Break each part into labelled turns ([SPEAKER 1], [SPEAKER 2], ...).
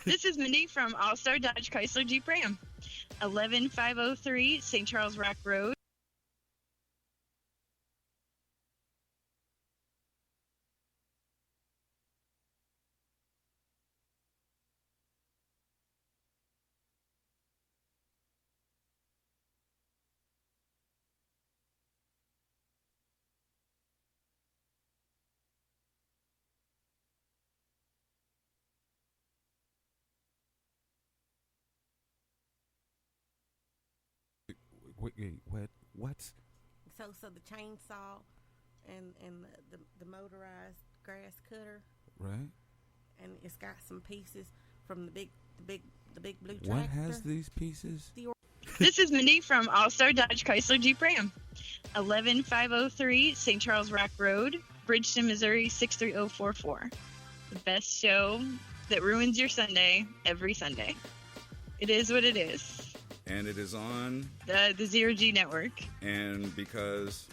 [SPEAKER 1] This is Mindy from All Star Dodge Chrysler Jeep Ram, 11503 St. Charles Rock Road.
[SPEAKER 2] What?
[SPEAKER 3] So the chainsaw and the motorized grass cutter,
[SPEAKER 2] Right?
[SPEAKER 3] and it's got some pieces from the big blue tractor.
[SPEAKER 2] What has these pieces?
[SPEAKER 1] This is Mindy from All Star Dodge Chrysler Jeep Ram, 11503 St. Charles Rock Road, Bridgeton, Missouri 63044. The best show that ruins your Sunday every Sunday. It is what it is.
[SPEAKER 2] And it is on,
[SPEAKER 1] The Zero G Network.
[SPEAKER 2] and because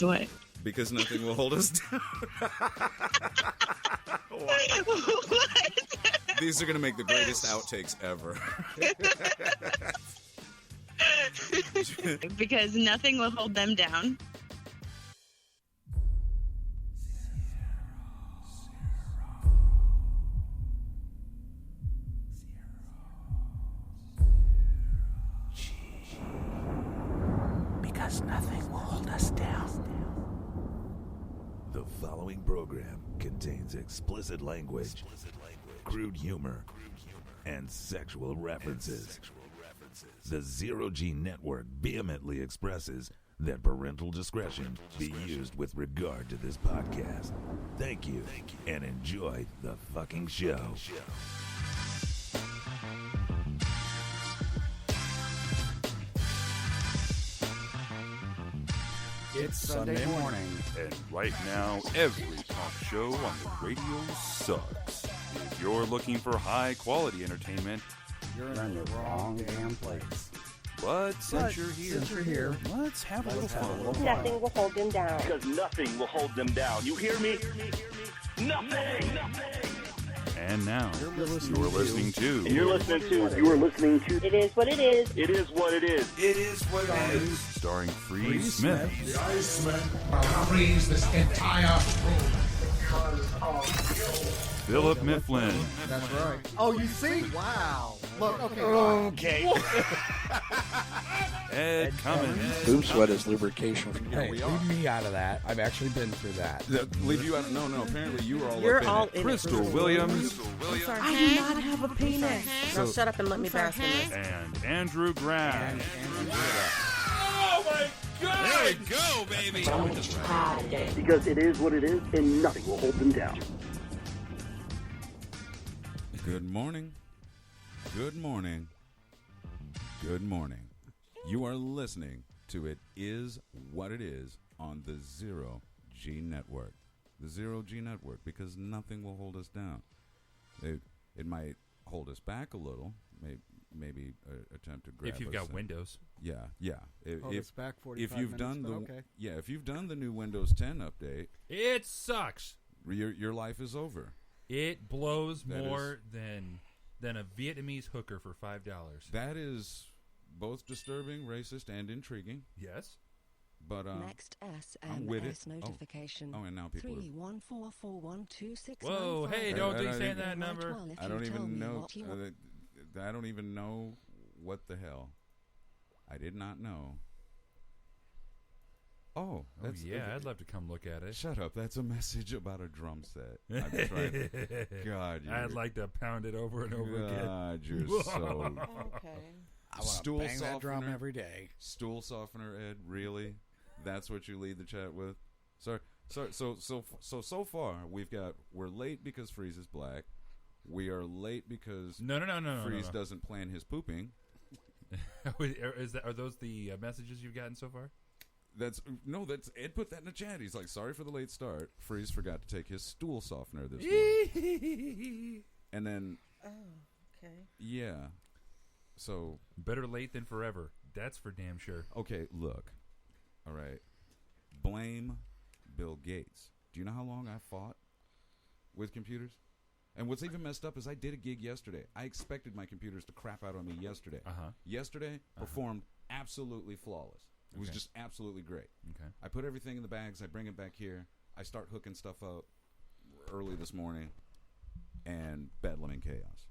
[SPEAKER 1] What?
[SPEAKER 2] because nothing will hold us down.
[SPEAKER 1] What?
[SPEAKER 2] These are going to make the greatest outtakes ever.
[SPEAKER 1] Because nothing will hold them down.
[SPEAKER 4] Because nothing will hold us down. The following program contains explicit language, crude humor, and sexual references. The Zero G Network vehemently expresses that parental discretion be used with regard to this podcast. Thank you, and enjoy the fucking show.
[SPEAKER 5] It's Sunday morning.
[SPEAKER 6] And right now, every talk show on the radio sucks. If you're looking for high quality entertainment,
[SPEAKER 5] You're in the wrong damn place.
[SPEAKER 6] but since you're here, let's have a little fun.
[SPEAKER 7] Nothing will hold them down.
[SPEAKER 8] Because nothing will hold them down. You hear me? Nothing.
[SPEAKER 6] And now,
[SPEAKER 5] You're
[SPEAKER 6] you're
[SPEAKER 5] listening
[SPEAKER 6] listening to
[SPEAKER 8] You are listening to.
[SPEAKER 7] It is what it is.
[SPEAKER 8] It is what it is.
[SPEAKER 2] It is what it is.
[SPEAKER 6] starring Free Smith,
[SPEAKER 9] The Iceman covers this entire room.
[SPEAKER 6] Philip Mifflin,
[SPEAKER 5] That's right. Oh, you see? Wow. Look, okay.
[SPEAKER 6] Ed Cummins,
[SPEAKER 10] Boob sweat is lubrication from
[SPEAKER 5] Hey, leave me out of that. I've actually been through that.
[SPEAKER 2] Leave you out? No. Apparently you were all
[SPEAKER 7] You're
[SPEAKER 2] up in
[SPEAKER 7] all
[SPEAKER 2] it.
[SPEAKER 7] in
[SPEAKER 6] Crystal
[SPEAKER 7] it.
[SPEAKER 6] Williams,
[SPEAKER 3] I do not have a penis.
[SPEAKER 6] So-
[SPEAKER 3] Now shut up and let me bask in this.
[SPEAKER 6] and Andrew Graff.
[SPEAKER 2] There we go, baby.
[SPEAKER 8] Because it is what it is, and nothing will hold them down.
[SPEAKER 2] Good morning. Good morning. Good morning. You are listening to It Is What It Is on the Zero G Network. The Zero G Network, because nothing will hold us down. It might hold us back a little, maybe attempt to grab
[SPEAKER 11] If you've
[SPEAKER 2] us
[SPEAKER 11] got
[SPEAKER 2] and-
[SPEAKER 11] Windows.
[SPEAKER 2] Yeah.
[SPEAKER 5] It's back 45
[SPEAKER 2] if you've
[SPEAKER 5] minutes,
[SPEAKER 2] done the
[SPEAKER 5] but okay.
[SPEAKER 2] if you've done the new Windows 10 update,
[SPEAKER 11] It sucks.
[SPEAKER 2] your life is over.
[SPEAKER 11] It blows
[SPEAKER 2] That
[SPEAKER 11] more than a Vietnamese hooker for $5.
[SPEAKER 2] That is both disturbing, racist, and intriguing.
[SPEAKER 11] Yes.
[SPEAKER 2] But
[SPEAKER 12] Next
[SPEAKER 2] I'm with it.
[SPEAKER 12] SMS notification.
[SPEAKER 2] Oh, and now people.
[SPEAKER 12] 3144126.
[SPEAKER 11] Whoa, hey, don't be saying that number.
[SPEAKER 2] I don't even know. I don't even know what the hell. I did not know. Oh, that's
[SPEAKER 11] yeah, I'd love to come look at it.
[SPEAKER 2] Shut up. That's a message about a drum set. I'm trying. God,
[SPEAKER 11] I'd like to pound it over and over again.
[SPEAKER 2] God, you're so.
[SPEAKER 3] Okay.
[SPEAKER 5] I want to
[SPEAKER 2] Stool
[SPEAKER 5] bang that drum
[SPEAKER 2] softener.
[SPEAKER 5] every day.
[SPEAKER 2] Stool softener, Ed. Really? That's what you lead the chat with? Sorry. So far we're late because Freeze is black. We are late because
[SPEAKER 11] No.
[SPEAKER 2] Freeze doesn't plan his pooping.
[SPEAKER 11] Are those the messages you've gotten so far?
[SPEAKER 2] That's Ed put that in the chat. He's like, sorry for the late start. Freeze forgot to take his stool softener this morning. And then
[SPEAKER 3] Okay.
[SPEAKER 2] yeah. So
[SPEAKER 11] Better late than forever. That's for damn sure.
[SPEAKER 2] okay, look. All right. Blame Bill Gates. Do you know how long I fought with computers? And what's even messed up is I did a gig yesterday. I expected my computers to crap out on me yesterday. Yesterday performed absolutely flawless. It was just absolutely great.
[SPEAKER 11] Okay.
[SPEAKER 2] I put everything in the bags. I bring it back here. I start hooking stuff up early this morning, and bedlam and chaos.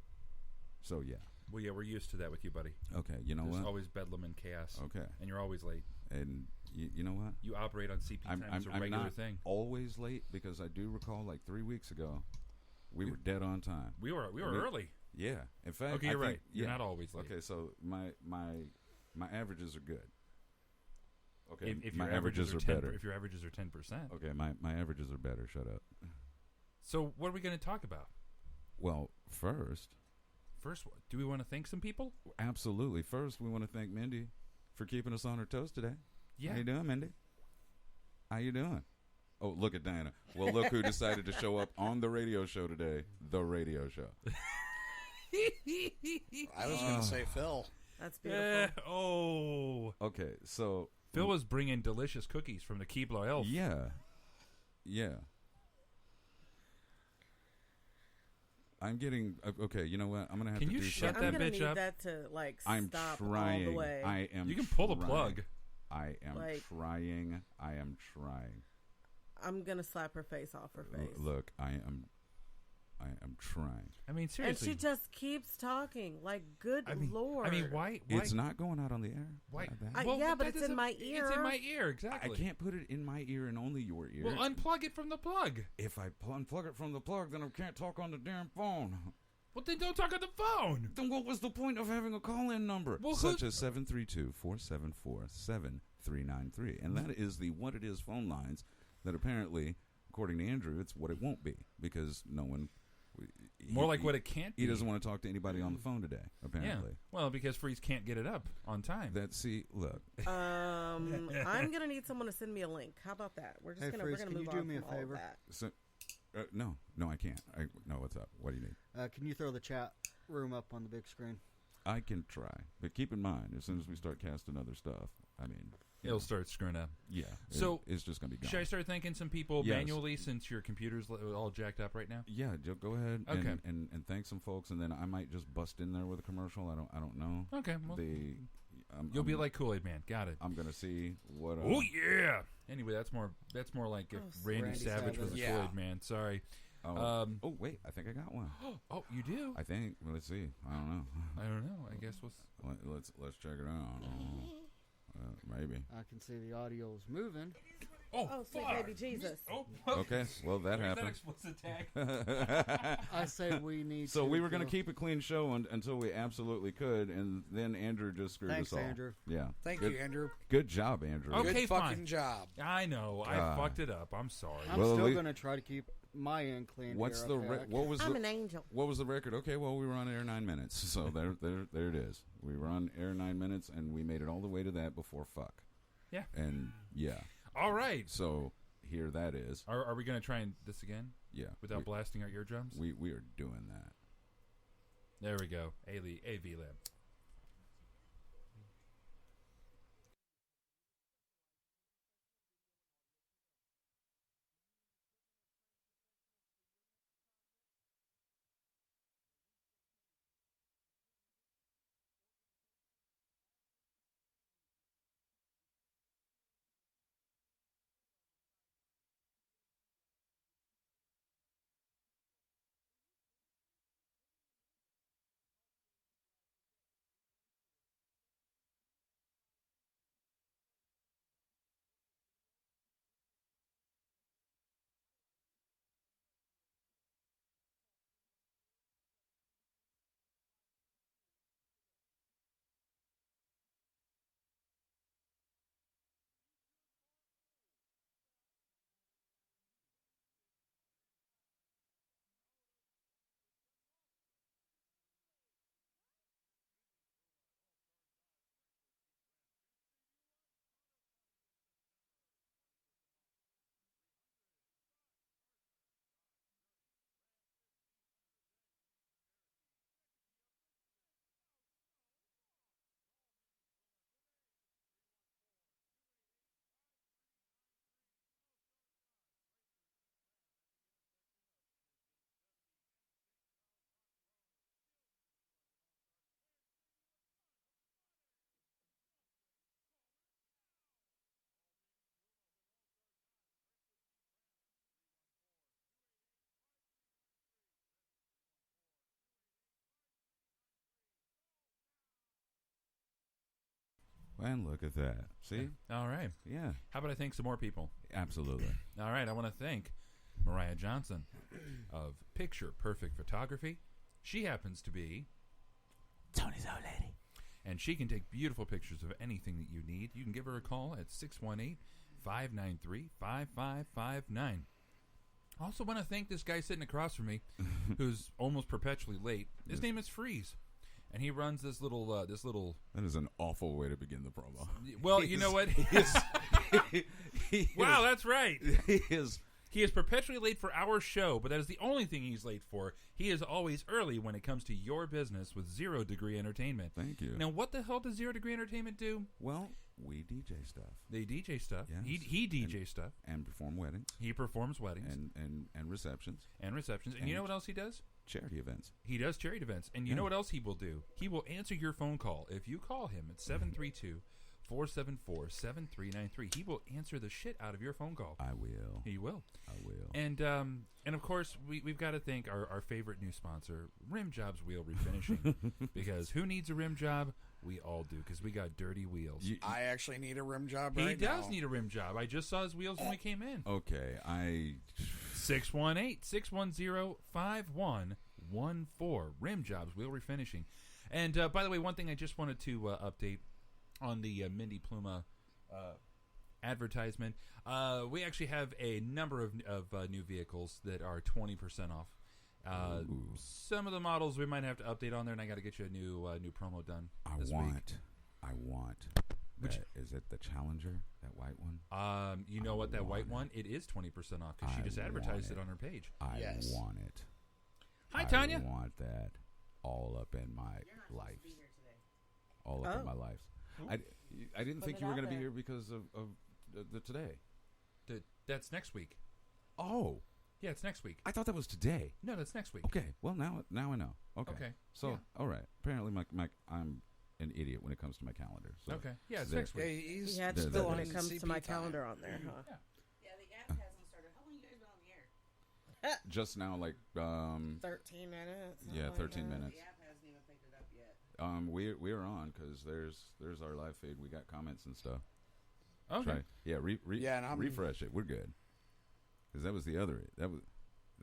[SPEAKER 2] So, yeah.
[SPEAKER 11] Well, yeah, we're used to that with you, buddy.
[SPEAKER 2] Okay, you know
[SPEAKER 11] There's
[SPEAKER 2] what?
[SPEAKER 11] There's always bedlam and chaos.
[SPEAKER 2] Okay.
[SPEAKER 11] And you're always late.
[SPEAKER 2] And you know what?
[SPEAKER 11] You operate on CP time. It's a regular
[SPEAKER 2] I'm not
[SPEAKER 11] thing.
[SPEAKER 2] Always late, because I do recall like 3 weeks ago, we were dead on time.
[SPEAKER 11] We were early.
[SPEAKER 2] Yeah. In fact,
[SPEAKER 11] okay, you're right. You're not always late.
[SPEAKER 2] Okay, so my averages are good. Okay,
[SPEAKER 11] if
[SPEAKER 2] my
[SPEAKER 11] your
[SPEAKER 2] averages are better.
[SPEAKER 11] If your averages are 10%.
[SPEAKER 2] Okay, my averages are better. Shut up.
[SPEAKER 11] So what are we going to talk about?
[SPEAKER 2] Well, first,
[SPEAKER 11] do we want to thank some people?
[SPEAKER 2] Absolutely. First, we want to thank Mindy for keeping us on her toes today.
[SPEAKER 11] Yeah.
[SPEAKER 2] How you doing, Mindy? How you doing? Oh, look at Diana. Well, look who decided to show up on the radio show today. The radio show.
[SPEAKER 10] I was going to say Phil.
[SPEAKER 3] That's beautiful.
[SPEAKER 2] Okay, so
[SPEAKER 11] Phil was bringing delicious cookies from the Keebler Elf.
[SPEAKER 2] Yeah. I'm getting okay. You know what? I'm gonna have
[SPEAKER 11] Can
[SPEAKER 2] to
[SPEAKER 11] you
[SPEAKER 2] do
[SPEAKER 11] shut
[SPEAKER 2] something.
[SPEAKER 11] that bitch up?
[SPEAKER 3] That to
[SPEAKER 2] I'm
[SPEAKER 3] stop
[SPEAKER 2] trying.
[SPEAKER 3] all the way.
[SPEAKER 2] I am.
[SPEAKER 11] You can pull the plug.
[SPEAKER 2] I am trying. I am trying.
[SPEAKER 3] I'm gonna slap her face off her face.
[SPEAKER 2] Look, I am trying.
[SPEAKER 11] I mean, seriously.
[SPEAKER 3] And she just keeps talking. Like, good Lord.
[SPEAKER 11] I mean, why?
[SPEAKER 2] It's not going out on the air.
[SPEAKER 11] Why?
[SPEAKER 3] But it's in my ear.
[SPEAKER 11] It's in my ear, exactly.
[SPEAKER 2] I can't put it in my ear and only your ear.
[SPEAKER 11] Well, unplug it from the plug.
[SPEAKER 2] If I unplug it from the plug, then I can't talk on the damn phone.
[SPEAKER 11] Well, then don't talk on the phone.
[SPEAKER 2] Then what was the point of having a call-in number?
[SPEAKER 11] Well,
[SPEAKER 2] such as 732-474-7393. And that is the What It Is phone lines that apparently, according to Andrew, it's what it won't be, because no one...
[SPEAKER 11] More like what it can't be.
[SPEAKER 2] He doesn't want to talk to anybody on the phone today, apparently.
[SPEAKER 11] Yeah. Well, because Freeze can't get it up on time.
[SPEAKER 2] Look.
[SPEAKER 3] I'm gonna need someone to send me a link. How about that? We're just gonna move on from all of that.
[SPEAKER 2] So, no, I can't. No, what's up? What do you need?
[SPEAKER 5] Can you throw the chat room up on the big screen?
[SPEAKER 2] I can try, but keep in mind, as soon as we start casting other stuff, I mean,
[SPEAKER 11] it'll start screwing up.
[SPEAKER 2] Yeah.
[SPEAKER 11] So
[SPEAKER 2] it's just going to be gone.
[SPEAKER 11] Should I start thanking some people manually since your computer's all jacked up right now?
[SPEAKER 2] Yeah, go ahead.
[SPEAKER 11] Okay.
[SPEAKER 2] And thank some folks, and then I might just bust in there with a commercial. I don't know.
[SPEAKER 11] Okay. Well, you'll be like Kool-Aid Man. Got it.
[SPEAKER 2] I'm going to see what.
[SPEAKER 11] Oh yeah. Anyway, that's more like if Randy Savage was a Kool-Aid Man. Sorry.
[SPEAKER 2] Oh wait, I think I got one.
[SPEAKER 11] Oh, you do?
[SPEAKER 2] I think. Well, let's see. I don't know.
[SPEAKER 11] I guess
[SPEAKER 2] let's check it out. Maybe.
[SPEAKER 5] I can see the audio's moving.
[SPEAKER 3] Oh, sweet baby Jesus.
[SPEAKER 2] Okay, well that happened.
[SPEAKER 11] That explicit tag.
[SPEAKER 5] I say we need.
[SPEAKER 2] So we were going to keep a clean show until we absolutely could, and then Andrew just screwed us all.
[SPEAKER 5] Thanks, Andrew.
[SPEAKER 2] Yeah.
[SPEAKER 10] Thank you, Andrew.
[SPEAKER 2] Good job, Andrew.
[SPEAKER 11] Okay,
[SPEAKER 10] Good fucking job.
[SPEAKER 11] I know. I fucked it up. I'm sorry.
[SPEAKER 5] I'm still going to try to keep my end clean.
[SPEAKER 2] What's
[SPEAKER 5] here,
[SPEAKER 3] I'm an angel.
[SPEAKER 2] What was the record? Okay, well we were on air 9 minutes, so there it is. We were on air 9 minutes, and we made it all the way to that before fuck.
[SPEAKER 11] Yeah.
[SPEAKER 2] And yeah.
[SPEAKER 11] All right.
[SPEAKER 2] So here that is.
[SPEAKER 11] Are we going to try this again?
[SPEAKER 2] Yeah.
[SPEAKER 11] Without blasting our eardrums?
[SPEAKER 2] We are doing that.
[SPEAKER 11] There we go. AV Lab.
[SPEAKER 2] And look at that. See?
[SPEAKER 11] All right.
[SPEAKER 2] Yeah.
[SPEAKER 11] How about I thank some more people?
[SPEAKER 2] Absolutely.
[SPEAKER 11] All right. I want to thank Mariah Johnson of Picture Perfect Photography. She happens to be
[SPEAKER 2] Tony's old lady.
[SPEAKER 11] And she can take beautiful pictures of anything that you need. You can give her a call at 618-593-5559. I also want to thank this guy sitting across from me who's almost perpetually late. His name is Freeze. And he runs this little.
[SPEAKER 2] That is an awful way to begin the promo.
[SPEAKER 11] Well, you know what? Wow, that's right. He is perpetually late for our show, but that is the only thing he's late for. He is always early when it comes to your business with Zero Degree Entertainment.
[SPEAKER 2] Thank you.
[SPEAKER 11] Now, what the hell does Zero Degree Entertainment do?
[SPEAKER 2] Well, we DJ stuff.
[SPEAKER 11] They DJ stuff.
[SPEAKER 2] Yes.
[SPEAKER 11] He DJ stuff.
[SPEAKER 2] And perform weddings.
[SPEAKER 11] He performs weddings.
[SPEAKER 2] And receptions.
[SPEAKER 11] And receptions. And you know what else he does?
[SPEAKER 2] Charity events.
[SPEAKER 11] He does charity events. And you know what else he will do? He will answer your phone call. If you call him at 732-474-7393, he will answer the shit out of your phone call.
[SPEAKER 2] I will.
[SPEAKER 11] He will.
[SPEAKER 2] I will.
[SPEAKER 11] And of course, we've got to thank our favorite new sponsor, Rim Jobs Wheel Refinishing. Because who needs a rim job? We all do, because we got dirty wheels.
[SPEAKER 10] I actually need a rim job right now.
[SPEAKER 11] He does need a rim job. I just saw his wheels when we came in.
[SPEAKER 2] Okay,
[SPEAKER 11] 618-610-5114. Rim Jobs Wheel Refinishing. And by the way, one thing I just wanted to update on the Mindy Pluma advertisement. We actually have a number of new vehicles that are 20% off. Some of the models we might have to update on there, and I got to get you a new promo done. This week.
[SPEAKER 2] I want. Is it the Challenger? That white one?
[SPEAKER 11] You know what? That white one, it is 20% off because she just advertised it on her page.
[SPEAKER 2] I want it.
[SPEAKER 11] Hi, Tanya.
[SPEAKER 2] I want that all up in my life. All up in my life. I didn't think you were going to be here because of the today.
[SPEAKER 11] That's next week.
[SPEAKER 2] Oh.
[SPEAKER 11] Yeah, it's next week.
[SPEAKER 2] I thought that was today.
[SPEAKER 11] No, that's next week.
[SPEAKER 2] Okay. Well, now I know. Okay. So,
[SPEAKER 11] yeah.
[SPEAKER 2] All right. Apparently, I'm an idiot when it comes to my calendar. So
[SPEAKER 11] okay. Yeah, it's next week.
[SPEAKER 3] He had to go when it comes to my calendar on there, huh?
[SPEAKER 13] Yeah, the app hasn't started. How long you guys been on the air?
[SPEAKER 2] Just now, like
[SPEAKER 3] 13 minutes.
[SPEAKER 2] Yeah, 13 minutes.
[SPEAKER 13] The app hasn't even picked it up yet.
[SPEAKER 2] We're on because there's our live feed. We got comments and stuff.
[SPEAKER 11] Okay.
[SPEAKER 2] Try, yeah, refresh it. We're good. Because that was the other. That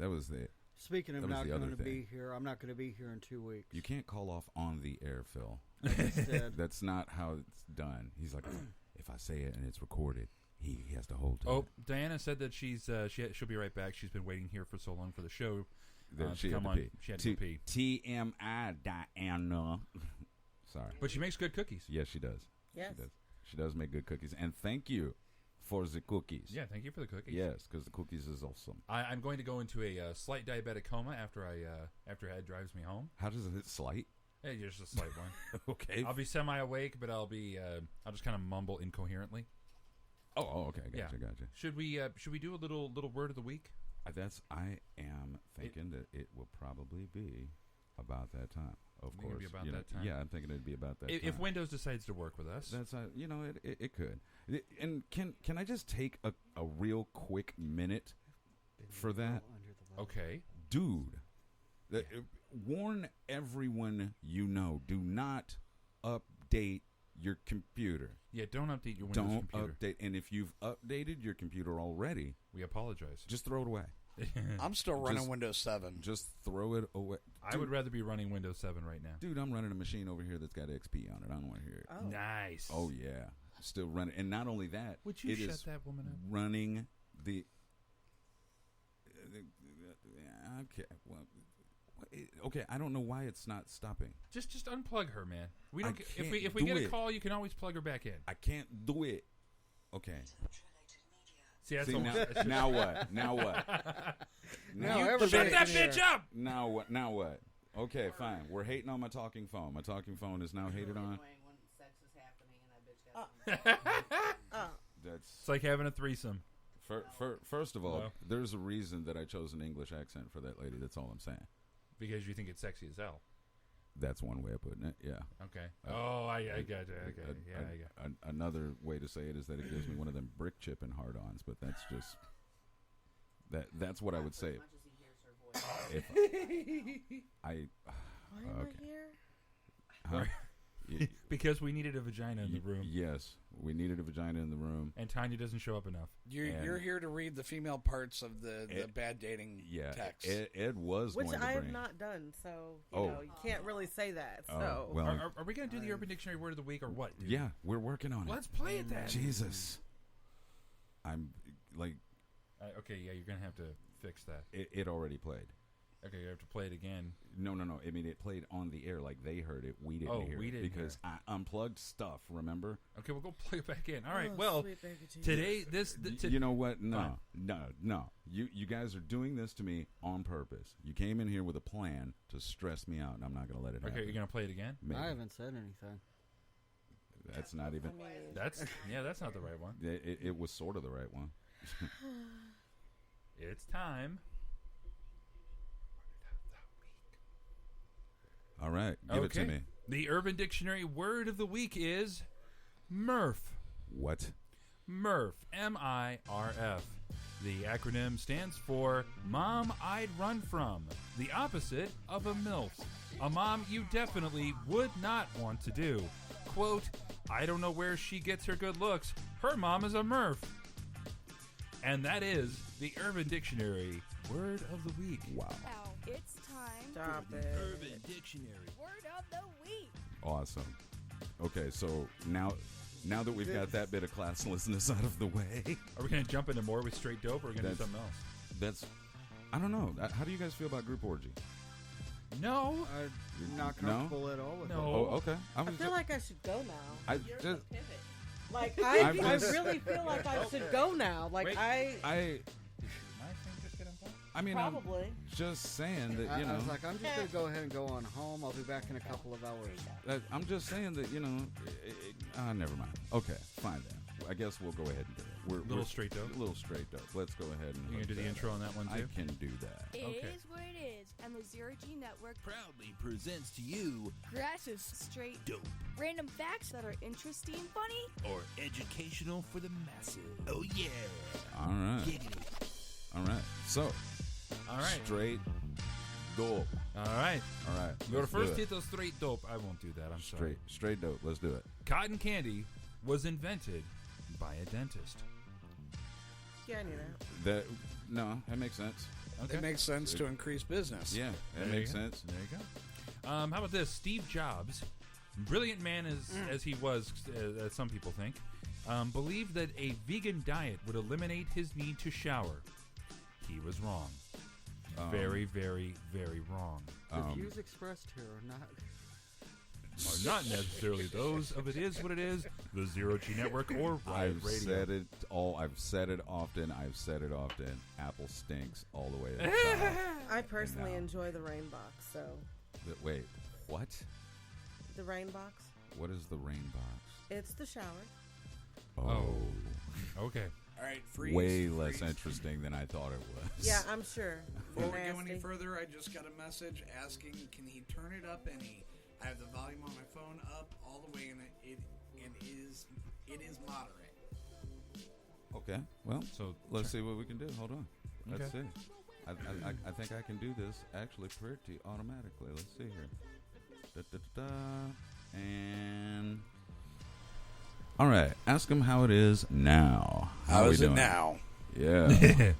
[SPEAKER 2] was the.
[SPEAKER 5] Speaking of not going to be here, I'm not going to be here in 2 weeks.
[SPEAKER 2] You can't call off on the air, Phil. That's not how it's done. He's like, if I say it and it's recorded, he has to hold to it.
[SPEAKER 11] Diana said that she'll be right back. She's been waiting here for so long for the show.
[SPEAKER 2] She
[SPEAKER 11] come
[SPEAKER 2] had
[SPEAKER 11] on.
[SPEAKER 2] to pee.
[SPEAKER 11] She had to pee.
[SPEAKER 2] TMI, Diana. Sorry.
[SPEAKER 11] But she makes good cookies.
[SPEAKER 2] Yes, she does.
[SPEAKER 3] Yes.
[SPEAKER 2] She does make good cookies. And thank you for the cookies.
[SPEAKER 11] Yeah, thank you for the cookies.
[SPEAKER 2] Yes, because the cookies is awesome.
[SPEAKER 11] I'm going to go into a slight diabetic coma after Ed drives me home.
[SPEAKER 2] How does it slight?
[SPEAKER 11] Hey, just a slight one.
[SPEAKER 2] Okay.
[SPEAKER 11] I'll be semi-awake, but I'll just kind of mumble incoherently.
[SPEAKER 2] Oh, okay. Gotcha.
[SPEAKER 11] Should we do a little word of the week?
[SPEAKER 2] I am thinking that it will probably be about that time. Of course,
[SPEAKER 11] be about that time.
[SPEAKER 2] Yeah, I'm thinking it'd be about that time.
[SPEAKER 11] If Windows decides to work with us,
[SPEAKER 2] that's it could. And can I just take a real quick minute for that?
[SPEAKER 11] Okay,
[SPEAKER 2] dude. Warn everyone you know. Do not update your computer.
[SPEAKER 11] Yeah, don't update your Windows computer.
[SPEAKER 2] Don't update. And if you've updated your computer already,
[SPEAKER 11] we apologize.
[SPEAKER 2] Just throw it away.
[SPEAKER 10] I'm still running Windows 7.
[SPEAKER 2] Just throw it away.
[SPEAKER 11] I would rather be running Windows 7 right now.
[SPEAKER 2] Dude, I'm running a machine over here that's got XP on it. I don't want to hear it.
[SPEAKER 3] Oh.
[SPEAKER 11] Nice.
[SPEAKER 2] Oh, yeah. Still running. And not only that,
[SPEAKER 11] would you shut that woman up?
[SPEAKER 2] Running the... Okay. Well, okay, I don't know why it's not stopping.
[SPEAKER 11] Just unplug her, man. We don't. If we get a call, you can always plug her back in.
[SPEAKER 2] I can't do it. Okay.
[SPEAKER 11] See, that's
[SPEAKER 2] now what? Now what?
[SPEAKER 11] Shut that bitch up.
[SPEAKER 2] Now what? Now what? Okay, fine. We're hating on my talking phone. My talking phone is now hated on.
[SPEAKER 11] It's like having a threesome.
[SPEAKER 2] First of all, there's a reason that I chose an English accent for that lady. That's all I'm saying.
[SPEAKER 11] Because you think it's sexy as hell.
[SPEAKER 2] That's one way of putting it. Yeah.
[SPEAKER 11] Okay. I got you. Okay. I got.
[SPEAKER 2] Another way to say it is that it gives me one of them brick chipping hard-ons, but that's just that's what I would say.
[SPEAKER 3] Why am I here?
[SPEAKER 2] Huh?
[SPEAKER 11] Because we needed a vagina in the room.
[SPEAKER 2] Yes, we needed a vagina in the room.
[SPEAKER 11] And Tanya doesn't show up enough.
[SPEAKER 10] You're here to read the female parts of the bad dating text.
[SPEAKER 2] Ed was
[SPEAKER 3] Which
[SPEAKER 2] going to
[SPEAKER 3] I have
[SPEAKER 2] bring.
[SPEAKER 3] not done, so you know, you can't really say that. So
[SPEAKER 2] well,
[SPEAKER 11] are we going to do the Urban Dictionary word of the week or what, dude?
[SPEAKER 2] Yeah, we're working on it.
[SPEAKER 11] Let's play it then.
[SPEAKER 2] Jesus. I'm like...
[SPEAKER 11] okay, yeah, you're going to have to fix that.
[SPEAKER 2] It already played.
[SPEAKER 11] Okay, you have to play it again.
[SPEAKER 2] No. I mean, it played on the air like they heard it. We didn't hear it because I unplugged stuff, remember?
[SPEAKER 11] Okay, we'll go play it back in. All right, well, today,
[SPEAKER 2] you know what? No. You guys are doing this to me on purpose. You came in here with a plan to stress me out, and I'm not going to let it happen.
[SPEAKER 11] Okay, you're going to play it again?
[SPEAKER 14] Maybe. I haven't said anything.
[SPEAKER 2] That's not even...
[SPEAKER 11] That's not the right one.
[SPEAKER 2] It was sort of the right one.
[SPEAKER 11] It's time.
[SPEAKER 2] All right, give it to me.
[SPEAKER 11] The Urban Dictionary word of the week is MRF.
[SPEAKER 2] What?
[SPEAKER 11] MRF, M-I-R-F. The acronym stands for Mom I'd Run From, the opposite of a MILF. A mom you definitely would not want to do. Quote, I don't know where she gets her good looks. Her mom is a MRF. And that is the Urban Dictionary word of the week.
[SPEAKER 2] Wow.
[SPEAKER 15] It's time
[SPEAKER 3] Stop
[SPEAKER 15] for
[SPEAKER 3] it.
[SPEAKER 15] the Urban Dictionary word of the week.
[SPEAKER 2] Awesome. Okay, so now that we've got that bit of classlessness out of the way,
[SPEAKER 11] are we going to jump into more with straight dope, or are we going to do something else?
[SPEAKER 2] I don't know. How do you guys feel about group orgy?
[SPEAKER 11] No,
[SPEAKER 14] I'm not comfortable at all with it.
[SPEAKER 2] Oh, okay.
[SPEAKER 3] I feel like I should go now.
[SPEAKER 2] I just.
[SPEAKER 3] Like I really feel like I should go now. Like
[SPEAKER 11] Wait.
[SPEAKER 2] I mean,
[SPEAKER 3] probably.
[SPEAKER 2] I'm just saying that, you know.
[SPEAKER 14] I was like, I'm just going to go ahead and go on home. I'll be back in a couple of hours.
[SPEAKER 2] I'm just saying that, you know. Never mind. Okay, fine then. I guess we'll go ahead and do it.
[SPEAKER 11] Little straight dope?
[SPEAKER 2] A little straight dope. Let's go ahead and.
[SPEAKER 11] You going to do the intro on that one, too?
[SPEAKER 2] I can do that.
[SPEAKER 15] It is what it is, and the Zero G Network
[SPEAKER 16] proudly presents to you
[SPEAKER 15] Grass's Straight
[SPEAKER 16] Dope.
[SPEAKER 15] Random facts that are interesting, funny,
[SPEAKER 16] or educational for the masses. Oh, yeah.
[SPEAKER 2] All right.
[SPEAKER 16] Giggity.
[SPEAKER 2] All right. So.
[SPEAKER 11] All right.
[SPEAKER 2] Straight dope.
[SPEAKER 11] All right. Your first hit of straight dope. I won't do that. I'm sorry.
[SPEAKER 2] Straight dope. Let's do it.
[SPEAKER 11] Cotton candy was invented by a dentist.
[SPEAKER 3] Yeah, I knew that.
[SPEAKER 2] That makes sense.
[SPEAKER 10] Okay. It makes sense to increase business.
[SPEAKER 2] Yeah, that makes sense.
[SPEAKER 11] There you go. How about this? Steve Jobs, brilliant man as he was, as some people think, believed that a vegan diet would eliminate his need to shower. He was wrong. Very, very, very wrong.
[SPEAKER 14] The views expressed here
[SPEAKER 11] are not necessarily those of It Is What It Is, the Zero G Network, or Riot Radio.
[SPEAKER 2] I've said it often. Apple stinks all the way to the top.
[SPEAKER 3] I personally enjoy the rain box. So.
[SPEAKER 2] Wait, what?
[SPEAKER 3] The rain box.
[SPEAKER 2] What is the rain box?
[SPEAKER 3] It's the shower.
[SPEAKER 2] Oh.
[SPEAKER 11] Okay.
[SPEAKER 10] All right, freeze.
[SPEAKER 2] Way less interesting than I thought it was.
[SPEAKER 3] Yeah, I'm sure.
[SPEAKER 10] Before we go any further, I just got a message asking, can he turn it up any? I have the volume on my phone up all the way, and it is moderate.
[SPEAKER 2] Okay, well, so let's see what we can do. Hold on. Let's see. I think I can do this actually pretty automatically. Let's see here. And all right, ask him how it is now.
[SPEAKER 10] How is it now?
[SPEAKER 2] Yeah.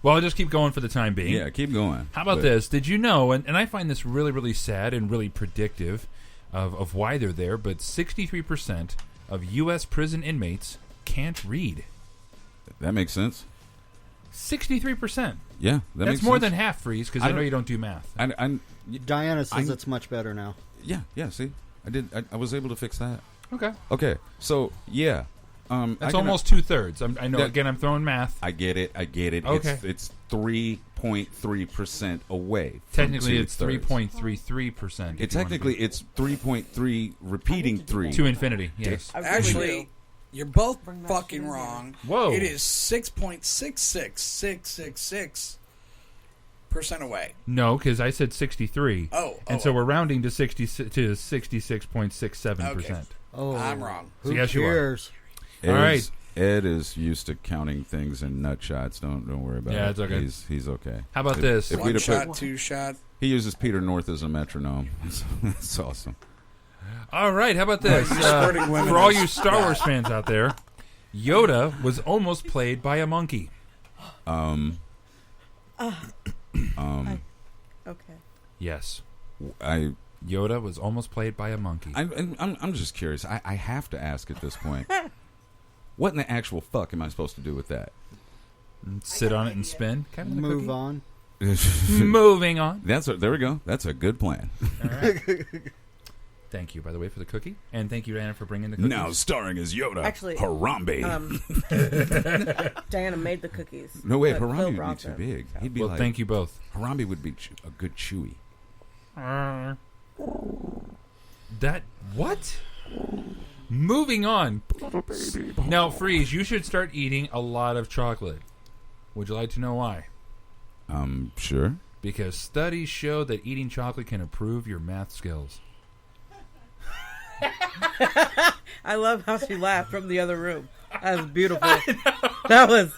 [SPEAKER 11] Well, I'll just keep going for the time being.
[SPEAKER 2] Yeah, keep going.
[SPEAKER 11] How about this? Did you know, and I find this really, really sad and really predictive of why they're there, but 63% of U.S. prison inmates can't read.
[SPEAKER 2] That makes sense.
[SPEAKER 11] 63%.
[SPEAKER 2] Yeah,
[SPEAKER 11] that's more than half, Freeze, because I know you don't do math.
[SPEAKER 14] Diana says it's much better now.
[SPEAKER 2] Yeah, see? I was able to fix that.
[SPEAKER 11] Okay,
[SPEAKER 2] so, yeah.
[SPEAKER 11] That's almost 2/3. I know. Again, I'm throwing math.
[SPEAKER 2] I get it.
[SPEAKER 11] Okay.
[SPEAKER 2] It's 3.3% away.
[SPEAKER 11] Technically, it's 3.33%.
[SPEAKER 2] It's 3.3 repeating 3
[SPEAKER 11] to infinity. Yes.
[SPEAKER 10] Actually, you're both fucking wrong.
[SPEAKER 11] Whoa.
[SPEAKER 10] It is 6.66666% away.
[SPEAKER 11] No, because I said 63. So we're rounding to 66.67%.
[SPEAKER 10] Okay.
[SPEAKER 14] Oh,
[SPEAKER 10] I'm wrong.
[SPEAKER 11] So yes, you are. All right.
[SPEAKER 2] Ed is used to counting things in nut shots. Don't worry about it.
[SPEAKER 11] Yeah, it's okay.
[SPEAKER 2] He's okay.
[SPEAKER 11] How about this?
[SPEAKER 10] If 1 shot, 2 shot.
[SPEAKER 2] He uses Peter North as a metronome. That's awesome.
[SPEAKER 11] All right, how about this? For all you Star Wars fans out there, Yoda was almost played by a monkey.
[SPEAKER 3] Okay.
[SPEAKER 11] Yes.
[SPEAKER 2] Yoda
[SPEAKER 11] was almost played by a monkey.
[SPEAKER 2] I'm just curious. I have to ask at this point. What in the actual fuck am I supposed to do with that?
[SPEAKER 11] Sit on it and spin? Kind of
[SPEAKER 14] Move on.
[SPEAKER 11] Moving on.
[SPEAKER 2] There we go. That's a good plan.
[SPEAKER 11] All right. Thank you, by the way, for the cookie. And thank you, Anna, for bringing the cookies.
[SPEAKER 2] Now starring as Yoda.
[SPEAKER 3] Actually,
[SPEAKER 2] Harambe.
[SPEAKER 3] Diana made the cookies.
[SPEAKER 2] No way,
[SPEAKER 3] but Phil
[SPEAKER 2] Harambe would be
[SPEAKER 3] brought
[SPEAKER 2] too
[SPEAKER 3] them.
[SPEAKER 2] big. He'd be
[SPEAKER 11] Well,
[SPEAKER 2] like,
[SPEAKER 11] thank you both.
[SPEAKER 2] Harambe would be a good chewy.
[SPEAKER 11] That what? Moving on. Now, Freeze, you should start eating a lot of chocolate. Would you like to know why?
[SPEAKER 2] Sure.
[SPEAKER 11] Because studies show that eating chocolate can improve your math skills.
[SPEAKER 3] I love how she laughed from the other room. That was beautiful. That was,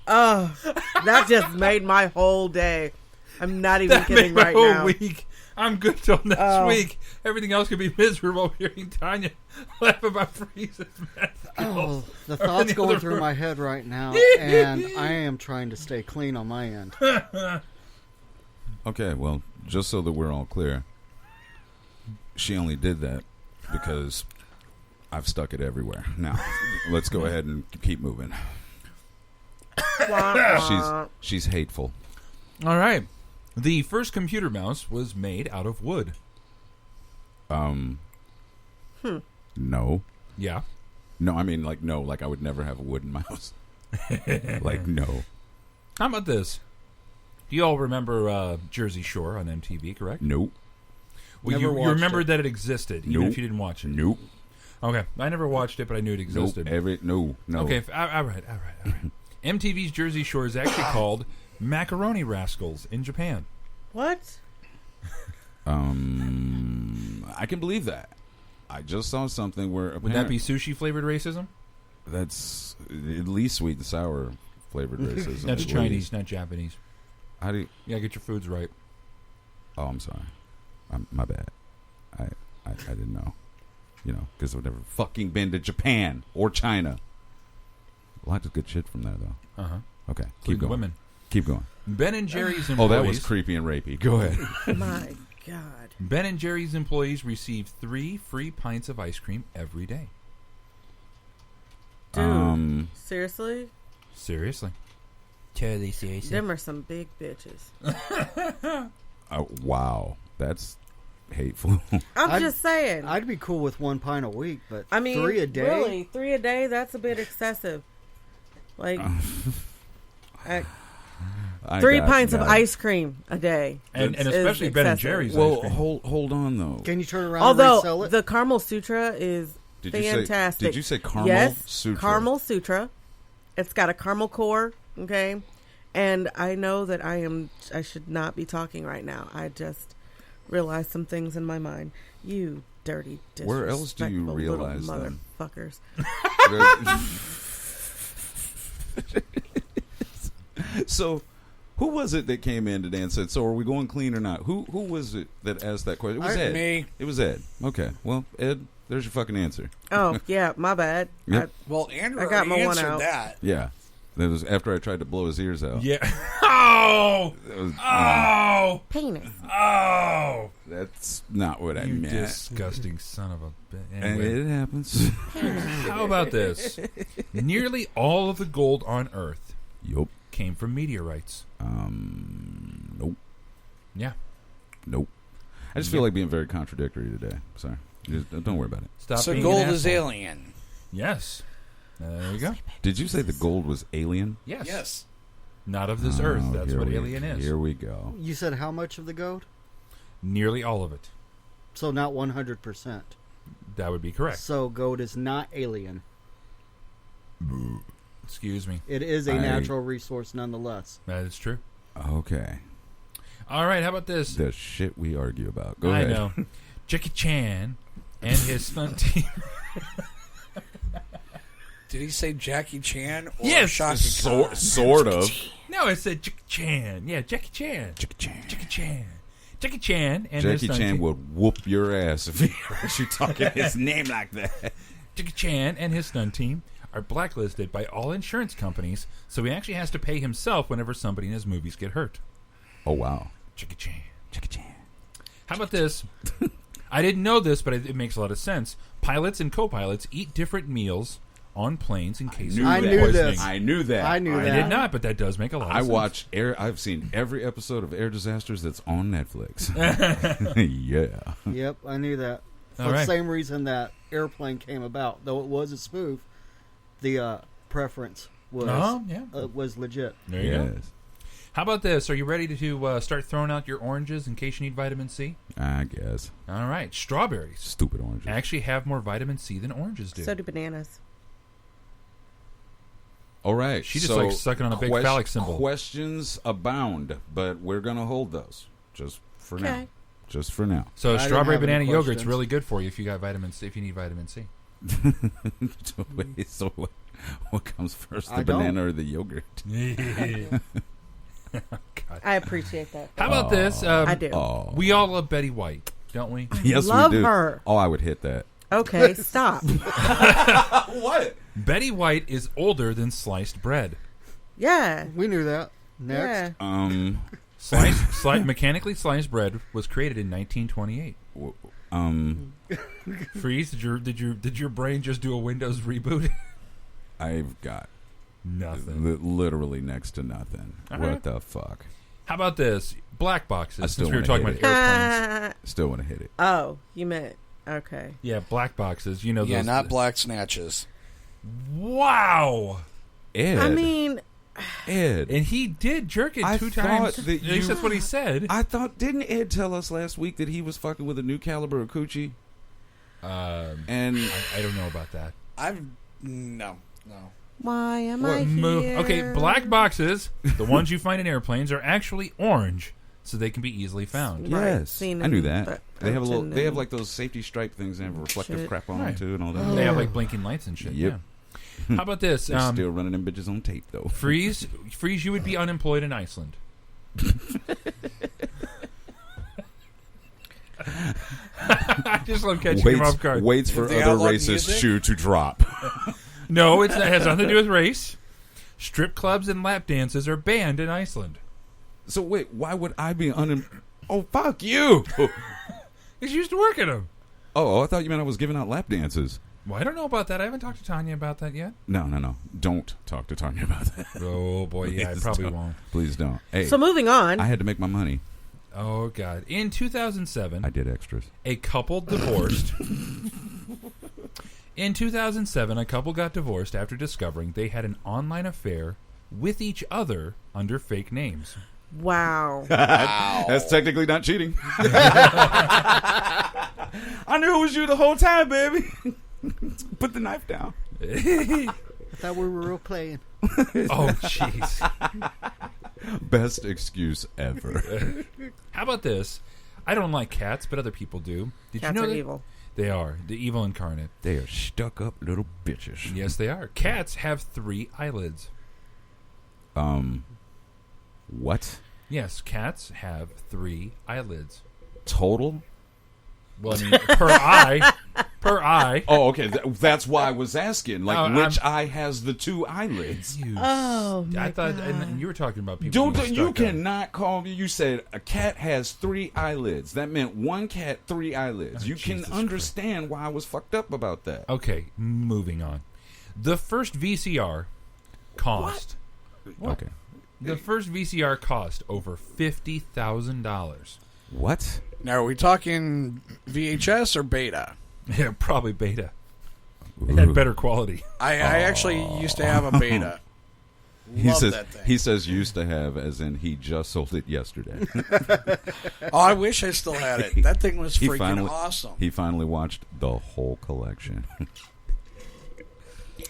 [SPEAKER 3] that just made my whole day. I'm not even kidding right
[SPEAKER 11] whole
[SPEAKER 3] now.
[SPEAKER 11] Week. I'm good till next week. Everything else could be miserable. Hearing Tanya laugh about Freeze's math skills.
[SPEAKER 14] The thoughts going through my head right now, and I am trying to stay clean on my end.
[SPEAKER 2] Okay, well, just so that we're all clear, she only did that because I've stuck it everywhere. Now, let's go ahead and keep moving. She's hateful.
[SPEAKER 11] All right. The first computer mouse was made out of wood.
[SPEAKER 2] No.
[SPEAKER 11] Yeah.
[SPEAKER 2] No, I mean, like, no. Like, I would never have a wooden mouse. Like, no.
[SPEAKER 11] How about this? Do you all remember Jersey Shore on MTV, correct?
[SPEAKER 2] Nope.
[SPEAKER 11] Well, you remembered that it existed, even if you didn't watch it.
[SPEAKER 2] Nope.
[SPEAKER 11] Okay. I never watched it, but I knew it existed.
[SPEAKER 2] Nope. No.
[SPEAKER 11] Okay. All right. MTV's Jersey Shore is actually called Macaroni Rascals in Japan.
[SPEAKER 3] What?
[SPEAKER 2] I can believe that. I just saw something where
[SPEAKER 11] would that be sushi flavored racism?
[SPEAKER 2] That's at least sweet and sour flavored racism.
[SPEAKER 11] That's Chinese, not Japanese.
[SPEAKER 2] How do you?
[SPEAKER 11] Yeah, get your foods right.
[SPEAKER 2] Oh, I'm sorry. My bad. I didn't know. You know, because I've never fucking been to Japan or China. Lots of good shit from there, though. Okay, keep going.
[SPEAKER 11] Women.
[SPEAKER 2] Keep going.
[SPEAKER 11] Ben and Jerry's employees.
[SPEAKER 2] Oh, that was creepy and rapey. Go ahead.
[SPEAKER 3] My God.
[SPEAKER 11] Ben and Jerry's employees receive 3 free pints of ice cream every day.
[SPEAKER 3] Dude, seriously?
[SPEAKER 11] Seriously. Totally seriously.
[SPEAKER 3] Them are some big bitches.
[SPEAKER 2] Wow. That's hateful.
[SPEAKER 3] I'm just saying.
[SPEAKER 14] I'd be cool with 1 pint a week, but
[SPEAKER 3] I mean,
[SPEAKER 14] 3 a day?
[SPEAKER 3] Really, 3 a day? That's a bit excessive. Like, 3 pints of ice cream a day.
[SPEAKER 11] And especially Ben and Jerry's
[SPEAKER 2] well,
[SPEAKER 11] ice cream.
[SPEAKER 2] hold on, though.
[SPEAKER 14] Can you turn around and resell it?
[SPEAKER 3] The Caramel Sutra is fantastic.
[SPEAKER 2] Did you say Caramel
[SPEAKER 3] yes,
[SPEAKER 2] Sutra?
[SPEAKER 3] Caramel Sutra. It's got a caramel core, okay? And I know that I should not be talking right now. I just realized some things in my mind. You dirty,
[SPEAKER 2] where else do you realize them?
[SPEAKER 3] Motherfuckers.
[SPEAKER 2] So, who was it that came in today and said, "So, are we going clean or not?" Who was it that asked that question? It was Ed.
[SPEAKER 10] Me.
[SPEAKER 2] It was Ed. Okay. Well, Ed, there's your fucking answer.
[SPEAKER 3] Oh yeah, my bad.
[SPEAKER 2] Yep.
[SPEAKER 10] Well, Andrew
[SPEAKER 3] I got my
[SPEAKER 10] already
[SPEAKER 3] one
[SPEAKER 10] answered
[SPEAKER 3] out.
[SPEAKER 10] that.
[SPEAKER 2] Yeah. That was after I tried to blow his ears out.
[SPEAKER 11] Yeah. Oh! Oh!
[SPEAKER 3] Penis.
[SPEAKER 11] Oh!
[SPEAKER 2] That's not what I
[SPEAKER 11] You
[SPEAKER 2] meant.
[SPEAKER 11] disgusting son of a bitch.
[SPEAKER 2] And
[SPEAKER 11] Anyway.
[SPEAKER 2] it happens.
[SPEAKER 11] How about this? Nearly all of the gold on Earth
[SPEAKER 2] Yup.
[SPEAKER 11] came from meteorites.
[SPEAKER 2] Nope.
[SPEAKER 11] Yeah.
[SPEAKER 2] Nope. I just feel like being very contradictory today. Sorry. Just, don't worry about it.
[SPEAKER 11] Stop
[SPEAKER 10] So
[SPEAKER 11] being
[SPEAKER 10] gold
[SPEAKER 11] an
[SPEAKER 10] is
[SPEAKER 11] asshole.
[SPEAKER 10] alien.
[SPEAKER 11] Yes. There you go.
[SPEAKER 2] Did you say the gold was alien?
[SPEAKER 11] Yes.
[SPEAKER 10] Yes.
[SPEAKER 11] Not of this Earth. That's
[SPEAKER 2] here
[SPEAKER 11] what
[SPEAKER 2] we-
[SPEAKER 11] alien is.
[SPEAKER 2] Here we go.
[SPEAKER 14] You said how much of the gold?
[SPEAKER 11] Nearly all of it.
[SPEAKER 14] So not 100%.
[SPEAKER 11] That would be correct.
[SPEAKER 14] So gold is not alien.
[SPEAKER 11] Excuse me.
[SPEAKER 14] It is a natural resource nonetheless.
[SPEAKER 11] That is true.
[SPEAKER 2] Okay.
[SPEAKER 11] All right, how about this?
[SPEAKER 2] The shit we argue about. Go
[SPEAKER 11] I
[SPEAKER 2] ahead.
[SPEAKER 11] know. Jackie Chan and his stunt team.
[SPEAKER 10] Did he say Jackie Chan or
[SPEAKER 11] Yes.
[SPEAKER 10] Shaka Khan?
[SPEAKER 2] Sort of.
[SPEAKER 11] No, I said Jackie Chan. Yeah, Jackie Chan.
[SPEAKER 2] Jackie Chan.
[SPEAKER 11] Jackie Chan. Jackie Chan and
[SPEAKER 2] Jackie
[SPEAKER 11] his
[SPEAKER 2] Chan
[SPEAKER 11] stunt
[SPEAKER 2] would whoop your ass if he heard you talking his name like that.
[SPEAKER 11] Jackie Chan and his stunt team are blacklisted by all insurance companies, so he actually has to pay himself whenever somebody in his movies get hurt.
[SPEAKER 2] Oh, wow.
[SPEAKER 11] Jackie Chan.
[SPEAKER 2] Jackie Chan.
[SPEAKER 11] How about this? I didn't know this, but it makes a lot of sense. Pilots and co-pilots eat different meals on planes in case of
[SPEAKER 14] I
[SPEAKER 11] food
[SPEAKER 14] knew
[SPEAKER 11] poisoning.
[SPEAKER 14] this.
[SPEAKER 2] I knew that.
[SPEAKER 14] I knew
[SPEAKER 11] I
[SPEAKER 14] that.
[SPEAKER 11] did not, but that does make a lot of sense.
[SPEAKER 2] I've seen every episode of Air Disasters that's on Netflix. Yeah.
[SPEAKER 14] Yep, I knew that.
[SPEAKER 11] All
[SPEAKER 14] For the
[SPEAKER 11] right.
[SPEAKER 14] same reason that Airplane came about, though it was a spoof, the preference was legit.
[SPEAKER 11] There you go. How about this? Are you ready to start throwing out your oranges in case you need vitamin C?
[SPEAKER 2] I guess.
[SPEAKER 11] All right. Strawberries
[SPEAKER 2] Stupid oranges.
[SPEAKER 11] actually have more vitamin C than oranges do.
[SPEAKER 3] So do bananas.
[SPEAKER 2] All right.
[SPEAKER 11] She just likes sucking on a big phallic symbol.
[SPEAKER 2] Questions abound, but we're going to hold those just for now.
[SPEAKER 3] Okay.
[SPEAKER 2] Just for now.
[SPEAKER 11] So
[SPEAKER 14] I didn't
[SPEAKER 11] strawberry
[SPEAKER 14] have any
[SPEAKER 11] banana yogurt's
[SPEAKER 14] questions.
[SPEAKER 11] really good for you if you got vitamin C. If you need vitamin C.
[SPEAKER 2] So what comes first, the
[SPEAKER 14] I don't.
[SPEAKER 2] banana or the yogurt?
[SPEAKER 11] God.
[SPEAKER 3] I appreciate that.
[SPEAKER 11] How about this?
[SPEAKER 3] I do.
[SPEAKER 11] We all love Betty White, don't we?
[SPEAKER 2] Yes,
[SPEAKER 3] Love
[SPEAKER 2] we do.
[SPEAKER 3] her.
[SPEAKER 2] Oh, I would hit that.
[SPEAKER 3] Okay, stop.
[SPEAKER 2] What?
[SPEAKER 11] Betty White is older than sliced bread.
[SPEAKER 3] Yeah.
[SPEAKER 14] We knew that. Next.
[SPEAKER 3] Yeah.
[SPEAKER 11] Mechanically sliced bread was created in 1928. Freeze, did your brain just do a Windows reboot?
[SPEAKER 2] I've got
[SPEAKER 11] Nothing.
[SPEAKER 2] literally next to nothing.
[SPEAKER 11] All
[SPEAKER 2] What
[SPEAKER 11] right.
[SPEAKER 2] the fuck?
[SPEAKER 11] How about this? Black boxes.
[SPEAKER 2] I still
[SPEAKER 11] Since we were
[SPEAKER 2] wanna
[SPEAKER 11] talking
[SPEAKER 2] hit
[SPEAKER 11] about
[SPEAKER 2] it.
[SPEAKER 11] airplanes.
[SPEAKER 2] Still want to hit it.
[SPEAKER 3] Oh, you meant okay.
[SPEAKER 11] Yeah, black boxes. You know,
[SPEAKER 10] Yeah,
[SPEAKER 11] those,
[SPEAKER 10] not black snatches.
[SPEAKER 11] Wow.
[SPEAKER 2] Ed.
[SPEAKER 3] I mean,
[SPEAKER 2] Ed.
[SPEAKER 11] And he did jerk it
[SPEAKER 2] I
[SPEAKER 11] 2
[SPEAKER 2] thought
[SPEAKER 11] times.
[SPEAKER 2] that
[SPEAKER 11] At least that's what he said.
[SPEAKER 2] I thought, didn't Ed tell us last week that he was fucking with a new caliber of coochie? And
[SPEAKER 11] I don't know about that.
[SPEAKER 10] No.
[SPEAKER 3] why am
[SPEAKER 11] What
[SPEAKER 3] I here?
[SPEAKER 11] Okay, black boxes, the ones you find in airplanes, are actually orange, so they can be easily found.
[SPEAKER 2] yes,
[SPEAKER 3] seen
[SPEAKER 2] I knew
[SPEAKER 3] in
[SPEAKER 2] that.
[SPEAKER 3] the
[SPEAKER 2] They have a little.
[SPEAKER 3] cartoon
[SPEAKER 2] They have
[SPEAKER 3] and
[SPEAKER 2] like those safety stripe things and have reflective
[SPEAKER 3] shit.
[SPEAKER 2] crap on
[SPEAKER 11] Right.
[SPEAKER 2] them too, and all that.
[SPEAKER 11] They have like blinking lights and shit.
[SPEAKER 2] Yep.
[SPEAKER 11] Yeah. How about this?
[SPEAKER 2] They're still running them bitches on tape though.
[SPEAKER 11] Freeze, you would be unemployed in Iceland. I just love catching him off guard.
[SPEAKER 2] Waits for
[SPEAKER 10] They
[SPEAKER 2] other
[SPEAKER 10] outlawed
[SPEAKER 2] racist
[SPEAKER 10] music?
[SPEAKER 2] shoe to drop.
[SPEAKER 11] No, it has nothing to do with race. Strip clubs and lap dances are banned in Iceland.
[SPEAKER 2] So wait, why would I be Oh, fuck you!
[SPEAKER 11] Because you used to work at them.
[SPEAKER 2] Oh, I thought you meant I was giving out lap dances.
[SPEAKER 11] Well, I don't know about that. I haven't talked to Tanya about that yet.
[SPEAKER 2] No. Don't talk to Tanya about that.
[SPEAKER 11] Oh, boy, yeah, I
[SPEAKER 2] Please
[SPEAKER 11] probably
[SPEAKER 2] don't.
[SPEAKER 11] won't.
[SPEAKER 2] Please don't. Hey,
[SPEAKER 3] So moving on.
[SPEAKER 2] I had to make my money.
[SPEAKER 11] Oh, God. In 2007,
[SPEAKER 2] I did extras.
[SPEAKER 11] a couple divorced. In 2007, a couple got divorced after discovering they had an online affair with each other under fake names.
[SPEAKER 3] Wow.
[SPEAKER 2] That's technically not cheating. I knew it was you the whole time, baby. Put the knife down.
[SPEAKER 14] I thought we were real playing.
[SPEAKER 11] Oh, jeez.
[SPEAKER 2] Best excuse ever.
[SPEAKER 11] How about this? I don't like cats, but other people do. Did
[SPEAKER 3] Cats
[SPEAKER 11] you know
[SPEAKER 3] are
[SPEAKER 11] that?
[SPEAKER 3] evil.
[SPEAKER 11] They are. The evil incarnate.
[SPEAKER 2] They are stuck up little bitches.
[SPEAKER 11] Yes, they are. Cats have 3 eyelids.
[SPEAKER 2] What?
[SPEAKER 11] Yes, cats have 3 eyelids.
[SPEAKER 2] Total?
[SPEAKER 11] Well, I mean, per eye. Per eye.
[SPEAKER 2] Oh, okay. That's why I was asking. Like,
[SPEAKER 11] Oh,
[SPEAKER 2] which eye has the 2 eyelids?
[SPEAKER 3] Oh, my
[SPEAKER 11] I thought,
[SPEAKER 3] God.
[SPEAKER 11] and you were talking about people.
[SPEAKER 2] Don't
[SPEAKER 11] being
[SPEAKER 2] you
[SPEAKER 11] stuck up.
[SPEAKER 2] cannot call me. You said a cat has 3 eyelids. That meant one cat, 3 eyelids.
[SPEAKER 11] Oh,
[SPEAKER 2] you can
[SPEAKER 11] Jesus
[SPEAKER 2] understand why I was fucked up about that.
[SPEAKER 11] Okay, moving on. The first VCR cost. What?
[SPEAKER 2] Okay.
[SPEAKER 11] The first VCR cost over $50,000.
[SPEAKER 2] What?
[SPEAKER 10] Now, are we talking VHS or beta?
[SPEAKER 11] Yeah, probably beta. It had better quality.
[SPEAKER 10] I actually used to have a beta.
[SPEAKER 2] He
[SPEAKER 10] Love
[SPEAKER 2] says
[SPEAKER 10] that thing.
[SPEAKER 2] he says used to have, as in he just sold it yesterday.
[SPEAKER 10] Oh, I wish I still had it. That thing was
[SPEAKER 2] He
[SPEAKER 10] freaking
[SPEAKER 2] finally-
[SPEAKER 10] awesome.
[SPEAKER 2] He finally watched the whole collection.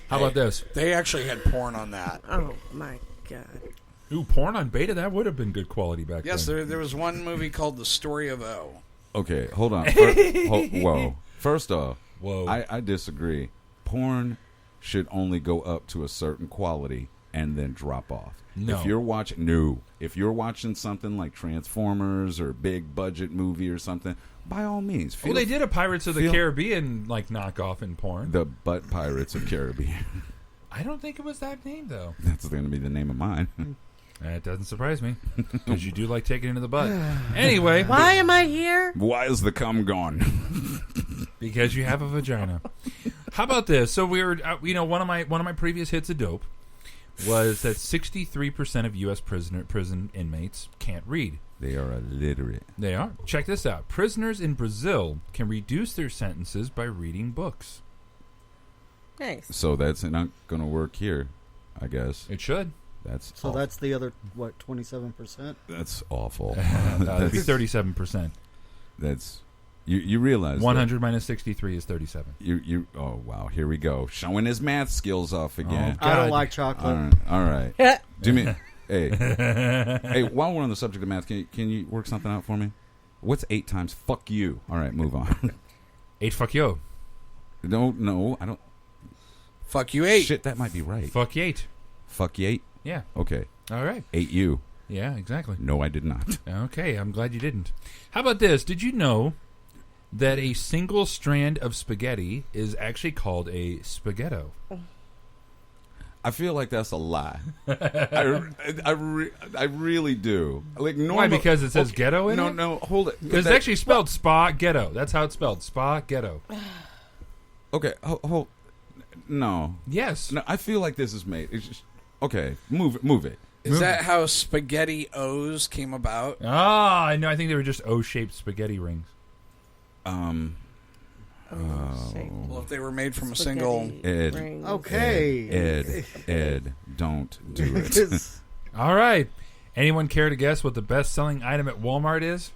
[SPEAKER 11] How about this?
[SPEAKER 10] They actually had porn on that.
[SPEAKER 3] Oh, my God.
[SPEAKER 11] Ooh, porn on beta? That would have been good quality back
[SPEAKER 10] Yes,
[SPEAKER 11] then.
[SPEAKER 10] there was one movie called The Story of O.
[SPEAKER 2] Okay, hold on. Whoa. First off,
[SPEAKER 11] Whoa.
[SPEAKER 2] I disagree. Porn should only go up to a certain quality. and then drop off.
[SPEAKER 11] No.
[SPEAKER 2] If you're watching something like Transformers or a big budget movie or something, by all means.
[SPEAKER 11] Well, they did a Pirates of the Caribbean like knockoff in porn.
[SPEAKER 2] The Butt Pirates of Caribbean.
[SPEAKER 11] I don't think it was that name though.
[SPEAKER 2] That's going to be the name of mine.
[SPEAKER 11] That doesn't surprise me because you do like taking it in the butt. Anyway,
[SPEAKER 3] why am I here?
[SPEAKER 2] Why is the cum gone?
[SPEAKER 11] Because you have a vagina. How about this? So we were, one of my previous hits of dope was that 63% of U.S. prison inmates can't read.
[SPEAKER 2] They are illiterate.
[SPEAKER 11] They are. Check this out. Prisoners in Brazil can reduce their sentences by reading books.
[SPEAKER 3] Nice.
[SPEAKER 2] So that's not going to work here, I guess.
[SPEAKER 11] It should.
[SPEAKER 2] That's
[SPEAKER 14] the other 27%.
[SPEAKER 2] That's awful.
[SPEAKER 11] That'd be 37%.
[SPEAKER 2] That's you realize
[SPEAKER 11] 100 minus 63 is 37.
[SPEAKER 2] You oh wow, here we go, showing his math skills off again.
[SPEAKER 14] I don't like chocolate.
[SPEAKER 2] All right. Do me, hey, while we're on the subject of math, can you work something out for me? What's 8 times fuck you? All right, move on.
[SPEAKER 11] 8 fuck you.
[SPEAKER 2] No, I don't.
[SPEAKER 10] Fuck you 8.
[SPEAKER 2] Shit, that might be right.
[SPEAKER 11] Fuck you 8.
[SPEAKER 2] Fuck you 8.
[SPEAKER 11] Yeah.
[SPEAKER 2] Okay.
[SPEAKER 11] All right.
[SPEAKER 2] 8 you.
[SPEAKER 11] Yeah, exactly.
[SPEAKER 2] No, I did not.
[SPEAKER 11] Okay, I'm glad you didn't. How about this? Did you know that a single strand of spaghetti is actually called a spaghetto?
[SPEAKER 2] I feel like that's a lie. I really do. Like normal,
[SPEAKER 11] why? Because it says ghetto in it?
[SPEAKER 2] No, hold it.
[SPEAKER 11] Because it's actually spelled spa-ghetto. That's how it's spelled. Spa-ghetto.
[SPEAKER 2] Okay, hold. No.
[SPEAKER 11] Yes.
[SPEAKER 2] No, I feel like this is made. It's just, okay, move it.
[SPEAKER 10] Is that how spaghetti O's came about?
[SPEAKER 11] Ah, I know. I think they were just O-shaped spaghetti rings.
[SPEAKER 10] Well, if they were made from a single
[SPEAKER 2] Ed.
[SPEAKER 3] Rings.
[SPEAKER 14] Okay.
[SPEAKER 2] Ed, don't do it.
[SPEAKER 11] All right. Anyone care to guess what the best-selling item at Walmart is?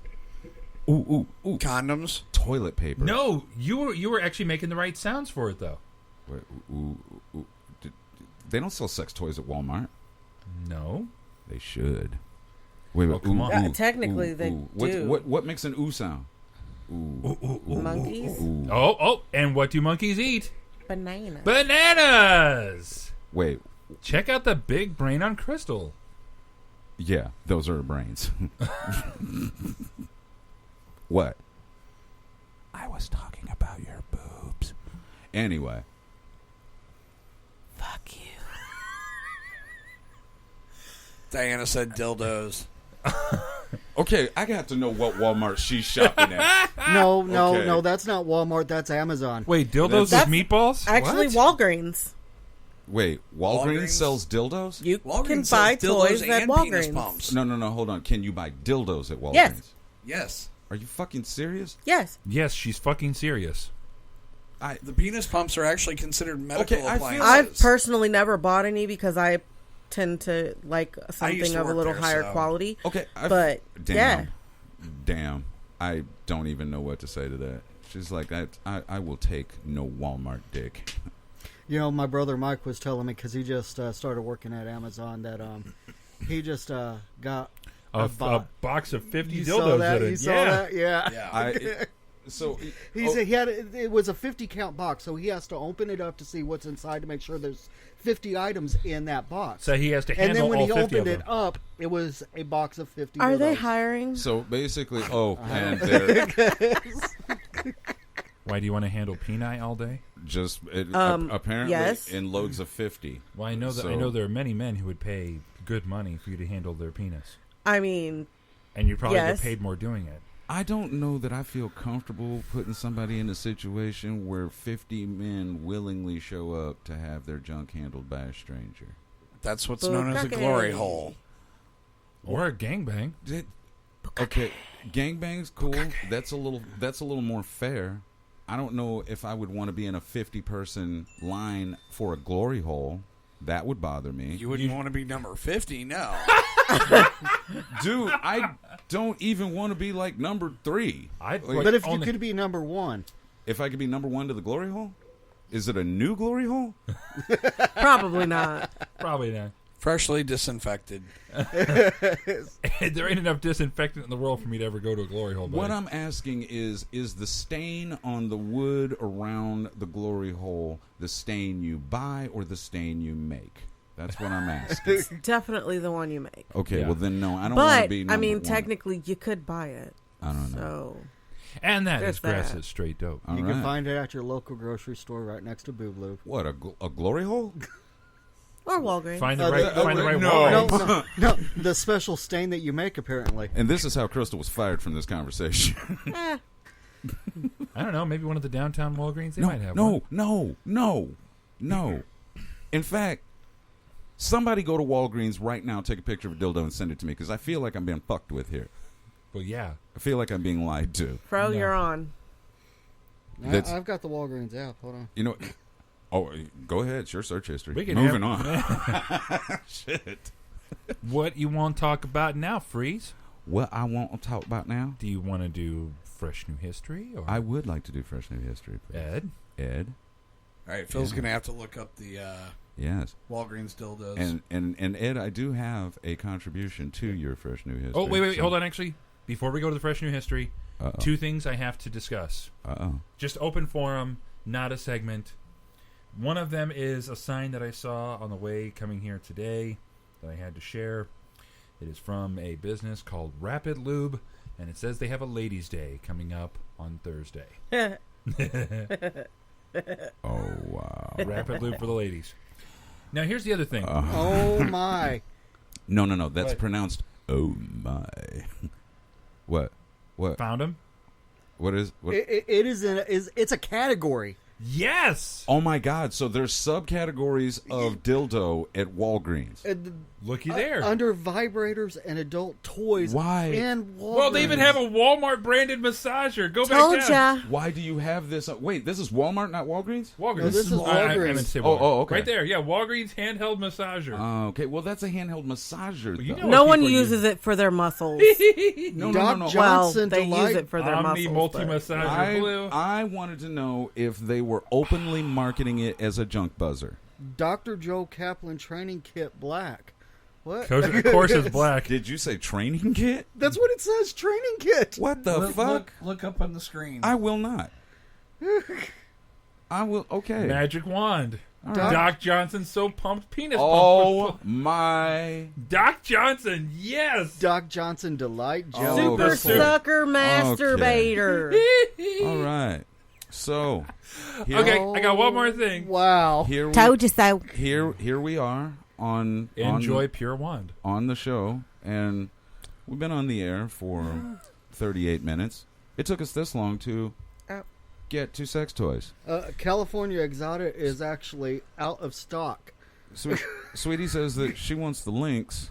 [SPEAKER 2] Ooh.
[SPEAKER 10] Condoms?
[SPEAKER 2] Toilet paper.
[SPEAKER 11] No, you were actually making the right sounds for it, though.
[SPEAKER 2] Wait, ooh. They don't sell sex toys at Walmart.
[SPEAKER 11] No.
[SPEAKER 2] They should. Wait,
[SPEAKER 11] oh, come on.
[SPEAKER 3] Technically, they do.
[SPEAKER 2] What makes an ooh sound? Ooh.
[SPEAKER 3] Monkeys?
[SPEAKER 2] Ooh.
[SPEAKER 11] Oh, and what do monkeys eat?
[SPEAKER 3] Bananas.
[SPEAKER 11] Bananas!
[SPEAKER 2] Wait.
[SPEAKER 11] Check out the big brain on Crystal.
[SPEAKER 2] Yeah, those are brains. What? I was talking about your boobs. Anyway.
[SPEAKER 3] Fuck you.
[SPEAKER 10] Diana said dildos.
[SPEAKER 2] Okay, I got to know what Walmart she's shopping at.
[SPEAKER 14] No, that's not Walmart. That's Amazon.
[SPEAKER 11] Wait, dildos with meatballs?
[SPEAKER 3] Actually,
[SPEAKER 11] What?
[SPEAKER 3] Walgreens.
[SPEAKER 2] Wait, Walgreens sells dildos?
[SPEAKER 3] You
[SPEAKER 10] Walgreens
[SPEAKER 3] can
[SPEAKER 10] sells
[SPEAKER 3] buy
[SPEAKER 10] dildos
[SPEAKER 3] toys at
[SPEAKER 10] and penis
[SPEAKER 3] Walgreens.
[SPEAKER 10] pumps.
[SPEAKER 2] No, hold on. Can you buy dildos at Walgreens?
[SPEAKER 3] Yes.
[SPEAKER 10] Yes.
[SPEAKER 2] Are you fucking serious?
[SPEAKER 3] Yes.
[SPEAKER 11] Yes, she's fucking serious.
[SPEAKER 10] The penis pumps are actually considered medical appliances.
[SPEAKER 3] I've personally never bought any because I tend to like something of a little higher quality.
[SPEAKER 2] Okay,
[SPEAKER 3] but
[SPEAKER 2] damn, I don't even know what to say to that. She's like, I will take no Walmart dick.
[SPEAKER 14] You know, my brother Mike was telling me because he just started working at Amazon that he just got
[SPEAKER 11] a box of 50
[SPEAKER 14] you
[SPEAKER 11] dildos
[SPEAKER 14] saw that?
[SPEAKER 11] in it.
[SPEAKER 14] You saw that? Yeah.
[SPEAKER 2] So
[SPEAKER 14] he had it was a 50 count box, so he has to open it up to see what's inside to make sure there's 50 items in that box.
[SPEAKER 11] So he has to handle
[SPEAKER 14] and then when
[SPEAKER 11] all
[SPEAKER 14] he
[SPEAKER 11] 50
[SPEAKER 14] opened
[SPEAKER 11] of
[SPEAKER 14] it
[SPEAKER 11] them.
[SPEAKER 14] up, it was a box of 50.
[SPEAKER 3] Are
[SPEAKER 14] of
[SPEAKER 3] they
[SPEAKER 14] those.
[SPEAKER 3] hiring?
[SPEAKER 2] So basically, and they're
[SPEAKER 11] Why do you want to handle peni all day?
[SPEAKER 2] just apparently
[SPEAKER 3] yes.
[SPEAKER 2] in loads of 50.
[SPEAKER 11] Well, I know that. I know there are many men who would pay good money for you to handle their penis,
[SPEAKER 3] I mean,
[SPEAKER 11] and you probably
[SPEAKER 3] yes.
[SPEAKER 11] get paid more doing it.
[SPEAKER 2] I don't know that I feel comfortable putting somebody in a situation where 50 men willingly show up to have their junk handled by a stranger.
[SPEAKER 10] That's what's known as a glory hole.
[SPEAKER 11] Or a gangbang.
[SPEAKER 2] Okay, gangbang's cool. That's a little more fair. I don't know if I would want to be in a 50-person line for a glory hole. That would bother me.
[SPEAKER 10] You wouldn't want to be number 50, no.
[SPEAKER 2] Dude, I don't even want to be like number 3.
[SPEAKER 14] But if you could be number 1.
[SPEAKER 2] If I could be number 1 to the glory hole? Is it a new glory hole?
[SPEAKER 3] Probably not.
[SPEAKER 11] Probably not.
[SPEAKER 10] Freshly disinfected.
[SPEAKER 11] There ain't enough disinfectant in the world for me to ever go to a glory hole. Buddy.
[SPEAKER 2] What I'm asking is the stain on the wood around the glory hole the stain you buy or the stain you make? That's what I'm asking.
[SPEAKER 3] It's definitely the one you make.
[SPEAKER 2] Okay, well then no, I don't want to
[SPEAKER 3] But
[SPEAKER 2] be
[SPEAKER 3] I
[SPEAKER 2] number
[SPEAKER 3] mean,
[SPEAKER 2] one.
[SPEAKER 3] technically, you could buy it.
[SPEAKER 2] I don't know.
[SPEAKER 3] So,
[SPEAKER 11] And that
[SPEAKER 3] there's
[SPEAKER 11] is Grass
[SPEAKER 3] that.
[SPEAKER 11] is Straight Dope.
[SPEAKER 14] You can find it at your local grocery store right next to Boob Lube.
[SPEAKER 2] What, a glory hole?
[SPEAKER 3] Or Walgreens.
[SPEAKER 11] Find the right
[SPEAKER 2] no.
[SPEAKER 11] Walgreens.
[SPEAKER 14] No, the special stain that you make, apparently.
[SPEAKER 2] And this is how Crystal was fired from this conversation.
[SPEAKER 11] I don't know. Maybe one of the downtown Walgreens. They might have one.
[SPEAKER 2] No. In fact, somebody go to Walgreens right now, take a picture of a dildo and send it to me, because I feel like I'm being fucked with here.
[SPEAKER 11] Well, yeah.
[SPEAKER 2] I feel like I'm being lied to.
[SPEAKER 3] Fro, you're on.
[SPEAKER 14] I've got the Walgreens app. Hold on.
[SPEAKER 2] You know, go ahead. It's your search history.
[SPEAKER 11] We can
[SPEAKER 2] Moving
[SPEAKER 11] have-
[SPEAKER 2] on. Shit.
[SPEAKER 11] What you want to talk about now, Freeze?
[SPEAKER 2] What I want to talk about now?
[SPEAKER 11] Do you want to do fresh new history? Or
[SPEAKER 2] I would like to do fresh new history. Please.
[SPEAKER 11] Ed?
[SPEAKER 10] All right, Phil's going to have to look up the
[SPEAKER 2] Yes.
[SPEAKER 10] Walgreens dildos.
[SPEAKER 2] And Ed, I do have a contribution to your fresh new history.
[SPEAKER 11] Oh, wait. Hold on, actually. Before we go to the fresh new history,
[SPEAKER 2] Uh-oh.
[SPEAKER 11] 2 things I have to discuss.
[SPEAKER 2] Uh-oh.
[SPEAKER 11] Just open forum, not a segment. One of them is a sign that I saw on the way coming here today that I had to share. It is from a business called Rapid Lube, and it says they have a Ladies' Day coming up on Thursday.
[SPEAKER 2] Oh, wow.
[SPEAKER 11] Rapid Lube for the ladies. Now, here's the other thing.
[SPEAKER 14] Oh, my.
[SPEAKER 2] No. That's
[SPEAKER 11] What?
[SPEAKER 2] pronounced, oh, my. What?
[SPEAKER 11] Found him?
[SPEAKER 2] What is... What?
[SPEAKER 14] It's a category.
[SPEAKER 11] Yes!
[SPEAKER 2] Oh, my God. So there's subcategories of dildo at Walgreens.
[SPEAKER 11] Looky there.
[SPEAKER 14] Under vibrators and adult toys.
[SPEAKER 2] Why?
[SPEAKER 14] And Walgreens.
[SPEAKER 11] Well, they even have a Walmart-branded massager. Go
[SPEAKER 3] Told
[SPEAKER 11] back down.
[SPEAKER 3] ya.
[SPEAKER 2] Why do you have this? Wait, this is Walmart, not Walgreens?
[SPEAKER 11] Walgreens.
[SPEAKER 14] No, this is
[SPEAKER 11] I meant
[SPEAKER 14] Walgreens.
[SPEAKER 11] to say
[SPEAKER 2] Oh,
[SPEAKER 11] Walgreens.
[SPEAKER 2] okay.
[SPEAKER 11] Right there. Yeah, Walgreens handheld massager.
[SPEAKER 2] Okay, well, that's a handheld massager.
[SPEAKER 11] Well, you
[SPEAKER 2] though.
[SPEAKER 11] know
[SPEAKER 3] No
[SPEAKER 11] what
[SPEAKER 3] one
[SPEAKER 11] people
[SPEAKER 3] uses it for their muscles.
[SPEAKER 2] No.
[SPEAKER 14] Doc
[SPEAKER 3] Well,
[SPEAKER 14] Johnson
[SPEAKER 3] they
[SPEAKER 14] Delight.
[SPEAKER 3] use it for their
[SPEAKER 11] Omni
[SPEAKER 3] muscles. but-
[SPEAKER 11] multi-massager blue.
[SPEAKER 2] I wanted to know if they were openly marketing it as a junk buzzer.
[SPEAKER 14] Dr. Joe Kaplan Training Kit Black. What?
[SPEAKER 11] Of course it's black.
[SPEAKER 2] Did you say training kit?
[SPEAKER 14] That's what it says, training kit.
[SPEAKER 2] What the fuck?
[SPEAKER 10] Look up on the screen.
[SPEAKER 2] I will not. I will. Okay.
[SPEAKER 11] Magic wand.
[SPEAKER 2] All
[SPEAKER 14] right.
[SPEAKER 11] Doc Johnson so pumped penis
[SPEAKER 2] Oh
[SPEAKER 11] pump.
[SPEAKER 2] my!
[SPEAKER 11] Doc Johnson, yes.
[SPEAKER 14] Doc Johnson Delight
[SPEAKER 2] Oh,
[SPEAKER 14] Gel.
[SPEAKER 3] Super
[SPEAKER 2] okay.
[SPEAKER 3] sucker masturbator.
[SPEAKER 2] All right. So. Here,
[SPEAKER 11] Okay, I got one more thing.
[SPEAKER 14] Wow.
[SPEAKER 2] Here we,
[SPEAKER 3] Told you so.
[SPEAKER 2] Here we are on
[SPEAKER 11] Enjoy Pure Wand.
[SPEAKER 2] on the show, and we've been on the air for 38 minutes. It took us this long to get 2 sex toys.
[SPEAKER 14] California Exotic is actually out of stock.
[SPEAKER 2] Sweetie says that she wants the links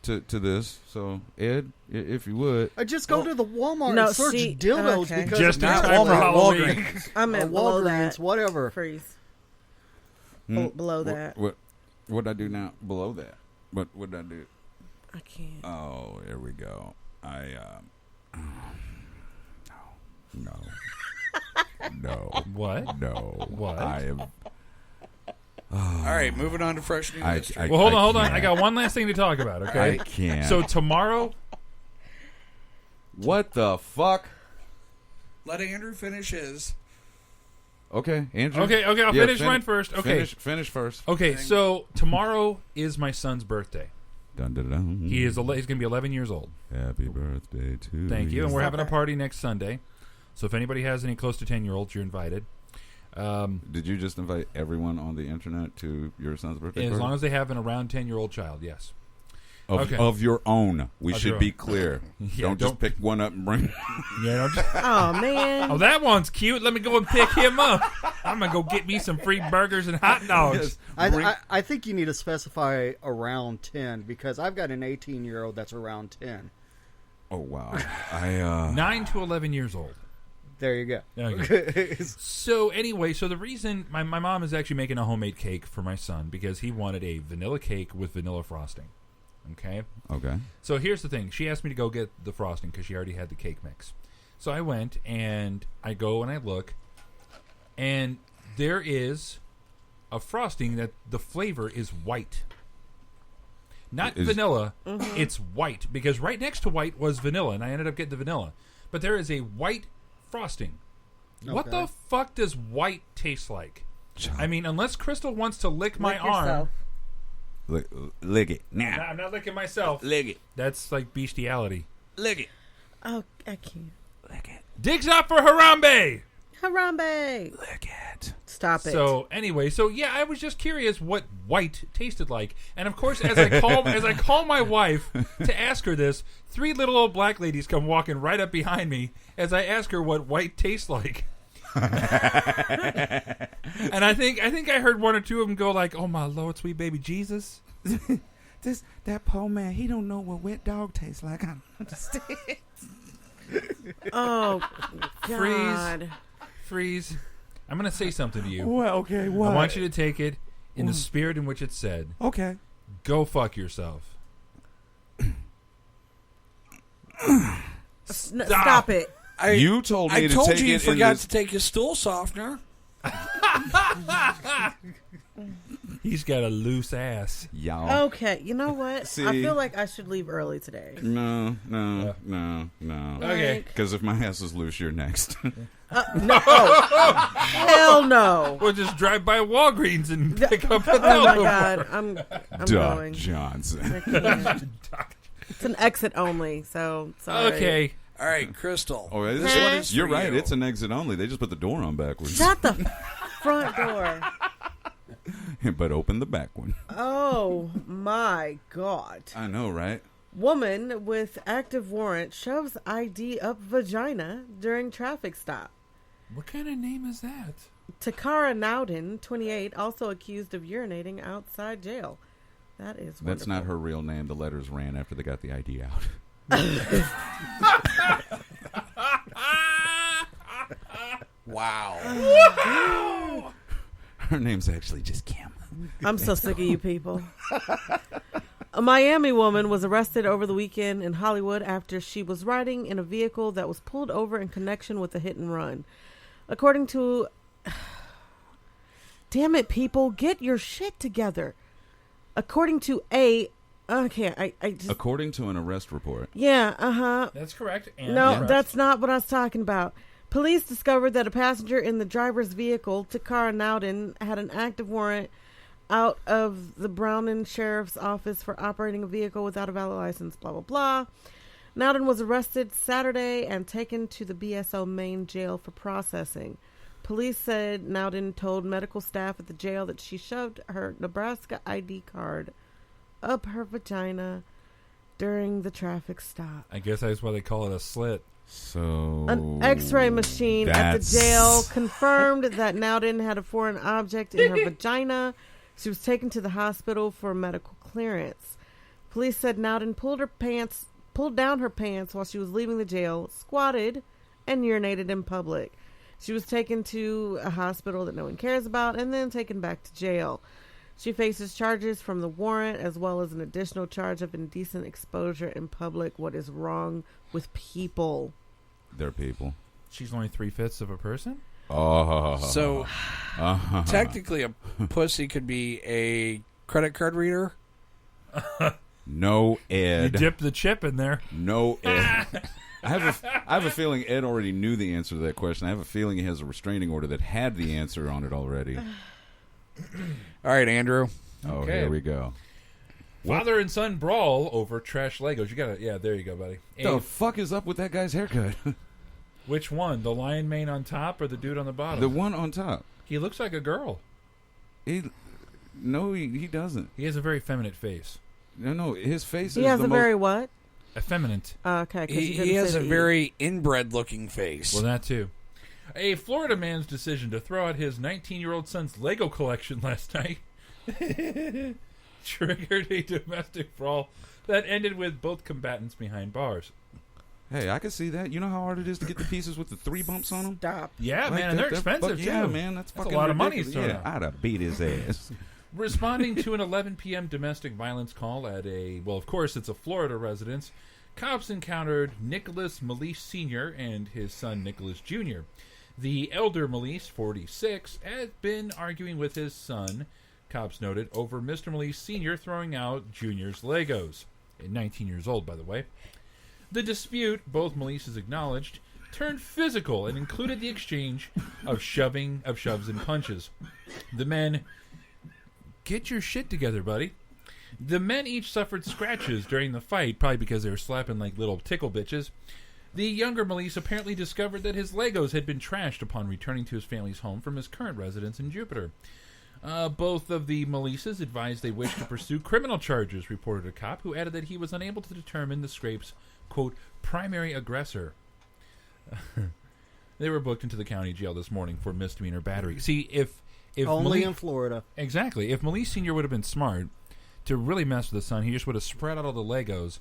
[SPEAKER 2] to this. So Ed, if you would,
[SPEAKER 14] I just go to the Walmart
[SPEAKER 3] No,
[SPEAKER 14] and search
[SPEAKER 3] she-
[SPEAKER 14] dildos
[SPEAKER 3] okay.
[SPEAKER 14] because
[SPEAKER 11] Just
[SPEAKER 14] it's
[SPEAKER 11] in
[SPEAKER 14] not
[SPEAKER 11] time for
[SPEAKER 14] Walmart.
[SPEAKER 11] Halloween.
[SPEAKER 14] Walgreens.
[SPEAKER 3] I meant below
[SPEAKER 14] Walgreens,
[SPEAKER 3] that.
[SPEAKER 14] whatever.
[SPEAKER 3] Freeze.
[SPEAKER 2] Hmm?
[SPEAKER 3] Below that.
[SPEAKER 2] What I do now? Below that. What did I do?
[SPEAKER 3] I can't.
[SPEAKER 2] Oh, here we go. No.
[SPEAKER 11] What?
[SPEAKER 2] No.
[SPEAKER 11] What?
[SPEAKER 2] I am.
[SPEAKER 10] All right, moving on to fresh news. history.
[SPEAKER 11] Well, hold on. I got one last thing to talk about, okay?
[SPEAKER 2] I can't.
[SPEAKER 11] So tomorrow...
[SPEAKER 2] What the fuck?
[SPEAKER 10] Let Andrew finish his.
[SPEAKER 2] Okay, Andrew.
[SPEAKER 11] Okay, I'll finish mine first. Okay.
[SPEAKER 2] Finish first.
[SPEAKER 11] Okay, so tomorrow is my son's birthday.
[SPEAKER 2] Dun, dun, dun.
[SPEAKER 11] He's going to be 11 years old.
[SPEAKER 2] Happy birthday to
[SPEAKER 11] Thank you. And we're having a
[SPEAKER 3] Okay.
[SPEAKER 11] party next Sunday. So if anybody has any close to 10-year-olds, you're invited.
[SPEAKER 2] Did you just invite everyone on the internet to your son's birthday
[SPEAKER 11] As
[SPEAKER 2] party?
[SPEAKER 11] long as they have an around 10-year-old child, yes.
[SPEAKER 2] Of, of your own. We
[SPEAKER 11] Of
[SPEAKER 2] should
[SPEAKER 11] your
[SPEAKER 2] be
[SPEAKER 11] own.
[SPEAKER 2] clear.
[SPEAKER 11] Yeah,
[SPEAKER 2] don't just pick one up and bring.
[SPEAKER 11] Yeah,
[SPEAKER 3] Oh, man.
[SPEAKER 11] Oh, that one's cute. Let me go and pick him up. I'm going to go get me some free burgers and hot dogs.
[SPEAKER 14] I think you need to specify around 10 because I've got an 18-year-old that's around 10.
[SPEAKER 2] Oh, wow.
[SPEAKER 11] 9 to 11 years old.
[SPEAKER 14] There you go.
[SPEAKER 11] Okay. So anyway, so the reason my mom is actually making a homemade cake for my son because he wanted a vanilla cake with vanilla frosting. Okay?
[SPEAKER 2] Okay.
[SPEAKER 11] So here's the thing. She asked me to go get the frosting because she already had the cake mix. So I went and I go and I look, and there is a frosting that the flavor is white. Not vanilla, it's white. Because right next to white was vanilla, and I ended up getting the vanilla. But there is a white frosting. What
[SPEAKER 14] Okay.
[SPEAKER 11] the fuck does white taste like? I mean, unless Crystal wants to lick my
[SPEAKER 3] Lick
[SPEAKER 11] arm.
[SPEAKER 3] yourself.
[SPEAKER 2] Lick it.
[SPEAKER 11] No,
[SPEAKER 2] Now.
[SPEAKER 11] I'm not licking myself.
[SPEAKER 2] Lick it.
[SPEAKER 11] That's like bestiality.
[SPEAKER 2] Lick it.
[SPEAKER 3] Oh, I can't.
[SPEAKER 2] Lick it.
[SPEAKER 11] Dig's up for Harambe.
[SPEAKER 3] Harambe.
[SPEAKER 2] Lick it.
[SPEAKER 3] Stop it.
[SPEAKER 11] So anyway, I was just curious what white tasted like, and of course, as I call my wife to ask her this, 3 little old black ladies come walking right up behind me as I ask her what white tastes like. And I think I heard 1 or 2 of them go like, "Oh my Lord, sweet baby Jesus."
[SPEAKER 2] That poor man, he don't know what wet dog tastes like. I don't understand.
[SPEAKER 3] Oh, God.
[SPEAKER 11] Freeze. I'm going to say something to you.
[SPEAKER 2] Well, okay, what?
[SPEAKER 11] I want you to take it in the spirit in which it's said.
[SPEAKER 2] Okay.
[SPEAKER 11] Go fuck yourself.
[SPEAKER 3] Stop it.
[SPEAKER 2] You told me to take it.
[SPEAKER 17] I told you you forgot to take your stool softener.
[SPEAKER 11] He's got a loose ass.
[SPEAKER 2] Y'all.
[SPEAKER 3] Okay, you know what?
[SPEAKER 2] See?
[SPEAKER 3] I feel like I should leave early today.
[SPEAKER 2] No.
[SPEAKER 11] Okay.
[SPEAKER 2] Because if my ass is loose, you're next.
[SPEAKER 3] No. Hell no.
[SPEAKER 11] We'll just drive by Walgreens and pick up a
[SPEAKER 3] Oh my God. I'm
[SPEAKER 2] Doc
[SPEAKER 3] going.
[SPEAKER 2] Johnson.
[SPEAKER 3] It's an exit only, so sorry.
[SPEAKER 11] Okay.
[SPEAKER 17] All right, Crystal.
[SPEAKER 2] Oh,
[SPEAKER 17] This one is
[SPEAKER 2] you're
[SPEAKER 17] for
[SPEAKER 2] right.
[SPEAKER 17] you.
[SPEAKER 2] It's an exit only. They just put the door on backwards.
[SPEAKER 3] Shut the front door.
[SPEAKER 2] But open the back one.
[SPEAKER 3] Oh my God.
[SPEAKER 2] I know, right?
[SPEAKER 3] Woman with active warrant shoves ID up vagina during traffic stop.
[SPEAKER 11] What kind of name is that?
[SPEAKER 3] Takara Nowden, 28, also accused of urinating outside jail. That is wonderful.
[SPEAKER 2] That's not her real name. The letters ran after they got the ID out.
[SPEAKER 17] Wow.
[SPEAKER 2] Her name's actually just Kim.
[SPEAKER 3] I'm so sick of you people. A Miami woman was arrested over the weekend in Hollywood after she was riding in a vehicle that was pulled over in connection with a hit and run. According to... Damn it, people. Get your shit together. According to a... Okay, I just...
[SPEAKER 2] According to an arrest report.
[SPEAKER 3] Yeah, uh-huh.
[SPEAKER 11] That's correct. And
[SPEAKER 3] No,
[SPEAKER 11] correct.
[SPEAKER 3] that's not what I was talking about. Police discovered that a passenger in the driver's vehicle, Takara Nowden, had an active warrant out of the Browning Sheriff's Office for operating a vehicle without a valid license, blah, blah, blah. Nowden was arrested Saturday and taken to the BSO main jail for processing. Police said Nowden told medical staff at the jail that she shoved her Nebraska ID card up her vagina during the traffic stop.
[SPEAKER 11] I guess that's why they call it a slit.
[SPEAKER 2] So
[SPEAKER 3] an X-ray machine at the jail confirmed that Nowden had a foreign object in her vagina. She was taken to the hospital for medical clearance. Police said Nowden pulled down her pants while she was leaving the jail, squatted, and urinated in public. She was taken to a hospital that no one cares about and then taken back to jail. She faces charges from the warrant as well as an additional charge of indecent exposure in public. What is wrong with people?
[SPEAKER 2] They're people.
[SPEAKER 11] She's only 3/5 of a person?
[SPEAKER 2] Oh.
[SPEAKER 17] So, technically a pussy could be a credit card reader?
[SPEAKER 2] No, Ed.
[SPEAKER 11] You dip the chip in there.
[SPEAKER 2] No, Ed. I have a feeling Ed already knew the answer to that question. I have a feeling he has a restraining order that had the answer on it already.
[SPEAKER 17] All right, Andrew.
[SPEAKER 2] Oh,
[SPEAKER 11] Okay.
[SPEAKER 2] here we go.
[SPEAKER 11] Father and son brawl over trash Legos. You got it. Yeah, there you go, buddy.
[SPEAKER 2] The fuck is up with that guy's haircut?
[SPEAKER 11] Which one? The lion mane on top or the dude on the bottom?
[SPEAKER 2] The one on top.
[SPEAKER 11] He looks like a girl.
[SPEAKER 2] No, he doesn't.
[SPEAKER 11] He has a very feminine face.
[SPEAKER 2] No, his face
[SPEAKER 3] He
[SPEAKER 2] is
[SPEAKER 3] has
[SPEAKER 2] the
[SPEAKER 3] a
[SPEAKER 2] most...
[SPEAKER 3] very what?
[SPEAKER 11] Effeminate.
[SPEAKER 3] Okay, 'cause you
[SPEAKER 17] He
[SPEAKER 3] didn't
[SPEAKER 17] has
[SPEAKER 3] say
[SPEAKER 17] a
[SPEAKER 3] the E.
[SPEAKER 17] very inbred-looking face.
[SPEAKER 11] Well, that too. A Florida man's decision to throw out his 19-year-old son's Lego collection last night triggered a domestic brawl that ended with both combatants behind bars.
[SPEAKER 2] Hey, I can see that. You know how hard it is to get the pieces with the 3 bumps on them?
[SPEAKER 3] Stop.
[SPEAKER 11] Yeah, man, and they're expensive,
[SPEAKER 2] Yeah,
[SPEAKER 11] too.
[SPEAKER 2] man, that's fucking
[SPEAKER 11] a lot of money.
[SPEAKER 2] ridiculous. Yeah, I'd have beat his ass.
[SPEAKER 11] Responding to an 11 p.m. domestic violence call at of course, it's a Florida residence, cops encountered Nicholas Melise Sr. and his son Nicholas Jr. The elder Melise, 46, had been arguing with his son, cops noted, over Mr. Melise Sr. throwing out Jr.'s Legos. 19 years old, by the way. The dispute, both Melises acknowledged, turned physical and included the exchange of shoves and punches. The men... Get your shit together, buddy. The men each suffered scratches during the fight, probably because they were slapping like little tickle bitches. The younger Melise apparently discovered that his Legos had been trashed upon returning to his family's home from his current residence in Jupiter. Both of the Melises advised they wished to pursue criminal charges, reported a cop, who added that he was unable to determine the scrape's, quote, primary aggressor. They were booked into the county jail this morning for misdemeanor battery. See, if
[SPEAKER 14] only in Florida.
[SPEAKER 11] Exactly. If Melise Sr. would have been smart to really mess with his son, he just would have spread out all the Legos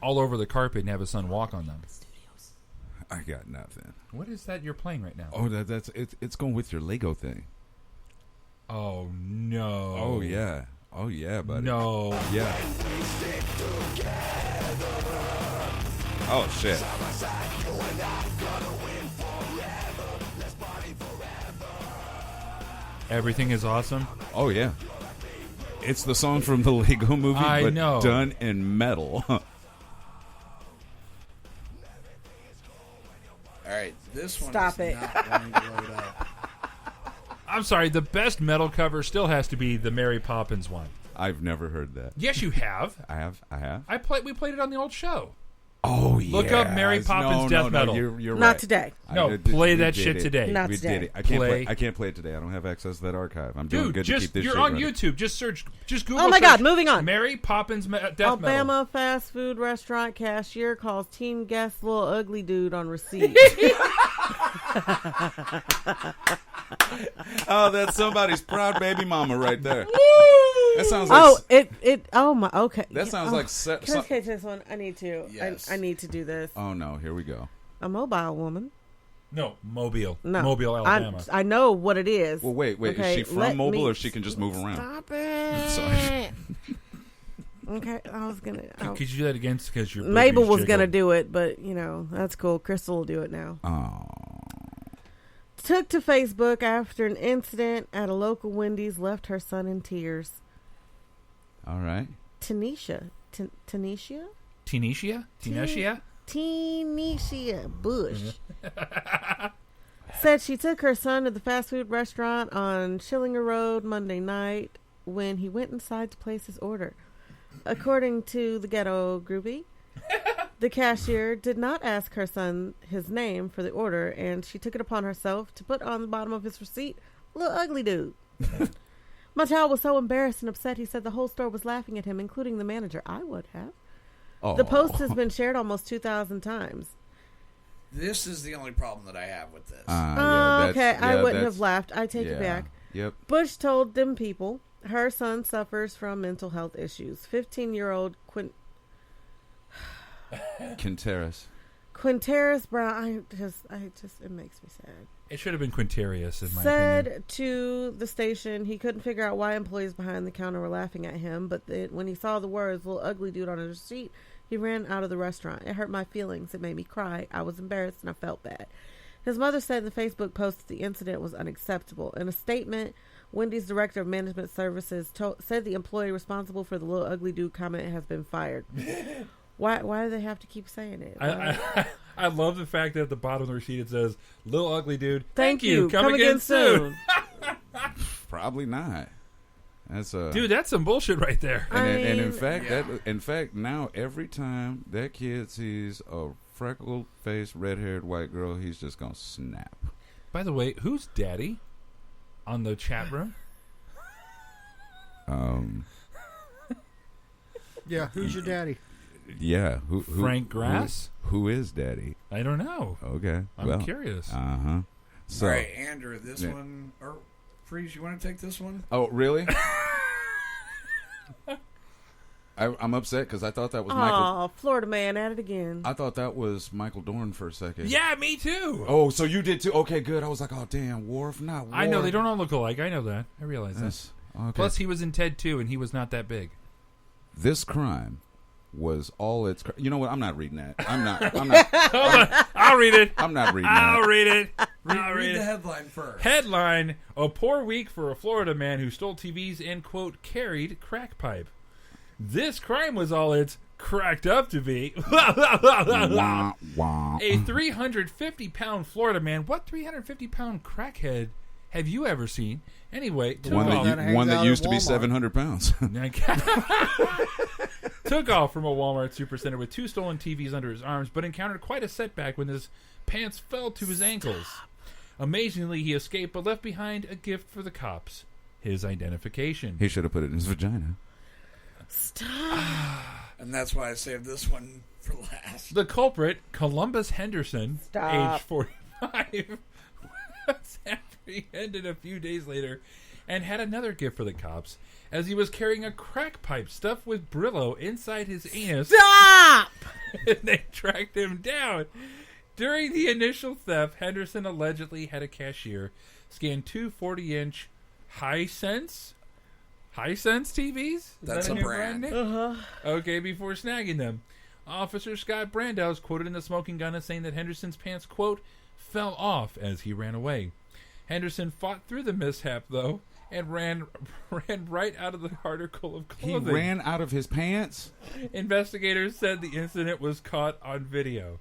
[SPEAKER 11] all over the carpet and have his son walk on them.
[SPEAKER 2] I got nothing.
[SPEAKER 11] What is that you're playing right now?
[SPEAKER 2] Oh, it's going with your Lego thing.
[SPEAKER 11] Oh, no.
[SPEAKER 2] Oh, yeah. Oh, yeah, buddy.
[SPEAKER 11] No.
[SPEAKER 2] Yeah. Oh, shit.
[SPEAKER 11] Everything is awesome?
[SPEAKER 2] Oh, yeah. It's the song from the Lego movie, but
[SPEAKER 11] know.
[SPEAKER 2] done in metal.
[SPEAKER 10] All right, this one
[SPEAKER 3] Stop
[SPEAKER 10] is
[SPEAKER 3] it.
[SPEAKER 10] not going to load up.
[SPEAKER 11] I'm sorry, the best metal cover still has to be the Mary Poppins one.
[SPEAKER 2] I've never heard that.
[SPEAKER 11] Yes, you have.
[SPEAKER 2] I have.
[SPEAKER 11] We played it on the old show.
[SPEAKER 2] Oh, yeah.
[SPEAKER 11] Look up Mary Poppins Death Metal.
[SPEAKER 2] You're
[SPEAKER 3] Not
[SPEAKER 2] right.
[SPEAKER 3] today.
[SPEAKER 11] No, play that shit today.
[SPEAKER 3] Not
[SPEAKER 2] we
[SPEAKER 3] today.
[SPEAKER 2] did it. I can't play it today. I don't have access to that archive. I'm doing good to keep this
[SPEAKER 11] you're
[SPEAKER 2] shit
[SPEAKER 11] on
[SPEAKER 2] running.
[SPEAKER 11] YouTube. Just Google.
[SPEAKER 3] Oh my God! Moving on.
[SPEAKER 11] Mary Poppins Death
[SPEAKER 3] Alabama
[SPEAKER 11] Metal.
[SPEAKER 3] fast food restaurant cashier calls teen guest little ugly dude on receipt.
[SPEAKER 2] Oh, that's somebody's proud baby mama right there. That sounds like
[SPEAKER 3] okay.
[SPEAKER 2] That sounds like
[SPEAKER 3] Can I take this one? I need to.
[SPEAKER 10] Yes.
[SPEAKER 3] I need to do this.
[SPEAKER 2] Oh no, here we go.
[SPEAKER 3] A mobile woman.
[SPEAKER 11] No, Mobile.
[SPEAKER 3] No,
[SPEAKER 11] Mobile, Alabama.
[SPEAKER 3] I know what it is.
[SPEAKER 2] Well, wait.
[SPEAKER 3] Okay,
[SPEAKER 2] Is she from Mobile or she can just move around?
[SPEAKER 3] Stop it.
[SPEAKER 2] Sorry.
[SPEAKER 3] Okay, I was gonna.
[SPEAKER 11] Could you do that again? Because your
[SPEAKER 3] Mabel was
[SPEAKER 11] jiggled.
[SPEAKER 3] gonna do it, but that's cool. Crystal will do it now.
[SPEAKER 2] Oh.
[SPEAKER 3] Took to Facebook after an incident at a local Wendy's left her son in tears.
[SPEAKER 2] All right.
[SPEAKER 3] Tanisha Bush said she took her son to the fast food restaurant on Schillinger Road Monday night when he went inside to place his order. According to the ghetto groupie, the cashier did not ask her son his name for the order, and she took it upon herself to put on the bottom of his receipt, "Little ugly dude." My child was so embarrassed and upset, he said the whole store was laughing at him, including the manager. I would have.
[SPEAKER 2] Oh.
[SPEAKER 3] The post has been shared almost 2,000 times.
[SPEAKER 10] This is the only problem that I have with this.
[SPEAKER 3] Okay, I wouldn't have laughed. I take it back.
[SPEAKER 2] Yep.
[SPEAKER 3] Bush told them people her son suffers from mental health issues. 15-year-old Quinteris Brown. It makes me sad.
[SPEAKER 11] It should have been Quintarius, in my
[SPEAKER 3] Said
[SPEAKER 11] opinion.
[SPEAKER 3] to the station he couldn't figure out why employees behind the counter were laughing at him, but when he saw the words "little ugly dude" on his receipt, he ran out of the restaurant. It hurt my feelings. It made me cry. I was embarrassed and I felt bad. His mother said in the Facebook post that the incident was unacceptable. In a statement, Wendy's director of management services said the employee responsible for the "little ugly dude" comment has been fired. Why do they have to keep saying it?
[SPEAKER 11] I love the fact that at the bottom of the receipt it says, "Little ugly dude,
[SPEAKER 3] thank you. Come again soon."
[SPEAKER 2] Probably not. That's
[SPEAKER 11] dude. That's some bullshit right there.
[SPEAKER 2] And in fact, now every time that kid sees a freckled-faced, red-haired white girl, he's just gonna snap.
[SPEAKER 11] By the way, who's daddy on the chat room?
[SPEAKER 14] Yeah, who's your daddy?
[SPEAKER 2] Yeah, who
[SPEAKER 11] Frank Grass?
[SPEAKER 2] Who is daddy?
[SPEAKER 11] I don't know.
[SPEAKER 2] Okay,
[SPEAKER 11] I'm curious.
[SPEAKER 2] So,
[SPEAKER 10] all right, Andrew, this one or Freeze, you want to take this one?
[SPEAKER 2] Oh, really? I'm upset because I thought that was Michael.
[SPEAKER 3] Oh, Florida man at it again.
[SPEAKER 2] I thought that was Michael Dorn for a second.
[SPEAKER 11] Yeah, me too.
[SPEAKER 2] Oh, so you did too? Okay, good. I was like, oh, damn, Worf, not Worf.
[SPEAKER 11] I know, they don't all look alike. I know that. I realize that.
[SPEAKER 2] Okay.
[SPEAKER 11] Plus, he was in Ted 2, and he was not that big.
[SPEAKER 2] This crime was all its... You know what? I'm not reading that. I'm not.
[SPEAKER 11] I'll read it.
[SPEAKER 2] I'm not reading
[SPEAKER 11] I'll
[SPEAKER 2] that.
[SPEAKER 11] read it.
[SPEAKER 10] Read the headline first.
[SPEAKER 11] Headline, a poor week for a Florida man who stole TVs and, quote, carried crack pipe. This crime was all it's cracked up to be. A 350-pound Florida man, what 350-pound crackhead have you ever seen? Anyway,
[SPEAKER 2] One that used to be 700 pounds.
[SPEAKER 11] Took off from a Walmart supercenter with 2 stolen TVs under his arms, but encountered quite a setback when his pants fell to his ankles. Amazingly, he escaped, but left behind a gift for the cops: his identification.
[SPEAKER 2] He should have put it in his vagina.
[SPEAKER 3] Stop.
[SPEAKER 10] And that's why I saved this one for last.
[SPEAKER 11] The culprit, Columbus Henderson, age 45, was apprehended a few days later and had another gift for the cops, as he was carrying a crack pipe stuffed with Brillo inside his anus.
[SPEAKER 3] Stop!
[SPEAKER 11] And they tracked him down. During the initial theft, Henderson allegedly had a cashier scan 2 40-inch Hisense TVs?
[SPEAKER 10] That's a brand.
[SPEAKER 11] Okay, before snagging them. Officer Scott Brandow is quoted in the Smoking Gun as saying that Henderson's pants, quote, fell off as he ran away. Henderson fought through the mishap, though, and ran right out of the article of clothing.
[SPEAKER 2] He ran out of his pants?
[SPEAKER 11] Investigators said the incident was caught on video.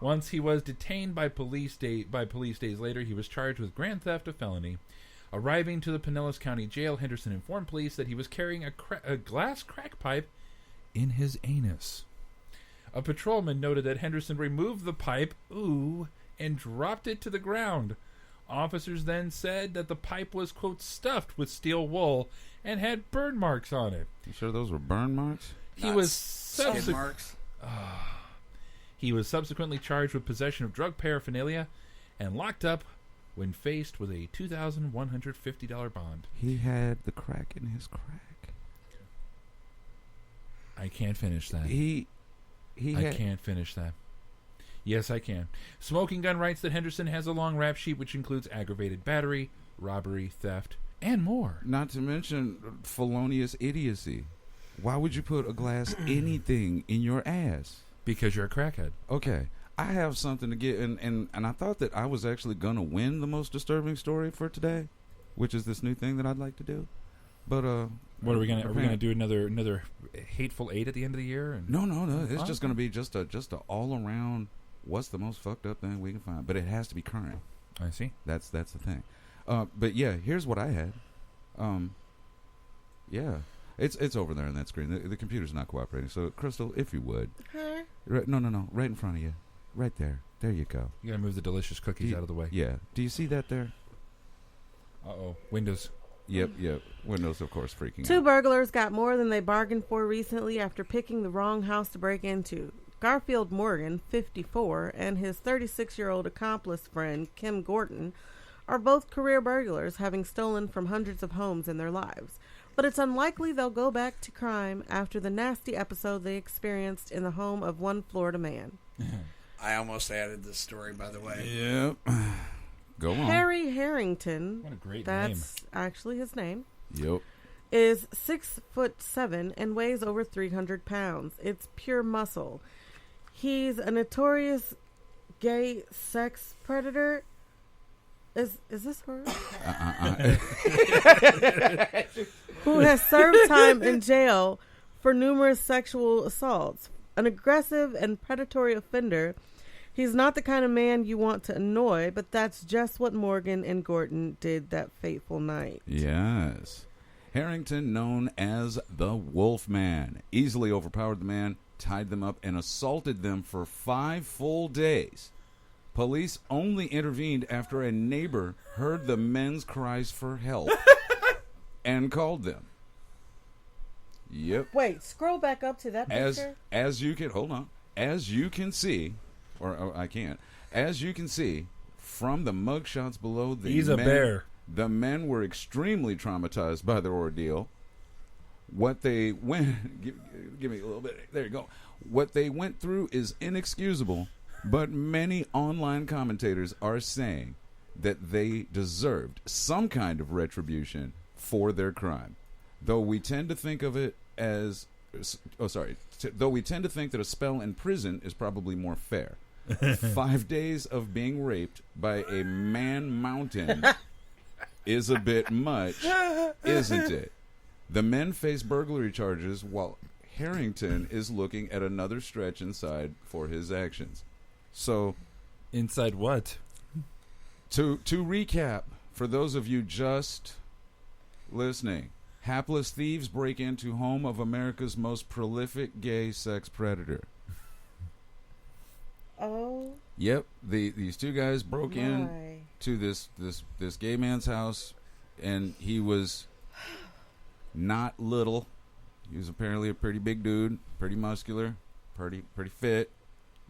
[SPEAKER 11] Once he was detained by police days later, he was charged with grand theft, a felony. Arriving to the Pinellas County Jail, Henderson informed police that he was carrying a glass crack pipe in his anus. A patrolman noted that Henderson removed the pipe, and dropped it to the ground. Officers then said that the pipe was, quote, stuffed with steel wool and had burn marks on it.
[SPEAKER 2] You sure those were burn marks?
[SPEAKER 11] He was subsequently charged with possession of drug paraphernalia and locked up when faced with a $2,150 bond.
[SPEAKER 2] He had the crack in his crack.
[SPEAKER 11] I can't finish that. I can't finish that. Yes, I can. Smoking Gun writes that Henderson has a long rap sheet which includes aggravated battery, robbery, theft, and more.
[SPEAKER 2] Not to mention felonious idiocy. Why would you put a glass anything in your ass?
[SPEAKER 11] Because you're a crackhead.
[SPEAKER 2] Okay. I have something to get, and I thought that I was actually going to win the most disturbing story for today, which is this new thing that I'd like to do. But
[SPEAKER 11] what are we gonna? Are we gonna do another Hateful Eight at the end of the year? And
[SPEAKER 2] No. It's just gonna be just a all around. What's the most fucked up thing we can find? But it has to be current.
[SPEAKER 11] I see.
[SPEAKER 2] That's the thing. But yeah, here's what I had. Yeah, it's over there on that screen. The computer's not cooperating. So Crystal, if you would.
[SPEAKER 3] Huh?
[SPEAKER 2] No, right in front of you, right there. There you go.
[SPEAKER 11] You gotta move the delicious cookies out of the way.
[SPEAKER 2] Yeah. Do you see that there?
[SPEAKER 11] Windows.
[SPEAKER 2] Yep. Windows, of course, freaking out.
[SPEAKER 3] 2 burglars got more than they bargained for recently after picking the wrong house to break into. Garfield Morgan, 54, and his 36-year-old accomplice friend, Kim Gordon, are both career burglars, having stolen from hundreds of homes in their lives. But it's unlikely they'll go back to crime after the nasty episode they experienced in the home of one Florida man.
[SPEAKER 10] I almost added this story, by the way.
[SPEAKER 2] Yep. Go on.
[SPEAKER 3] Harry Harrington,
[SPEAKER 11] what a great
[SPEAKER 3] that's actually his name,
[SPEAKER 2] Yep.
[SPEAKER 3] is 6'7" and weighs over 300 pounds. It's pure muscle. He's a notorious gay sex predator. Is this her? Who has served time in jail for numerous sexual assaults. An aggressive and predatory offender. He's not the kind of man you want to annoy, but that's just what Morgan and Gordon did that fateful night.
[SPEAKER 2] Yes. Harrington, known as the Wolfman, easily overpowered the man, tied them up, and assaulted them for 5 full days. Police only intervened after a neighbor heard the men's cries for help and called them. Yep.
[SPEAKER 3] Wait, scroll back up to that picture.
[SPEAKER 2] As you can, hold on. As you can see, or I can't. As you can see from the mugshots below,
[SPEAKER 11] he's a bear.
[SPEAKER 2] The men were extremely traumatized by their ordeal. What they went, give me a little bit. There you go. What they went through is inexcusable, but many online commentators are saying that they deserved some kind of retribution for their crime. Though we tend to think of it as, though we tend to think that a spell in prison is probably more fair. 5 days of being raped by a man mountain is a bit much, isn't it? The men face burglary charges while Harrington is looking at another stretch inside for his actions. So,
[SPEAKER 11] inside what?
[SPEAKER 2] To recap, for those of you just listening, hapless thieves break into home of America's most prolific gay sex predator.
[SPEAKER 3] Oh.
[SPEAKER 2] Yep, these two guys broke in to this gay man's house, and he was not little. He was apparently a pretty big dude, pretty muscular, pretty fit,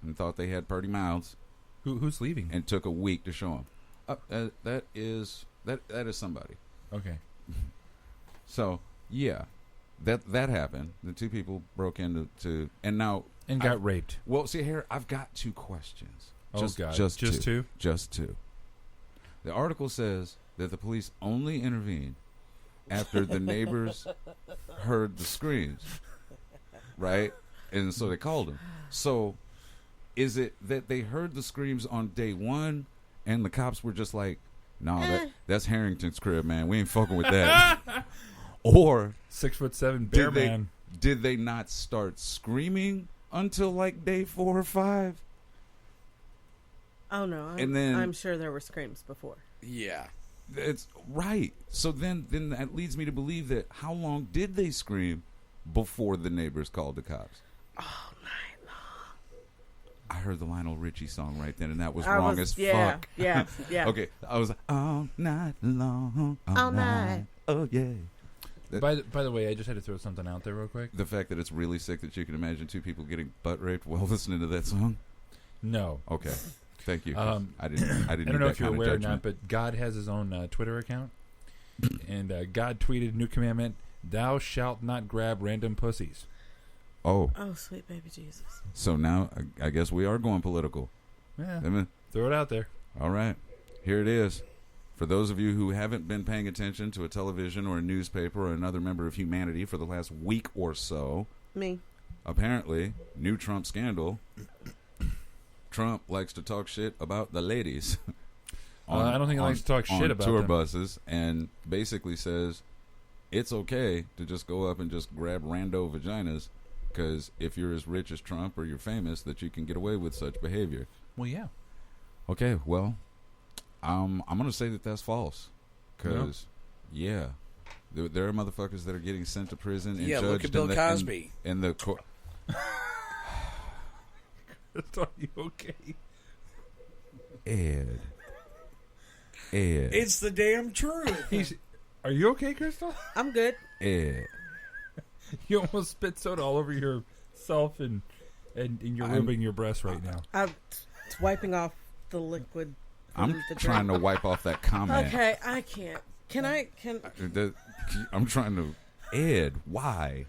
[SPEAKER 2] and thought they had pretty mouths.
[SPEAKER 11] Who's leaving?
[SPEAKER 2] And took a week to show him. That is somebody.
[SPEAKER 11] Okay.
[SPEAKER 2] So yeah, that happened. The two people broke into and
[SPEAKER 11] got raped.
[SPEAKER 2] Well, see here, I've got two questions.
[SPEAKER 11] God, just two?
[SPEAKER 2] Just two. The article says that the police only intervened after the neighbors heard the screams, right? And so they called him. So is it that they heard the screams on day one and the cops were just like, no, that's Harrington's crib, man. We ain't fucking with that. Or
[SPEAKER 11] 6'7" bear man.
[SPEAKER 2] Did they not start screaming until like day 4 or 5?
[SPEAKER 3] Oh no! I'm sure there were screams before.
[SPEAKER 17] Yeah,
[SPEAKER 2] it's right. So then that leads me to believe that how long did they scream before the neighbors called the cops?
[SPEAKER 3] All night long.
[SPEAKER 2] I heard the Lionel Richie song right then, and that was wrong as fuck.
[SPEAKER 3] Yeah.
[SPEAKER 2] Okay, I was all night long, all night. Oh yeah.
[SPEAKER 11] By the way, I just had to throw something out there real quick.
[SPEAKER 2] The fact that it's really sick that you can imagine two people getting butt raped while listening to that song.
[SPEAKER 11] No.
[SPEAKER 2] Okay. Thank you.
[SPEAKER 11] I don't know if you're aware or not, but God has his own Twitter account, and God tweeted new commandment: "Thou shalt not grab random pussies."
[SPEAKER 2] Oh,
[SPEAKER 3] sweet baby Jesus!
[SPEAKER 2] So now I guess we are going political.
[SPEAKER 11] Yeah. Throw it out there.
[SPEAKER 2] All right, here it is. For those of you who haven't been paying attention to a television or a newspaper or another member of humanity for the last week or so,
[SPEAKER 3] me.
[SPEAKER 2] Apparently, new Trump scandal. Trump likes to talk shit about the ladies.
[SPEAKER 11] I don't think he likes to talk shit about
[SPEAKER 2] tour
[SPEAKER 11] them.
[SPEAKER 2] buses, and basically says it's okay to just go up and just grab rando vaginas because if you're as rich as Trump or you're famous, that you can get away with such behavior.
[SPEAKER 11] Well, yeah.
[SPEAKER 2] Okay, well, I'm gonna say that that's false because there are motherfuckers that are getting sent to prison and judged.
[SPEAKER 17] Look at Bill Cosby
[SPEAKER 2] in the court.
[SPEAKER 11] Are you okay?
[SPEAKER 2] Ed.
[SPEAKER 17] It's the damn truth.
[SPEAKER 11] Are you okay, Crystal?
[SPEAKER 3] I'm good.
[SPEAKER 2] Ed.
[SPEAKER 11] You almost spit soda all over yourself and you're rubbing your breast right now.
[SPEAKER 3] I'm wiping off the liquid.
[SPEAKER 2] I'm trying to wipe off that comment.
[SPEAKER 3] Okay, I can't. Can I?
[SPEAKER 2] I'm trying to. Ed, why?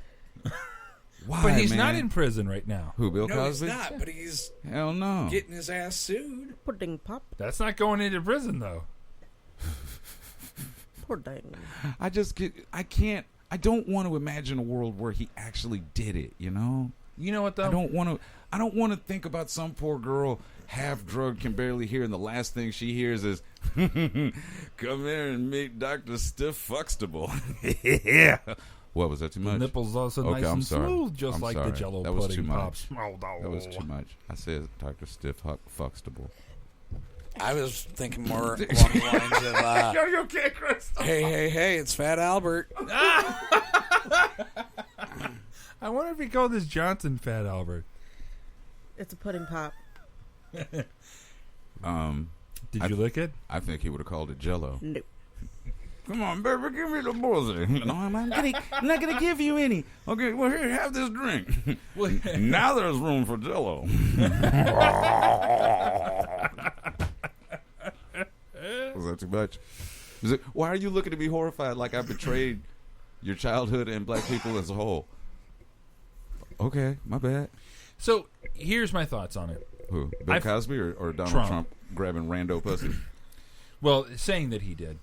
[SPEAKER 2] Why?
[SPEAKER 11] But he's
[SPEAKER 2] man?
[SPEAKER 11] not in prison right now.
[SPEAKER 2] Who, Bill
[SPEAKER 17] No,
[SPEAKER 2] Cosby?
[SPEAKER 17] he's not. But he's
[SPEAKER 2] hell no
[SPEAKER 17] getting his ass sued.
[SPEAKER 3] Pudding pop.
[SPEAKER 11] That's not going into prison though.
[SPEAKER 3] Pudding.
[SPEAKER 2] I can't. I don't want to imagine a world where he actually did it. You know.
[SPEAKER 11] You know what though?
[SPEAKER 2] I don't want to think about some poor girl half drugged, can barely hear, and the last thing she hears is, "Come here and meet Dr. Stiff Fuxtable." Yeah. What was that too much?
[SPEAKER 11] The nipples also nice and smooth, just
[SPEAKER 2] I'm
[SPEAKER 11] like
[SPEAKER 2] sorry.
[SPEAKER 11] the Jello
[SPEAKER 2] that was
[SPEAKER 11] pudding
[SPEAKER 2] too
[SPEAKER 11] pops.
[SPEAKER 2] much. That was too much. I said Dr. Stiff Fuxtable.
[SPEAKER 17] I was thinking more along the lines of,
[SPEAKER 11] Are you okay, Crystal?
[SPEAKER 17] Hey, it's Fat Albert.
[SPEAKER 11] I wonder if he called this Johnson Fat Albert.
[SPEAKER 3] It's a pudding pop.
[SPEAKER 11] Did you lick it?
[SPEAKER 2] I think he would have called it Jello.
[SPEAKER 3] Nope.
[SPEAKER 2] Come on, baby, give me the buzzard. No, I'm not going to give you any. Okay, well, here, have this drink. Now there's room for Jello. Was that too much? Why are you looking at me horrified like I betrayed your childhood and black people as a whole? Okay, my bad.
[SPEAKER 11] So, here's my thoughts on it.
[SPEAKER 2] Who? Bill Cosby or Donald Trump grabbing rando pussy?
[SPEAKER 11] Well, saying that he did.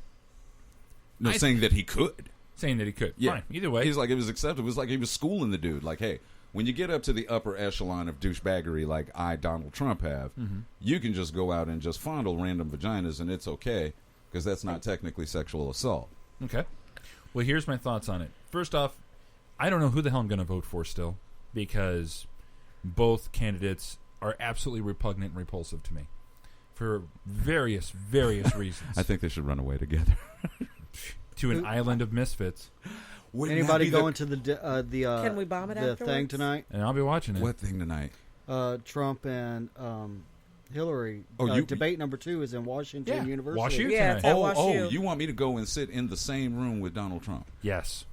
[SPEAKER 2] No, saying that he could.
[SPEAKER 11] Saying that he could.
[SPEAKER 2] Yeah.
[SPEAKER 11] Fine. Either way.
[SPEAKER 2] He's like, it was acceptable. It was like he was schooling the dude. Like, hey, when you get up to the upper echelon of douchebaggery like Donald Trump, have, you can just go out and just fondle random vaginas and it's okay because that's not technically sexual assault.
[SPEAKER 11] Okay. Well, here's my thoughts on it. First off, I don't know who the hell I'm going to vote for still because both candidates are absolutely repugnant and repulsive to me. for various reasons.
[SPEAKER 2] I think they should run away together.
[SPEAKER 11] To an island of misfits.
[SPEAKER 14] Anybody going to the
[SPEAKER 3] Can we bomb it
[SPEAKER 14] the
[SPEAKER 3] afterwards?
[SPEAKER 14] thing tonight?
[SPEAKER 11] And I'll be watching it.
[SPEAKER 2] What thing tonight?
[SPEAKER 14] Trump and Hillary. Debate number 2 is in Washington University.
[SPEAKER 11] Washington.
[SPEAKER 3] Yeah, it's at
[SPEAKER 2] Oh,
[SPEAKER 3] WashU.
[SPEAKER 2] you want me to go and sit in the same room with Donald Trump?
[SPEAKER 11] Yes.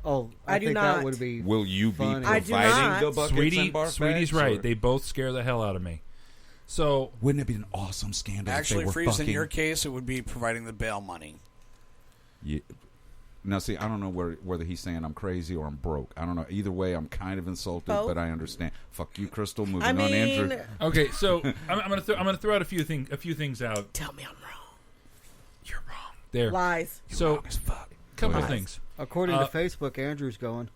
[SPEAKER 14] Oh,
[SPEAKER 3] I
[SPEAKER 14] I
[SPEAKER 3] do
[SPEAKER 14] think
[SPEAKER 3] not.
[SPEAKER 14] that would be.
[SPEAKER 2] Will you be
[SPEAKER 14] funny.
[SPEAKER 3] I do
[SPEAKER 2] providing
[SPEAKER 3] not.
[SPEAKER 2] the buckets and barf
[SPEAKER 11] Sweetie's
[SPEAKER 2] bags,
[SPEAKER 11] right.
[SPEAKER 2] or-
[SPEAKER 11] They both scare the hell out of me. So
[SPEAKER 2] Wouldn't it be an awesome scandal
[SPEAKER 10] Actually,
[SPEAKER 2] if they were
[SPEAKER 10] Freeze,
[SPEAKER 2] fucking?
[SPEAKER 10] in your case, it would be providing the bail money.
[SPEAKER 2] Yeah. Now, see, I don't know whether he's saying I'm crazy or I'm broke. I don't know. Either way, I'm kind of insulted,
[SPEAKER 3] Both.
[SPEAKER 2] but I understand. Fuck you, Crystal. Moving
[SPEAKER 3] I
[SPEAKER 2] on,
[SPEAKER 3] mean,
[SPEAKER 2] Andrew.
[SPEAKER 11] okay, so I'm gonna throw out a few things out.
[SPEAKER 3] tell me I'm wrong.
[SPEAKER 11] You're wrong. There.
[SPEAKER 3] Lies.
[SPEAKER 11] So couple
[SPEAKER 2] Go ahead.
[SPEAKER 11] things.
[SPEAKER 14] According to Facebook, Andrew's going.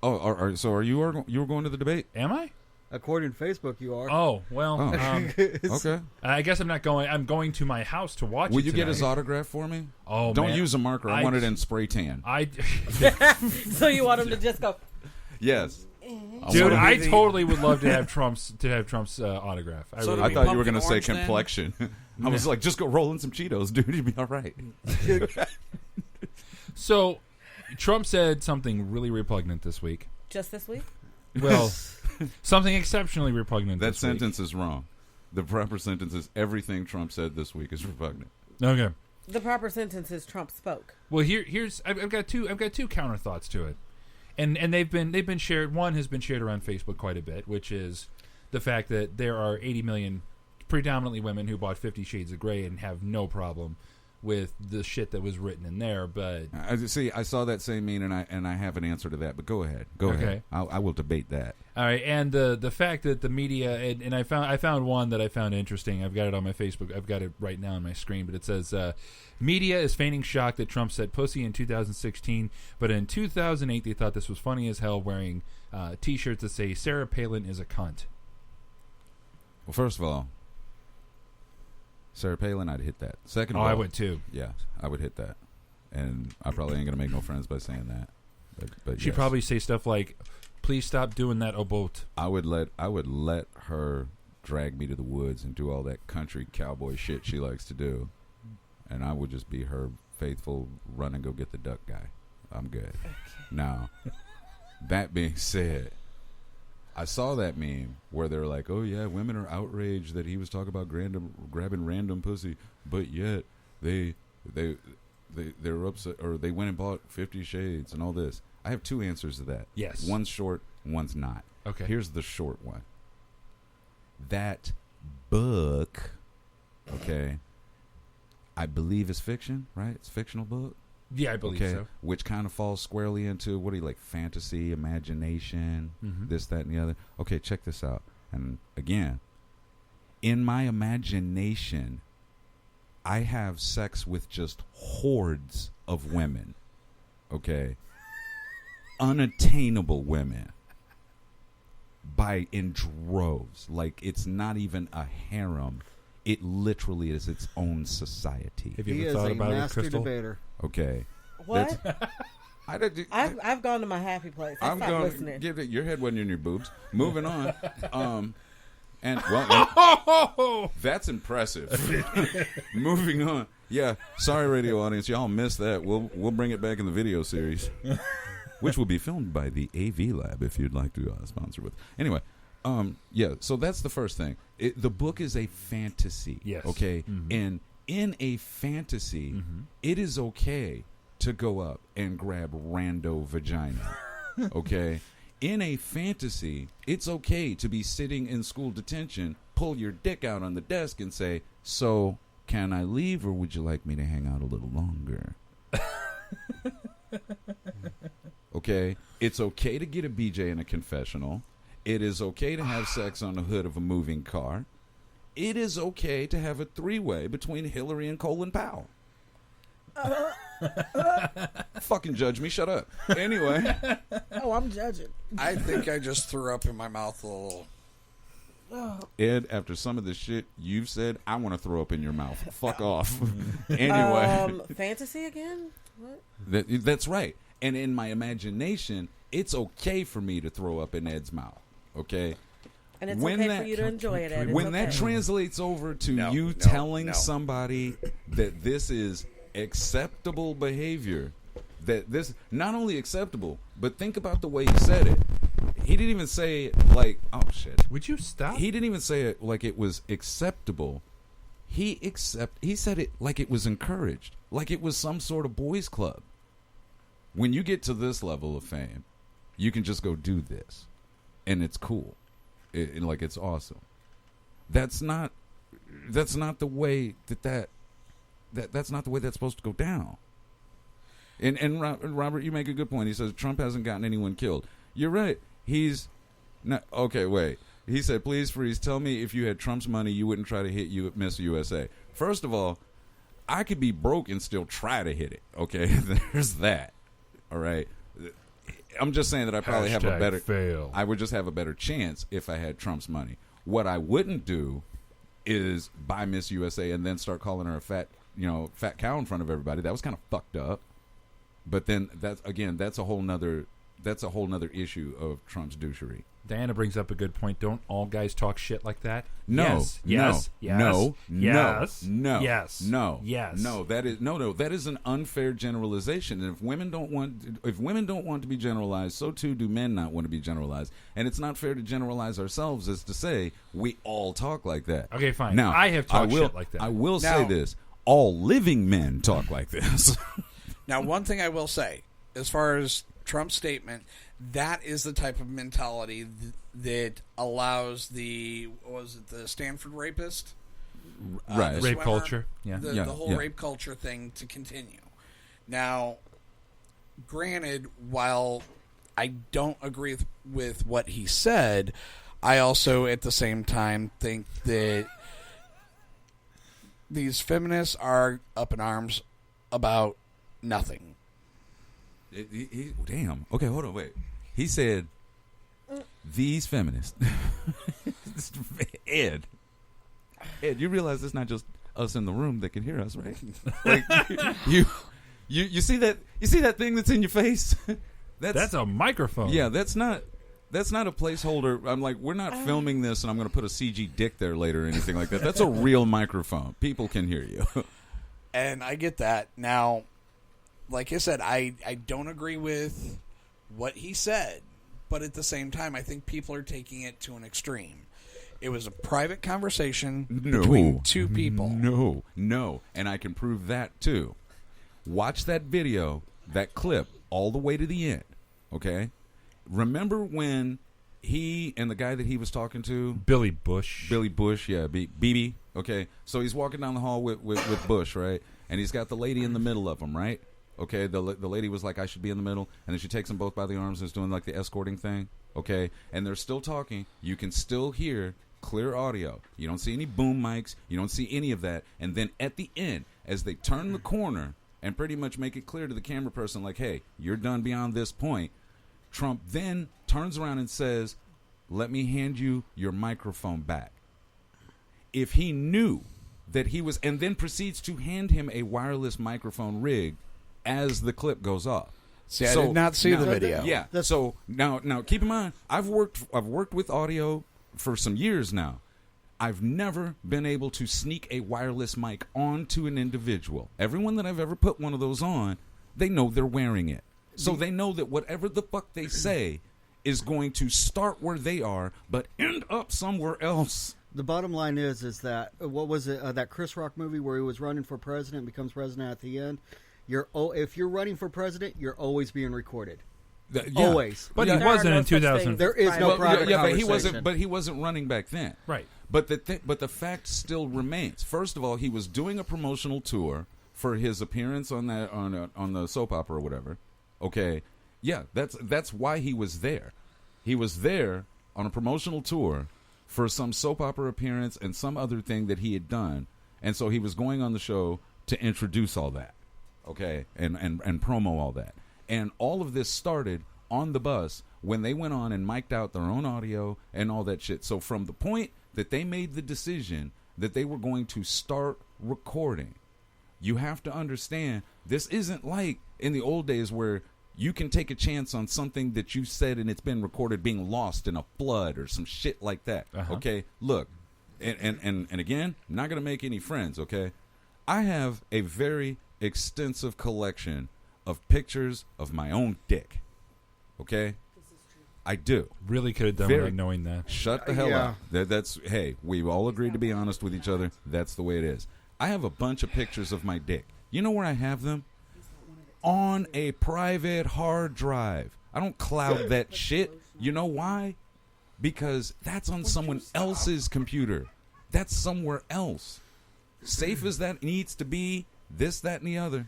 [SPEAKER 2] Oh, so are you were going to the debate?
[SPEAKER 11] Am I?
[SPEAKER 14] According to Facebook, you are.
[SPEAKER 11] Oh well.
[SPEAKER 2] Oh. Okay.
[SPEAKER 11] I guess I'm not going. I'm going to my house to watch.
[SPEAKER 2] Will
[SPEAKER 11] it
[SPEAKER 2] you get
[SPEAKER 11] tonight.
[SPEAKER 2] his autograph for me?
[SPEAKER 11] Oh,
[SPEAKER 2] don't
[SPEAKER 11] man.
[SPEAKER 2] use a marker. I want it in spray tan.
[SPEAKER 3] So you want him to just go?
[SPEAKER 2] Yes.
[SPEAKER 11] Dude, I totally would love to have Trump's autograph. I,
[SPEAKER 10] So
[SPEAKER 11] really
[SPEAKER 2] I
[SPEAKER 10] be
[SPEAKER 2] thought you were
[SPEAKER 10] pumpkin
[SPEAKER 2] going to say
[SPEAKER 10] orange then?
[SPEAKER 2] complexion. I was like, just go roll in some Cheetos, dude. You'd be all right.
[SPEAKER 11] So, Trump said something really repugnant this week.
[SPEAKER 3] Just this week?
[SPEAKER 11] Well, something exceptionally repugnant.
[SPEAKER 2] That
[SPEAKER 11] this week.
[SPEAKER 2] sentence is wrong. The proper sentence is everything Trump said this week is repugnant.
[SPEAKER 11] Okay.
[SPEAKER 3] The proper sentence is Trump spoke.
[SPEAKER 11] Well, here's I've got two counter thoughts to it, and they've been shared. One has been shared around Facebook quite a bit, which is the fact that there are 80 million predominantly women who bought 50 Shades of Grey and have no problem with the shit that was written in there. But
[SPEAKER 2] I saw that same meme, and I have an answer to that. But go ahead. Go ahead. I will debate that.
[SPEAKER 11] All right, and the fact that the media and I found one that I found interesting. I've got it on my Facebook. I've got it right now on my screen, but it says media is feigning shock that Trump said pussy in 2016, but in 2008 they thought this was funny as hell, wearing T-shirts that say Sarah Palin is a cunt.
[SPEAKER 2] Well, first of all, Sarah Palin, I'd hit that. Second of all,
[SPEAKER 11] I would too.
[SPEAKER 2] Yeah, I would hit that, and I probably ain't gonna make no friends by saying that. But
[SPEAKER 11] She'd
[SPEAKER 2] yes.
[SPEAKER 11] probably say stuff like, "Please stop doing that, Obot."
[SPEAKER 2] I would let her drag me to the woods and do all that country cowboy shit she likes to do, and I would just be her faithful run and go get the duck guy. I'm good. Now, that being said, I saw that meme where they're like, "Oh yeah, women are outraged that he was talking about grabbing random pussy, but yet they're upset, or they went and bought 50 Shades and all this." I have two answers to that.
[SPEAKER 11] Yes.
[SPEAKER 2] One's short, one's not.
[SPEAKER 11] Okay.
[SPEAKER 2] Here's the short one. That book, okay, I believe is fiction, right? It's a fictional book.
[SPEAKER 11] Yeah, I believe so.
[SPEAKER 2] Which kind of falls squarely into, what do you like, fantasy, imagination, this, that, and the other. Okay, check this out. And again, in my imagination, I have sex with just hordes of women. Okay? Unattainable women. In droves. Like, it's not even a harem. It literally is its own society.
[SPEAKER 11] Have you ever thought about it, Crystal?
[SPEAKER 14] Debater.
[SPEAKER 2] Okay.
[SPEAKER 3] What? I've gone to my happy place. I'm not listening.
[SPEAKER 2] Your head wasn't in your boobs. Moving on. And well, that's impressive. Moving on. Yeah, sorry, radio audience, y'all missed that. We'll bring it back in the video series, which will be filmed by the AV Lab if you'd like to sponsor with. Anyway, yeah. So that's the first thing. The book is a fantasy.
[SPEAKER 11] Yes.
[SPEAKER 2] Okay. And in a fantasy, it is okay to go up and grab rando vagina. Okay. In a fantasy, it's okay to be sitting in school detention, pull your dick out on the desk and say, "So, can I leave or would you like me to hang out a little longer?" Okay? It's okay to get a BJ in a confessional. It is okay to have sex on the hood of a moving car. It is okay to have a three-way between Hillary and Colin Powell. Fucking judge me, shut up. Anyway.
[SPEAKER 3] Oh, I'm judging.
[SPEAKER 10] I think I just threw up in my mouth a little.
[SPEAKER 2] Ed, after some of the shit you've said, I want to throw up in your mouth. Fuck off. Anyway.
[SPEAKER 3] Fantasy again? What?
[SPEAKER 2] That's right. And in my imagination, it's okay for me to throw up in Ed's mouth. Okay?
[SPEAKER 3] And it's okay for you to enjoy it, Ed. It's
[SPEAKER 2] When
[SPEAKER 3] okay.
[SPEAKER 2] that translates over to
[SPEAKER 17] No,
[SPEAKER 2] you
[SPEAKER 17] no,
[SPEAKER 2] telling
[SPEAKER 17] no.
[SPEAKER 2] somebody that this is acceptable behavior, that this not only acceptable, but think about the way he said it. He didn't even say it like, oh shit.
[SPEAKER 11] Would you stop?
[SPEAKER 2] He didn't even say it like it was acceptable. He said it like it was encouraged, like it was some sort of boys club. When you get to this level of fame, you can just go do this, and it's cool, like it's awesome. That's not the way that's not the way that's supposed to go down. And Robert, you make a good point. He says Trump hasn't gotten anyone killed. You're right. He's not. Okay, wait. He said, please freeze. Tell me if you had Trump's money, you wouldn't try to hit Miss USA. First of all, I could be broke and still try to hit it. Okay, there's that. All right. I'm just saying that I probably have a better
[SPEAKER 11] fail.
[SPEAKER 2] I would just have a better chance if I had Trump's money. What I wouldn't do is buy Miss USA and then start calling her a fat cow in front of everybody. That was kind of fucked up. But then that's a whole nother issue of Trump's douchery.
[SPEAKER 11] Diana brings up a good point. Don't all guys talk shit like that?
[SPEAKER 2] No,
[SPEAKER 11] yes,
[SPEAKER 2] no,
[SPEAKER 11] yes, yes,
[SPEAKER 2] no,
[SPEAKER 11] yes,
[SPEAKER 2] no,
[SPEAKER 11] yes,
[SPEAKER 2] no,
[SPEAKER 11] yes.
[SPEAKER 2] No, that is an unfair generalization. And if women don't want to be generalized, so too do men not want to be generalized. And it's not fair to generalize ourselves as to say we all talk like that.
[SPEAKER 11] Okay, fine.
[SPEAKER 2] Now,
[SPEAKER 11] I have talked shit like that.
[SPEAKER 2] I will
[SPEAKER 17] Now-
[SPEAKER 2] say this: all living men talk like this.
[SPEAKER 17] Now, one thing I will say, as far as Trump's statement, that is the type of mentality that allows the Stanford rapist?
[SPEAKER 2] Right.
[SPEAKER 17] The
[SPEAKER 11] Rape
[SPEAKER 17] swimmer,
[SPEAKER 11] culture. Yeah.
[SPEAKER 17] The whole rape culture thing to continue. Now, granted, while I don't agree with what he said, I also, at the same time, think that these feminists are up in arms about nothing.
[SPEAKER 2] Damn. Okay, hold on, wait. He said, these feminists. Ed, you realize it's not just us in the room that can hear us, right? Like, you see that? You see that thing that's in your face?
[SPEAKER 11] That's a microphone.
[SPEAKER 2] Yeah, that's not a placeholder. I'm like, we're not filming this, and I'm going to put a CG dick there later or anything like that. That's a real microphone. People can hear you.
[SPEAKER 17] And I get that. Now, like I said, I don't agree with what he said, but at the same time, I think people are taking it to an extreme. It was a private conversation between two people.
[SPEAKER 2] No, and I can prove that too. Watch that video, that clip, all the way to the end, okay? Remember when he and the guy that he was talking to...
[SPEAKER 11] Billy Bush,
[SPEAKER 2] yeah, BB, okay? So he's walking down the hall with Bush, right? And he's got the lady in the middle of him, right? Okay, the lady was like, I should be in the middle. And then she takes them both by the arms and is doing like the escorting thing. Okay, and they're still talking. You can still hear clear audio. You don't see any boom mics. You don't see any of that. And then at the end, as they turn the corner and pretty much make it clear to the camera person, like, hey, you're done beyond this point, Trump then turns around and says, let me hand you your microphone back. If he knew that he was, and then proceeds to hand him a wireless microphone rig as the clip goes off.
[SPEAKER 17] See, I did not see the video.
[SPEAKER 2] Yeah. So now keep in mind, I've worked with audio for some years now. I've never been able to sneak a wireless mic onto an individual. Everyone that I've ever put one of those on, they know they're wearing it. So they know that whatever the fuck they say is going to start where they are, but end up somewhere else.
[SPEAKER 14] The bottom line is that, what was it, that Chris Rock movie where he was running for president, becomes president at the end? If you're running for president, you're always being recorded. Always.
[SPEAKER 11] But he wasn't in 2000.
[SPEAKER 14] There is no private
[SPEAKER 2] conversation. But he wasn't running back then.
[SPEAKER 11] Right.
[SPEAKER 2] But the fact still remains. First of all, he was doing a promotional tour for his appearance on the soap opera or whatever. Okay. Yeah, that's why he was there. He was there on a promotional tour for some soap opera appearance and some other thing that he had done. And so he was going on the show to introduce all that. Okay, and promo all that. And all of this started on the bus when they went on and mic'd out their own audio and all that shit. So from the point that they made the decision that they were going to start recording, you have to understand, this isn't like in the old days where You can take a chance on something that you said and it's been recorded being lost in a flood or some shit like that. Okay, look, and again, I'm not going to make any friends, okay? I have a very extensive collection of pictures of my own dick, okay? I do.
[SPEAKER 11] Really could have done without knowing that.
[SPEAKER 2] Shut the hell up. That's hey, we've all agreed to be honest with each other. That's the way it is. I have a bunch of pictures of my dick. You know where I have them? On a private hard drive. I don't cloud that shit. You know why? Because that's on someone else's computer. That's somewhere else. Safe as that needs to be, this, that, and the other,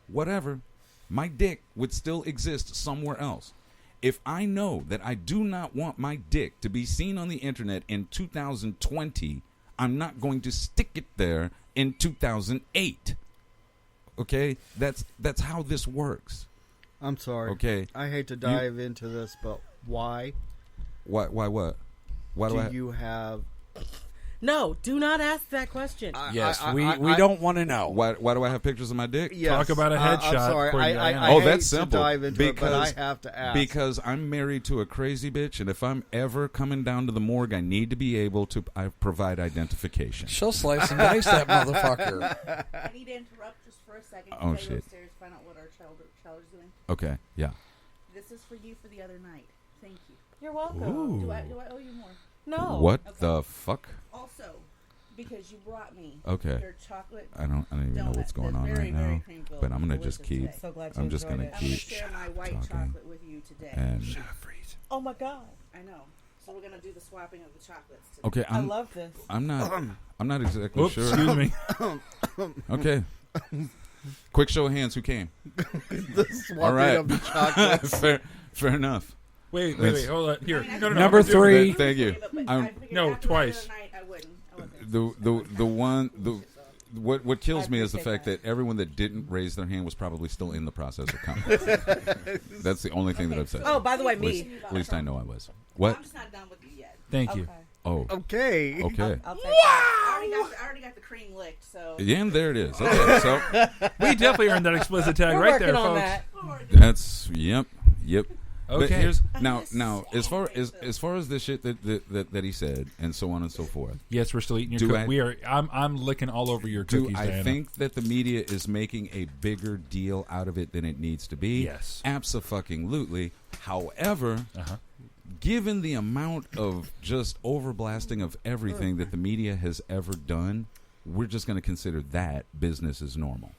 [SPEAKER 2] whatever, my dick would still exist somewhere else. If I know that I do not want my dick to be seen on the internet in 2020, I'm not going to stick it there in 2008. Okay? That's how this works.
[SPEAKER 14] I'm sorry.
[SPEAKER 2] Okay.
[SPEAKER 14] I hate to dive into this, but why?
[SPEAKER 2] Why what? Why do
[SPEAKER 14] you have...
[SPEAKER 3] No, do not ask that question.
[SPEAKER 17] Yes, we don't want to know.
[SPEAKER 2] Why do I have pictures of my dick?
[SPEAKER 14] Yes.
[SPEAKER 11] Talk about a headshot.
[SPEAKER 14] I'm sorry. I
[SPEAKER 2] oh,
[SPEAKER 14] hate
[SPEAKER 2] that's simple.
[SPEAKER 14] To dive into it, but I have to ask.
[SPEAKER 2] Because I'm married to a crazy bitch, and if I'm ever coming down to the morgue, I need to be able to provide identification.
[SPEAKER 17] She'll slice and dice that motherfucker.
[SPEAKER 13] I need to interrupt just for a second.
[SPEAKER 2] Oh,
[SPEAKER 13] I
[SPEAKER 2] shit.
[SPEAKER 13] go upstairs, find out what our child is doing.
[SPEAKER 2] Okay, yeah.
[SPEAKER 13] This is for you for the other night. Thank you.
[SPEAKER 3] You're welcome.
[SPEAKER 2] Ooh.
[SPEAKER 13] Do I owe you more?
[SPEAKER 3] No.
[SPEAKER 2] What the fuck?
[SPEAKER 13] Also, because you brought me
[SPEAKER 2] Okay.
[SPEAKER 13] your chocolate.
[SPEAKER 2] I don't even know what's going on right now, but I'm gonna just keep.
[SPEAKER 13] So glad
[SPEAKER 2] I'm just gonna
[SPEAKER 13] I'm
[SPEAKER 2] keep
[SPEAKER 13] gonna share my white
[SPEAKER 2] talking.
[SPEAKER 13] chocolate with you today.
[SPEAKER 2] And
[SPEAKER 3] Oh my God.
[SPEAKER 13] I know. So we're gonna do the swapping of the chocolates today.
[SPEAKER 2] okay,
[SPEAKER 3] I love this.
[SPEAKER 2] I'm not exactly
[SPEAKER 11] Oops,
[SPEAKER 2] sure.
[SPEAKER 11] excuse me.
[SPEAKER 2] Okay. Quick show of hands. Who came?
[SPEAKER 14] The swapping
[SPEAKER 2] All right.
[SPEAKER 14] of the chocolates.
[SPEAKER 2] fair enough.
[SPEAKER 11] Wait, hold on. Here, no,
[SPEAKER 17] Number 3.
[SPEAKER 2] Thank you.
[SPEAKER 11] No, twice.
[SPEAKER 2] What kills me is the fact that everyone that didn't raise their hand was probably still in the process of coming. That's the only thing that I've said.
[SPEAKER 3] Oh, by the way, me.
[SPEAKER 2] At least I know I was. What?
[SPEAKER 13] I'm just not done with you yet.
[SPEAKER 11] Thank you.
[SPEAKER 2] Oh.
[SPEAKER 14] Okay.
[SPEAKER 2] Okay.
[SPEAKER 13] I'll take that. I already got the cream licked, so.
[SPEAKER 2] Yeah, and there it is. Okay, so
[SPEAKER 11] We definitely earned that explicit tag
[SPEAKER 3] We're
[SPEAKER 11] right there,
[SPEAKER 3] working on
[SPEAKER 11] folks.
[SPEAKER 3] that.
[SPEAKER 2] that's yep. But
[SPEAKER 11] Okay.
[SPEAKER 2] here's now as far as the shit that he said and so on and so forth.
[SPEAKER 11] Yes, we're still eating your cookies. I'm licking all over your cookies,
[SPEAKER 2] Do I
[SPEAKER 11] Diana.
[SPEAKER 2] think that the media is making a bigger deal out of it than it needs to be?
[SPEAKER 11] Yes.
[SPEAKER 2] Abso-fucking-lutely. However, given the amount of just overblasting of everything that the media has ever done, we're just going to consider that business as normal.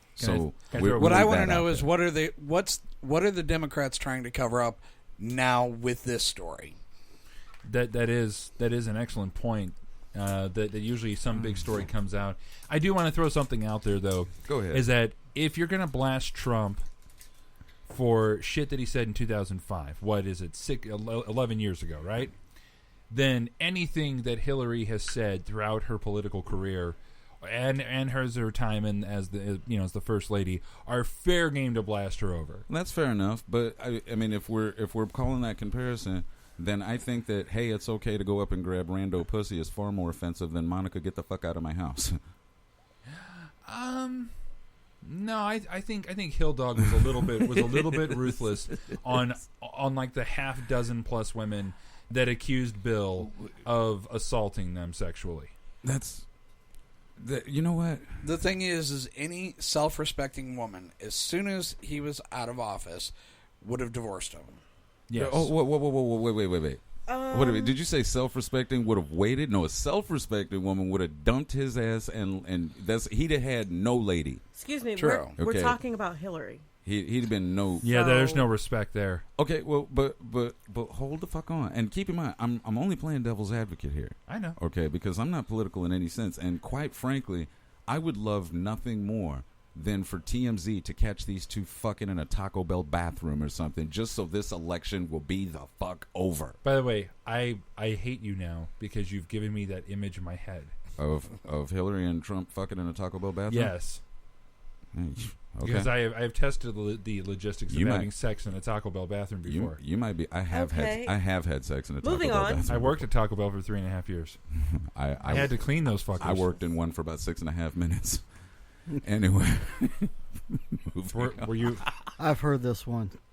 [SPEAKER 17] What I want to know is what are the Democrats trying to cover up now with this story?
[SPEAKER 11] That is an excellent point. That usually some big story comes out. I do want to throw something out there though.
[SPEAKER 2] Go ahead.
[SPEAKER 11] Is that if you're going to blast Trump for shit that he said in 2005, what is it, 11 years ago, right? Then anything that Hillary has said throughout her political career, and her time in as the first lady, are fair game to blast her over.
[SPEAKER 2] That's fair enough, but I mean, if we're calling that comparison, then I think that hey, it's okay to go up and grab rando pussy is far more offensive than Monica, get the fuck out of my house.
[SPEAKER 11] No, I think Hill Dog was a little bit ruthless on like the half dozen plus women that accused Bill of assaulting them sexually.
[SPEAKER 2] You know what?
[SPEAKER 17] The thing is any self-respecting woman, as soon as he was out of office, would have divorced him.
[SPEAKER 2] Yes. Oh, wait. What did you say? Self-respecting would have waited? No, a self-respecting woman would have dumped his ass, and he'd have had no lady.
[SPEAKER 3] Excuse me.
[SPEAKER 2] True.
[SPEAKER 3] We're talking about Hillary.
[SPEAKER 2] He'd have been no.
[SPEAKER 11] Yeah, there's no respect there.
[SPEAKER 2] Okay, well, but hold the fuck on, and keep in mind, I'm only playing devil's advocate here.
[SPEAKER 11] I know.
[SPEAKER 2] Okay, because I'm not political in any sense, and quite frankly, I would love nothing more than for TMZ to catch these two fucking in a Taco Bell bathroom or something, just so this election will be the fuck over.
[SPEAKER 11] By the way, I hate you now because you've given me that image in my head
[SPEAKER 2] of Hillary and Trump fucking in a Taco Bell bathroom.
[SPEAKER 11] Yes.
[SPEAKER 2] Okay.
[SPEAKER 11] Because I have tested the logistics of having sex in a Taco Bell bathroom before.
[SPEAKER 2] You might be. I have had sex in a Taco Bell bathroom.
[SPEAKER 11] I worked at Taco Bell for 3.5 years. I had to clean those fuckers.
[SPEAKER 2] I worked in one for about 6.5 minutes. Anyway,
[SPEAKER 11] were you?
[SPEAKER 14] I've heard this one.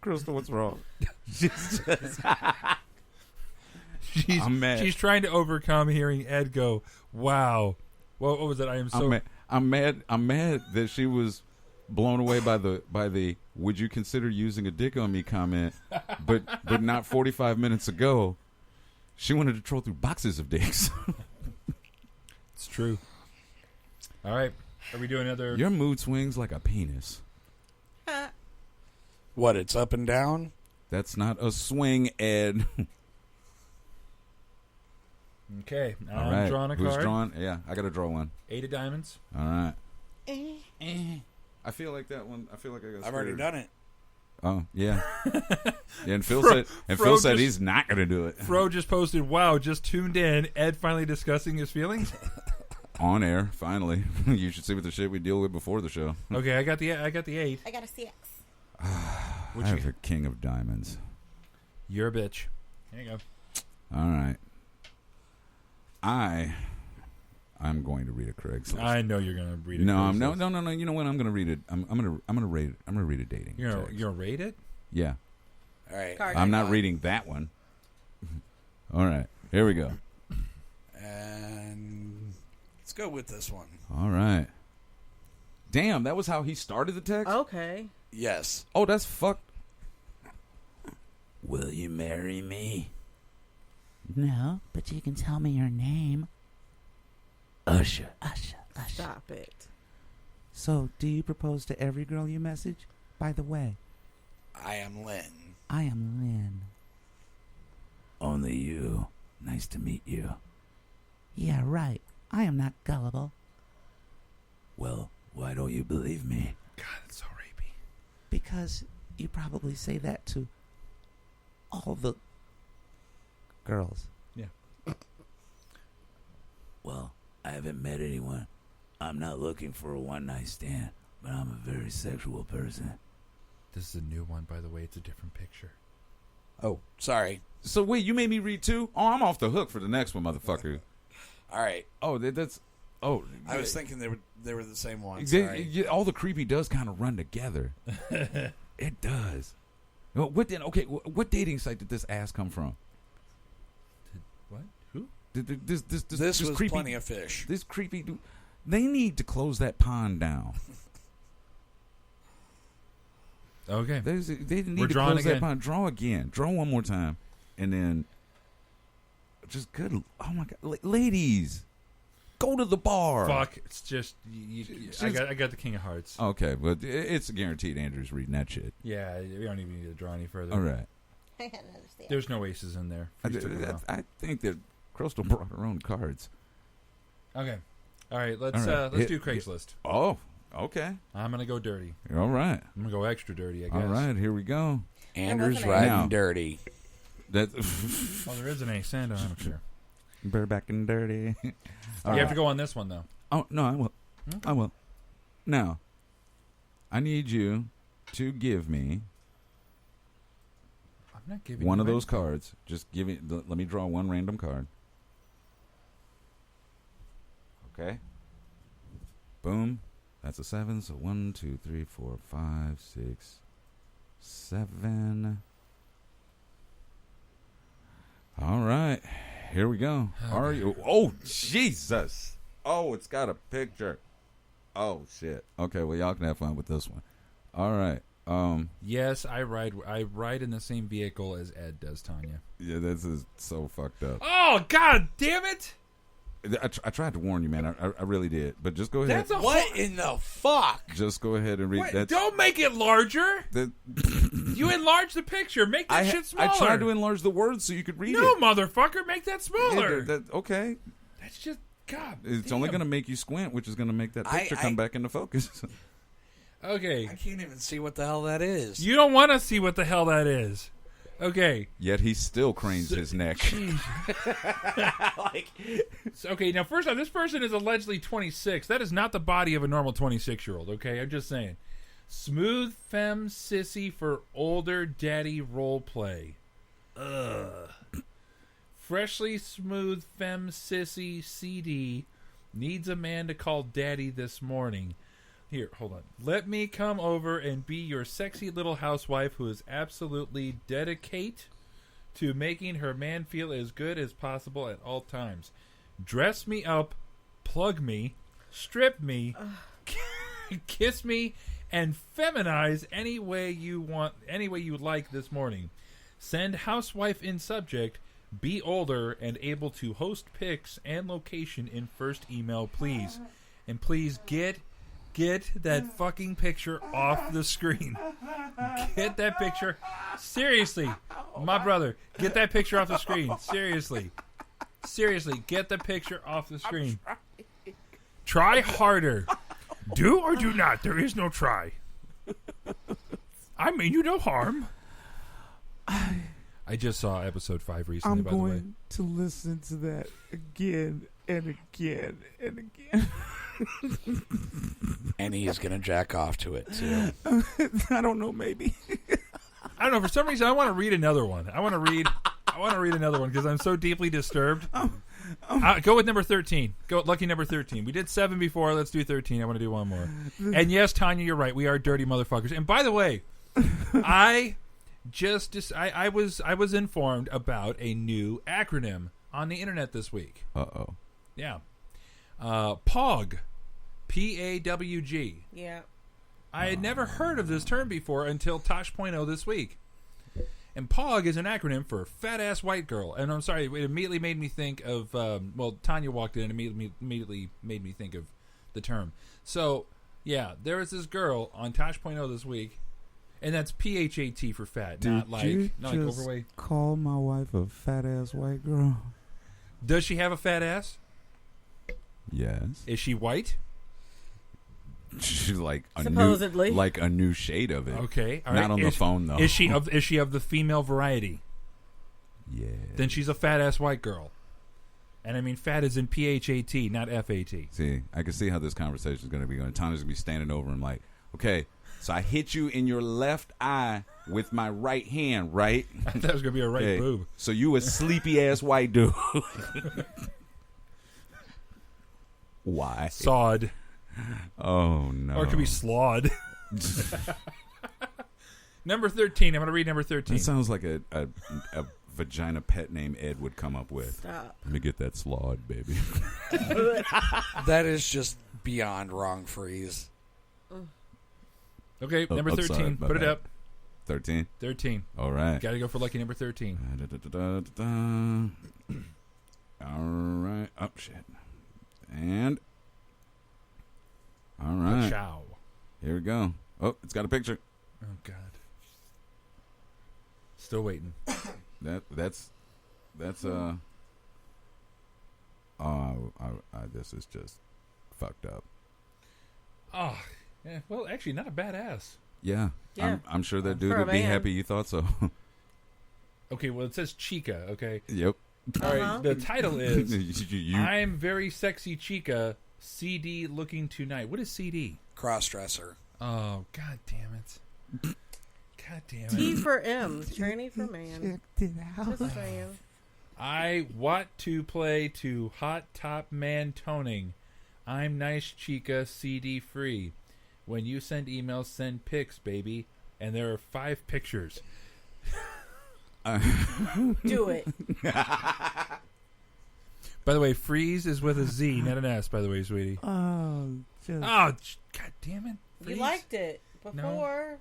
[SPEAKER 2] Crystal, what's wrong? She's just... I'm mad.
[SPEAKER 11] She's trying to overcome hearing Ed go, wow. What was it? I am so...
[SPEAKER 2] I'm mad that she was blown away by the would you consider using a dick on me comment, but not 45 minutes ago. She wanted to troll through boxes of dicks.
[SPEAKER 11] It's true. All right. Are we doing another...
[SPEAKER 2] Your mood swings like a penis.
[SPEAKER 17] What, it's up and down?
[SPEAKER 2] That's not a swing, Ed.
[SPEAKER 11] Okay. Now
[SPEAKER 2] All right.
[SPEAKER 11] I'm drawing a
[SPEAKER 2] Who's
[SPEAKER 11] card.
[SPEAKER 2] drawing? Yeah, I got to draw one.
[SPEAKER 11] 8 of diamonds.
[SPEAKER 2] All right. I feel like that one. I feel like I got.
[SPEAKER 17] I've already done it.
[SPEAKER 2] Oh yeah. Yeah, and Phil said he's not going to do it.
[SPEAKER 11] Fro just posted, "Wow, just tuned in. Ed finally discussing his feelings
[SPEAKER 2] on air. Finally, you should see what the shit we deal with before the show.
[SPEAKER 11] Okay, I got the 8.
[SPEAKER 13] I got a CX.
[SPEAKER 2] I have a king of diamonds.
[SPEAKER 11] You're a bitch. There you go.
[SPEAKER 2] All right. I'm going to read a Craigslist.
[SPEAKER 11] I know you're going to read it.
[SPEAKER 2] No. You know what? I'm going to read it. I'm going to rate it. I'm going to read a dating.
[SPEAKER 11] You're going to rate it?
[SPEAKER 2] Yeah.
[SPEAKER 17] All right.
[SPEAKER 2] I'm not reading that one. All right. Here we go.
[SPEAKER 17] And let's go with this one.
[SPEAKER 2] All right. Damn, that was how he started the text?
[SPEAKER 3] Okay.
[SPEAKER 17] Yes.
[SPEAKER 2] Oh, that's fucked.
[SPEAKER 16] Will you marry me? No, but you can tell me your name. Usher.
[SPEAKER 3] Stop it.
[SPEAKER 16] So, do you propose to every girl you message? By the way,
[SPEAKER 17] I am Lynn.
[SPEAKER 16] I am Lynn.
[SPEAKER 4] Only you. Nice to meet you.
[SPEAKER 16] Yeah, right. I am not gullible.
[SPEAKER 4] Well, why don't you believe me?
[SPEAKER 11] God, it's so rapey.
[SPEAKER 16] Because you probably say that to all the girls.
[SPEAKER 11] Yeah.
[SPEAKER 4] Well, I haven't met anyone. I'm not looking for a one-night stand, but I'm a very sexual person.
[SPEAKER 11] This is a new one, by the way. It's a different picture.
[SPEAKER 17] Oh, sorry.
[SPEAKER 2] So wait, you made me read two? Oh, I'm off the hook for the next one, motherfucker.
[SPEAKER 17] All right.
[SPEAKER 2] Oh, that's... Oh,
[SPEAKER 17] I was thinking they were the same one.
[SPEAKER 2] All the creepy does kind of run together. It does. Well, what dating site did this ass come from?
[SPEAKER 11] What? Who?
[SPEAKER 17] This was
[SPEAKER 2] creepy,
[SPEAKER 17] Plenty of Fish.
[SPEAKER 2] This creepy dude. They need to close that pond down.
[SPEAKER 11] Okay.
[SPEAKER 2] They need
[SPEAKER 11] We're
[SPEAKER 2] to
[SPEAKER 11] drawing
[SPEAKER 2] close
[SPEAKER 11] again.
[SPEAKER 2] that pond. Draw again. Draw one more time. And then just good. Oh, my God. Ladies, go to the bar.
[SPEAKER 11] Fuck. It's just... I got the King of Hearts.
[SPEAKER 2] Okay, but it's guaranteed Andrew's reading that shit.
[SPEAKER 11] Yeah, we don't even need to draw any further.
[SPEAKER 2] All right.
[SPEAKER 13] I got another CX.
[SPEAKER 11] There's no aces in there.
[SPEAKER 2] I think that Crystal brought her own cards.
[SPEAKER 11] Okay. All right, let's do Craigslist.
[SPEAKER 2] Oh, okay.
[SPEAKER 11] I'm going to go dirty.
[SPEAKER 2] All right.
[SPEAKER 11] I'm going to go extra dirty, I guess.
[SPEAKER 2] All right, here we go.
[SPEAKER 17] Andrew's riding dirty.
[SPEAKER 2] That.
[SPEAKER 11] Oh, there is an ace, and I don't care.
[SPEAKER 2] Bareback and dirty.
[SPEAKER 11] You have to go on this one, though.
[SPEAKER 2] Oh, no, I will.
[SPEAKER 11] Okay.
[SPEAKER 2] I will. Now, I need you to give me
[SPEAKER 11] I'm not giving
[SPEAKER 2] one
[SPEAKER 11] you
[SPEAKER 2] of those
[SPEAKER 11] anything.
[SPEAKER 2] cards. Just give me. Let me draw one random card. Okay. Boom. That's a 7. So 1, 2, 3, 4, 5, 6, 7. All right. Here we go. Are you? Oh, Jesus. Oh, it's got a picture. Oh, shit. Okay, well, y'all can have fun with this one. All right.
[SPEAKER 11] Yes, I ride in the same vehicle as Ed does, Tanya.
[SPEAKER 2] Yeah, this is so fucked up.
[SPEAKER 11] Oh, God damn it!
[SPEAKER 2] I tried to warn you, man. I really did. But just go ahead.
[SPEAKER 17] What in the fuck?
[SPEAKER 2] Just go ahead and read that.
[SPEAKER 11] Don't make it larger. You enlarge the picture. Make that shit smaller.
[SPEAKER 2] I tried to enlarge the words so you could read
[SPEAKER 11] No,
[SPEAKER 2] it.
[SPEAKER 11] motherfucker, make that smaller.
[SPEAKER 2] Okay.
[SPEAKER 11] That's just God.
[SPEAKER 2] It's only going to make you squint, which is going to make that picture come back into focus.
[SPEAKER 11] Okay.
[SPEAKER 17] I can't even see what the hell that is.
[SPEAKER 11] You don't want to see what the hell that is. Okay.
[SPEAKER 2] Yet he still cranes his neck.
[SPEAKER 11] Okay, now first off, this person is allegedly 26. That is not the body of a normal 26-year-old, okay? I'm just saying. Smooth femme sissy for older daddy role play. Ugh. Freshly smooth femme sissy CD needs a man to call daddy this morning. Here, hold on. Let me come over and be your sexy little housewife who is absolutely dedicate to making her man feel as good as possible at all times. Dress me up, plug me, strip me, kiss me, and feminize any way you want, any way you like this morning. Send housewife in subject, be older and able to host pics and location in first email, please. And please get that fucking picture off the screen. Get that picture. Seriously, my brother, get that picture off the screen. Seriously, get the picture off the screen. Try harder. Do or do not. There is no try. I mean you no harm. I just saw episode 5 recently, by the way.
[SPEAKER 18] I'm going to listen to that again and again and again.
[SPEAKER 17] And he's going to jack off to it, too.
[SPEAKER 18] I don't know, maybe.
[SPEAKER 11] I don't know. For some reason, I want to read another one. I want to read another one because I'm so deeply disturbed. Go with number 13. Go with lucky number 13. We did 7 before. Let's do 13. I want to do one more. And yes, Tanya, you're right. We are dirty motherfuckers. And by the way, I was informed about a new acronym on the internet this week.
[SPEAKER 2] Uh-oh.
[SPEAKER 11] Yeah. PAWG. P-A-W-G.
[SPEAKER 3] Yeah.
[SPEAKER 11] I had never heard of this term before until Tosh.0 this week. And PAWG is an acronym for Fat Ass White Girl. And I'm sorry, it immediately made me think of, Tanya walked in and immediately made me think of the term. So, yeah, there was this girl on Tosh.0 this week, and that's P-H-A-T for fat, not like overweight.
[SPEAKER 18] Call my wife a fat ass white girl.
[SPEAKER 11] Does she have a fat ass?
[SPEAKER 2] Yes.
[SPEAKER 11] Is she white?
[SPEAKER 2] She's like
[SPEAKER 3] supposedly
[SPEAKER 2] like a new shade of it.
[SPEAKER 11] Okay, all
[SPEAKER 2] not
[SPEAKER 11] right.
[SPEAKER 2] on the phone though.
[SPEAKER 11] Is she of the female variety?
[SPEAKER 2] Yeah.
[SPEAKER 11] Then she's a fat ass white girl. And I mean, fat is in P-H-A-T, not F-A-T.
[SPEAKER 2] See, I can see how this conversation is going to be going. Tanya's going to be standing over him like, okay, so I hit you in your left eye with my right hand, right?
[SPEAKER 11] I thought it was going to be a right boob.
[SPEAKER 2] So you a sleepy ass white dude. Why?
[SPEAKER 11] Sawed.
[SPEAKER 2] Oh, no.
[SPEAKER 11] Or it could be slawed. Number 13. I'm going to read number 13.
[SPEAKER 2] That sounds like a vagina pet name Ed would come up with.
[SPEAKER 3] Stop.
[SPEAKER 2] Let me get that slawed, baby.
[SPEAKER 17] That is just beyond wrong, Freeze.
[SPEAKER 11] Okay, number 13.
[SPEAKER 2] Sorry,
[SPEAKER 11] Put it up.
[SPEAKER 2] 13?
[SPEAKER 11] 13.
[SPEAKER 2] All right.
[SPEAKER 11] Got to go for lucky number 13.
[SPEAKER 2] All right. Oh, shit. And... all right.
[SPEAKER 11] Ciao.
[SPEAKER 2] Here we go. Oh, it's got a picture.
[SPEAKER 11] Oh, God. Still waiting.
[SPEAKER 2] That's this is just fucked up.
[SPEAKER 11] Oh, yeah. Well, actually, not a badass.
[SPEAKER 2] Yeah.
[SPEAKER 3] Yeah.
[SPEAKER 2] I'm sure that dude
[SPEAKER 3] For a
[SPEAKER 2] would be
[SPEAKER 3] man.
[SPEAKER 2] happy you thought so.
[SPEAKER 11] Okay, well, it says Chica, okay?
[SPEAKER 2] Yep.
[SPEAKER 11] All right, the title is
[SPEAKER 2] You-
[SPEAKER 11] I'm Very Sexy Chica, CD Looking Tonight. What is CD?
[SPEAKER 17] Crossdresser.
[SPEAKER 11] Oh, God damn it. God damn it.
[SPEAKER 3] T for M. Tranny for man.
[SPEAKER 18] Checked it out.
[SPEAKER 3] Just saying.
[SPEAKER 11] I want to play to Hot Top Man Toning. I'm Nice Chica, CD free. When you send emails, send pics, baby. And there are 5 pictures.
[SPEAKER 3] Do it.
[SPEAKER 11] By the way, Freeze is with a Z, not an S, by the way, sweetie.
[SPEAKER 18] Oh, just...
[SPEAKER 11] God damn it.
[SPEAKER 3] You liked it before.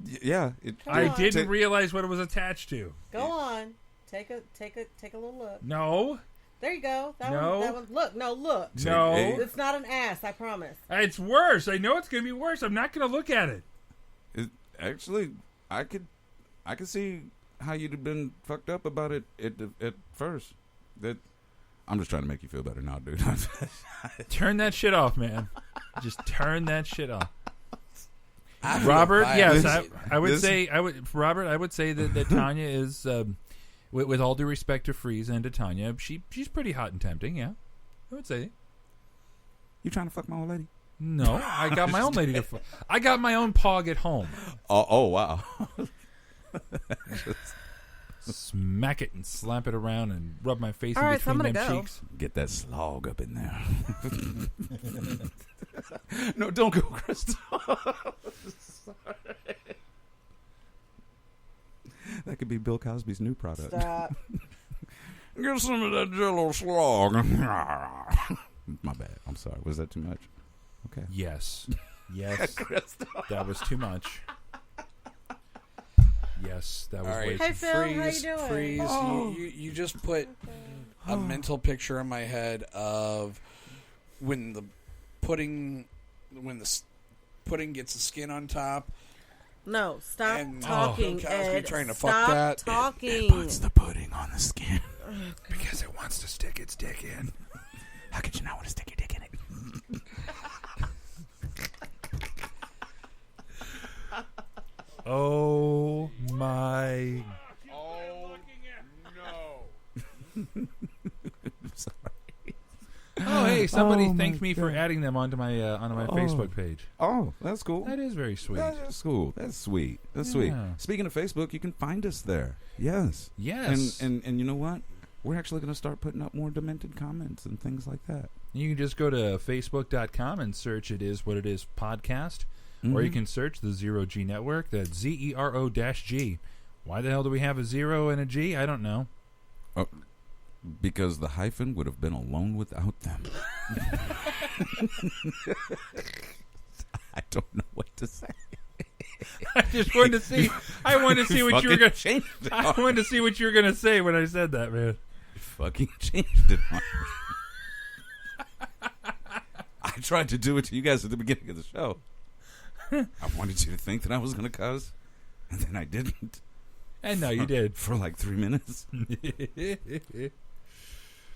[SPEAKER 2] Yeah.
[SPEAKER 11] I didn't realize what it was attached to.
[SPEAKER 3] Go on. Take a little look.
[SPEAKER 11] No.
[SPEAKER 3] There you go. That
[SPEAKER 11] No.
[SPEAKER 3] one. Look. No, look.
[SPEAKER 11] No.
[SPEAKER 3] It's not an ass, I promise.
[SPEAKER 11] It's worse. I know it's going to be worse. I'm not going to look at it.
[SPEAKER 2] Actually, I could see how you'd have been fucked up about it at first. That I'm just trying to make you feel better now, dude.
[SPEAKER 11] Turn that shit off, man. Just turn that shit off. Robert, yes, I would say that Tanya is, with all due respect to Freeze and to Tanya, she's pretty hot and tempting. Yeah, I would say.
[SPEAKER 2] You trying to fuck my old lady?
[SPEAKER 11] No, I got my own lady to fuck. I got my own pog at home.
[SPEAKER 2] Oh wow.
[SPEAKER 11] smack it and slap it around and rub my face
[SPEAKER 3] All
[SPEAKER 11] in
[SPEAKER 3] right, so I'm
[SPEAKER 11] between them
[SPEAKER 3] gonna go.
[SPEAKER 11] cheeks.
[SPEAKER 2] Get that slog up in there. No, don't go, Crystal. Sorry. That could be Bill Cosby's new product.
[SPEAKER 3] Stop.
[SPEAKER 2] Get some of that Jello slog. My bad. I'm sorry. Was that too much? Okay.
[SPEAKER 11] Yes. Yes. That was too much. Yes, that was
[SPEAKER 17] All right,
[SPEAKER 11] way
[SPEAKER 3] Hey,
[SPEAKER 11] too
[SPEAKER 3] Phil, how you
[SPEAKER 17] freeze,
[SPEAKER 3] doing?
[SPEAKER 17] freeze.
[SPEAKER 3] Oh.
[SPEAKER 17] You just put a mental picture in my head of when the pudding gets the skin on top.
[SPEAKER 3] No, stop
[SPEAKER 17] And
[SPEAKER 3] talking,
[SPEAKER 17] Bill Cosby
[SPEAKER 3] Ed.
[SPEAKER 17] trying to fuck
[SPEAKER 3] Stop
[SPEAKER 17] that.
[SPEAKER 3] talking.
[SPEAKER 2] It puts the pudding on the skin because it wants to stick its dick in. How could you not want to stick your dick in it?
[SPEAKER 11] Oh my!
[SPEAKER 17] Oh no!
[SPEAKER 2] Sorry.
[SPEAKER 11] Oh hey, somebody
[SPEAKER 2] Oh,
[SPEAKER 11] thanked
[SPEAKER 2] my
[SPEAKER 11] me for
[SPEAKER 2] God.
[SPEAKER 11] adding them onto my Facebook page.
[SPEAKER 2] Oh, that's cool.
[SPEAKER 11] That is very sweet.
[SPEAKER 2] That's cool. That's sweet. That's sweet.
[SPEAKER 11] Yeah.
[SPEAKER 2] Speaking of Facebook, you can find us there. Yes.
[SPEAKER 11] Yes.
[SPEAKER 2] And you know what? We're actually going to start putting up more demented comments and things like that.
[SPEAKER 11] You can just go to facebook.com and search It Is What It Is podcast. Or you
[SPEAKER 2] Mhm.
[SPEAKER 11] can search the Zero G Network. That's ZERO-G. Why the hell do we have a 0 and a G? I don't know.
[SPEAKER 2] Oh, because the hyphen would have been alone without them. I don't know what to say.
[SPEAKER 11] I just wanted to see. I wanted to see what you were
[SPEAKER 2] Fucking
[SPEAKER 11] going to
[SPEAKER 2] changed it
[SPEAKER 11] I
[SPEAKER 2] on
[SPEAKER 11] wanted
[SPEAKER 2] me.
[SPEAKER 11] to see what you were going to say when I said that, man.
[SPEAKER 2] Fucking changed it on me. I tried to do it to you guys at the beginning of the show. I wanted you to think that I was going to cuss, and then I didn't.
[SPEAKER 11] And no, you did.
[SPEAKER 2] For like 3 minutes.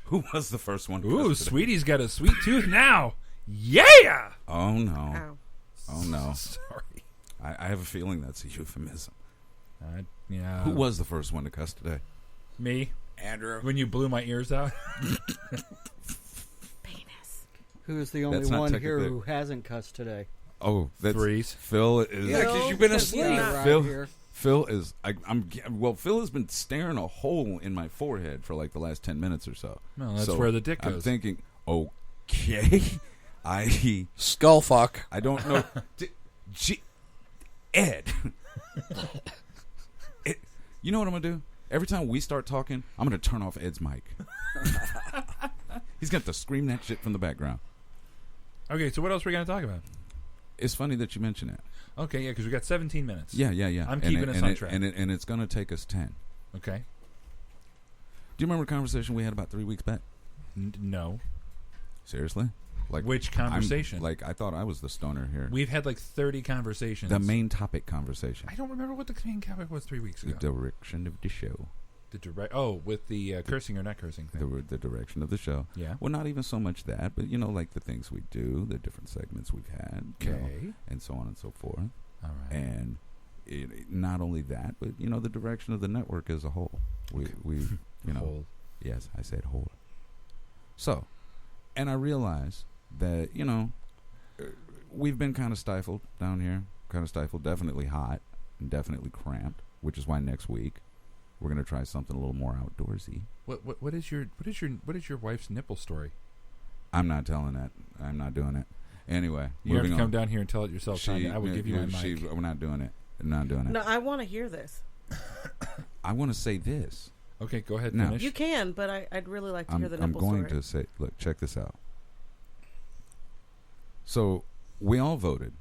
[SPEAKER 2] Who was the first one to
[SPEAKER 11] Ooh,
[SPEAKER 2] cuss today?
[SPEAKER 11] Sweetie's got a sweet tooth now. Yeah!
[SPEAKER 2] Oh, no.
[SPEAKER 3] Ow.
[SPEAKER 2] Oh, no.
[SPEAKER 11] Sorry.
[SPEAKER 2] I have a feeling that's a euphemism.
[SPEAKER 11] Yeah.
[SPEAKER 2] Who was the first one to cuss today?
[SPEAKER 11] Me?
[SPEAKER 17] Andrew.
[SPEAKER 11] When you blew my ears out?
[SPEAKER 14] Who's the only
[SPEAKER 2] That's not
[SPEAKER 14] one here
[SPEAKER 2] technically-
[SPEAKER 14] who hasn't cussed today?
[SPEAKER 2] Oh, that's
[SPEAKER 11] Threes.
[SPEAKER 2] Phil is.
[SPEAKER 17] Yeah, because you've been asleep.
[SPEAKER 14] Right
[SPEAKER 2] Phil,
[SPEAKER 14] here.
[SPEAKER 2] Phil is. Well, Phil has been staring a hole in my forehead for like the last 10 minutes or so.
[SPEAKER 11] Well, that's
[SPEAKER 2] So
[SPEAKER 11] where the dick
[SPEAKER 2] I'm
[SPEAKER 11] goes.
[SPEAKER 2] thinking, okay,
[SPEAKER 17] Skull fuck.
[SPEAKER 2] I don't know. Ed, you know what I'm gonna do? Every time we start talking, I'm gonna turn off Ed's mic. He's got to scream that shit from the background.
[SPEAKER 11] Okay, so what else are we going to talk about?
[SPEAKER 2] It's funny that you mention it.
[SPEAKER 11] Okay, yeah, because we got 17 minutes.
[SPEAKER 2] Yeah.
[SPEAKER 11] I'm keeping us on track.
[SPEAKER 2] And it's going to take us 10.
[SPEAKER 11] Okay.
[SPEAKER 2] Do you remember a conversation we had about 3 weeks back?
[SPEAKER 11] No.
[SPEAKER 2] Seriously? Like
[SPEAKER 11] Which conversation?
[SPEAKER 2] I thought I was the stoner here.
[SPEAKER 11] We've had like 30 conversations.
[SPEAKER 2] The main topic conversation.
[SPEAKER 11] I don't remember what the main topic was 3 weeks
[SPEAKER 2] The
[SPEAKER 11] ago.
[SPEAKER 2] direction of the show.
[SPEAKER 11] With the cursing or not cursing thing.
[SPEAKER 2] The direction of the show.
[SPEAKER 11] Yeah.
[SPEAKER 2] Well, not even so much that, but like the things we do, the different segments we've had,
[SPEAKER 11] Okay.
[SPEAKER 2] and so on and so forth.
[SPEAKER 11] All right.
[SPEAKER 2] And not only that, but the direction of the network as a whole. We
[SPEAKER 11] Whole.
[SPEAKER 2] Yes, I said whole. So, and I realize that we've been kind of stifled down here, definitely hot and definitely cramped, which is why next week we're going to try something a little more outdoorsy.
[SPEAKER 11] What is your wife's nipple story?
[SPEAKER 2] I'm not telling that. I'm not doing it. Anyway,
[SPEAKER 11] You have to
[SPEAKER 2] moving
[SPEAKER 11] come
[SPEAKER 2] on.
[SPEAKER 11] down here and tell it yourself. Tanya. I will give you my mic.
[SPEAKER 2] We're not doing it. Not doing it.
[SPEAKER 3] No, I want to hear this.
[SPEAKER 2] I want to say this.
[SPEAKER 11] Okay, go ahead.
[SPEAKER 2] No.
[SPEAKER 11] Finish.
[SPEAKER 3] You can, but I'd really like to hear the
[SPEAKER 2] I'm
[SPEAKER 3] nipple
[SPEAKER 2] going
[SPEAKER 3] story.
[SPEAKER 2] to say, look, check this out. So we all voted,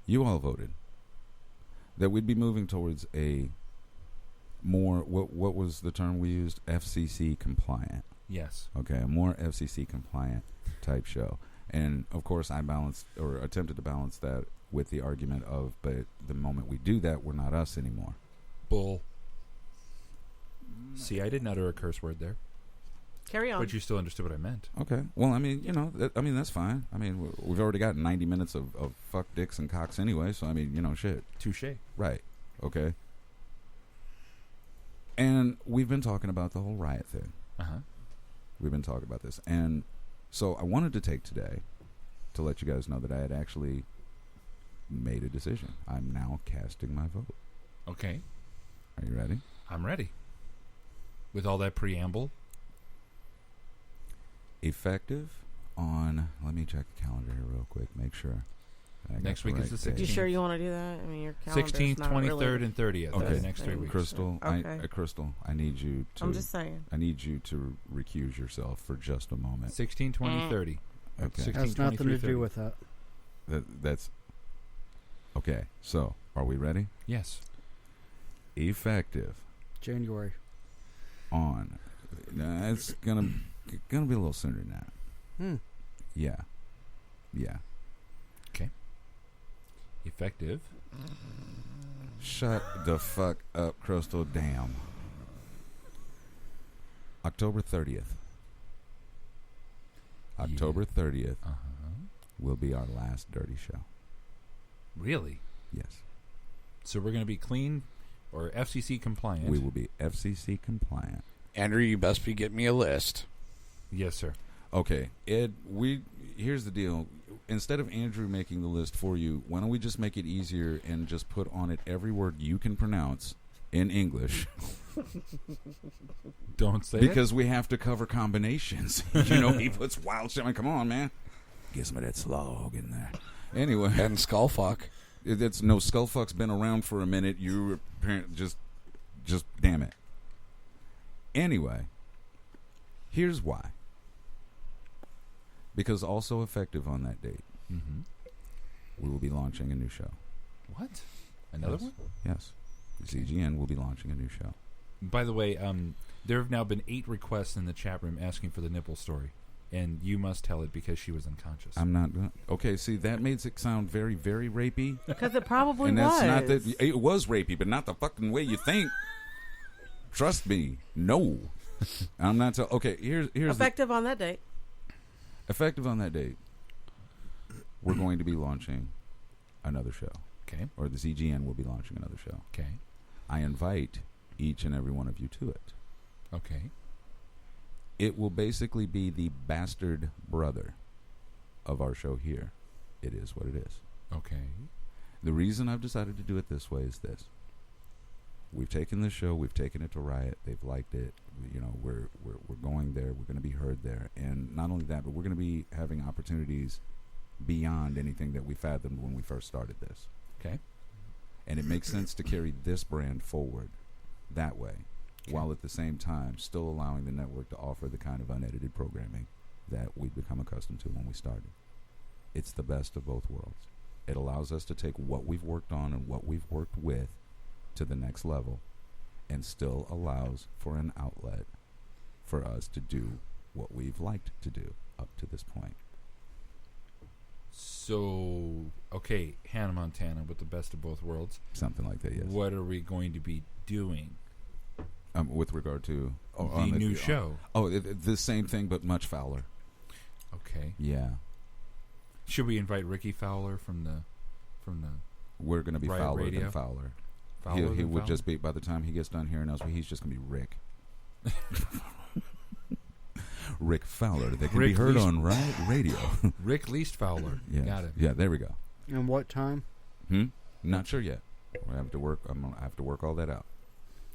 [SPEAKER 2] you all voted that we'd be moving towards a more, what was the term we used? FCC compliant.
[SPEAKER 11] Yes.
[SPEAKER 2] Okay, a more FCC compliant type show. And of course I attempted to balance that with the argument of, but the moment we do that, we're not us anymore.
[SPEAKER 11] Bull. See, I didn't utter a curse word there.
[SPEAKER 3] Carry on.
[SPEAKER 11] But you still understood what I meant.
[SPEAKER 2] Okay. Well, I mean, that's fine. I mean, we've already got 90 minutes of fuck dicks and cocks anyway, so I mean, shit.
[SPEAKER 11] Touché.
[SPEAKER 2] Right. Okay. And we've been talking about the whole riot thing.
[SPEAKER 11] Uh-huh.
[SPEAKER 2] We've been talking about this. And so I wanted to take today to let you guys know that I had actually made a decision. I'm now casting my vote.
[SPEAKER 11] Okay.
[SPEAKER 2] Are you ready?
[SPEAKER 11] I'm ready. With all that preamble.
[SPEAKER 2] Effective on, let me check the calendar here real quick, make sure.
[SPEAKER 11] Next week is the 16th.
[SPEAKER 3] You sure you want to do that? I mean, your calendar's
[SPEAKER 11] 16th,
[SPEAKER 3] not
[SPEAKER 11] 23rd,
[SPEAKER 3] really...
[SPEAKER 11] and 30th.
[SPEAKER 2] Okay.
[SPEAKER 11] The next 3 weeks.
[SPEAKER 2] Crystal,
[SPEAKER 3] Okay.
[SPEAKER 2] Crystal, I need you to...
[SPEAKER 3] I'm just saying.
[SPEAKER 2] I need you to recuse yourself for just a moment.
[SPEAKER 11] 16, 20, 30.
[SPEAKER 2] Okay.
[SPEAKER 11] 16,
[SPEAKER 14] Has nothing
[SPEAKER 11] 23,
[SPEAKER 14] to
[SPEAKER 11] 30.
[SPEAKER 14] do with that.
[SPEAKER 2] That's... Okay, so, are we ready?
[SPEAKER 11] Yes.
[SPEAKER 2] Effective
[SPEAKER 14] January.
[SPEAKER 2] on... No, it's gonna be a little sooner than that. Yeah.
[SPEAKER 11] Okay. Effective.
[SPEAKER 2] Shut the fuck up, Crystal. Damn. October 30th. October 30th will be our last Dirty Show.
[SPEAKER 11] Really?
[SPEAKER 2] Yes.
[SPEAKER 11] So we're going to be clean or FCC compliant.
[SPEAKER 2] We will be FCC compliant.
[SPEAKER 17] Andrew, you best be getting me a list.
[SPEAKER 11] Yes, sir.
[SPEAKER 2] Okay, Ed, here's the deal. Instead of Andrew making the list for you, why don't we just make it easier and just put on it every word you can pronounce in English?
[SPEAKER 11] Don't say
[SPEAKER 2] because we have to cover combinations. You know, he puts wild shit. I mean, come on, man. Get some of that slog in there. Anyway.
[SPEAKER 17] And Skullfuck.
[SPEAKER 2] It's no, Skullfuck's been around for a minute. You apparently just damn it. Anyway, here's why. Because also effective on that date, we will be launching a new show.
[SPEAKER 11] What? Another one?
[SPEAKER 2] Yes. ZGN will be launching a new show.
[SPEAKER 11] By the way, there have now been 8 requests in the chat room asking for the nipple story. And you must tell it because she was unconscious.
[SPEAKER 2] I'm not going to. Okay, see, that makes it sound very, very rapey.
[SPEAKER 3] Because it probably
[SPEAKER 2] and
[SPEAKER 3] was.
[SPEAKER 2] That's not that. It was rapey, but not the fucking way you think. Trust me. No. I'm not. Okay, here's
[SPEAKER 3] effective on that date.
[SPEAKER 2] Effective on that date, we're going to be launching another show.
[SPEAKER 11] Okay.
[SPEAKER 2] Or the ZGN will be launching another show.
[SPEAKER 11] Okay.
[SPEAKER 2] I invite each and every one of you to it.
[SPEAKER 11] Okay.
[SPEAKER 2] It will basically be the bastard brother of our show here. It is what it is.
[SPEAKER 11] Okay.
[SPEAKER 2] The reason I've decided to do it this way is this. We've taken this show, we've taken it to Riot, they've liked it. You know, we're going there, we're going to be heard there. And not only that, but we're going to be having opportunities beyond anything that we fathomed when we first started this.
[SPEAKER 11] Okay.
[SPEAKER 2] And it makes sense to carry this brand forward that way, while at the same time still allowing the network to offer the kind of unedited programming that we'd become accustomed to when we started. It's the best of both worlds. It allows us to take what we've worked on and what we've worked with to the next level, and still allows for an outlet for us to do what we've liked to do up to this point.
[SPEAKER 11] So, okay, Hannah Montana with the best of both worlds.
[SPEAKER 2] Something like that, yes.
[SPEAKER 11] What are we going to be doing?
[SPEAKER 2] With regard to
[SPEAKER 11] the new show.
[SPEAKER 2] The same thing, but much fouler.
[SPEAKER 11] Okay.
[SPEAKER 2] Yeah.
[SPEAKER 11] Should we invite Ricky Fowler from the?
[SPEAKER 2] We're going to be
[SPEAKER 11] Riot
[SPEAKER 2] Fowler
[SPEAKER 11] Radio?
[SPEAKER 2] than Fowler.
[SPEAKER 11] Fowler
[SPEAKER 2] He
[SPEAKER 11] than
[SPEAKER 2] would
[SPEAKER 11] Fowler?
[SPEAKER 2] just be, by the time he gets done hearing us, he's just going to be Rick. Rick Fowler. They can
[SPEAKER 11] Rick
[SPEAKER 2] be heard
[SPEAKER 11] Least-
[SPEAKER 2] on Riot Radio.
[SPEAKER 11] Rick Least Fowler.
[SPEAKER 2] Yes.
[SPEAKER 11] Got it.
[SPEAKER 2] Yeah, there we go.
[SPEAKER 14] And what time?
[SPEAKER 2] Not sure yet. I have to work. I have to work all that out.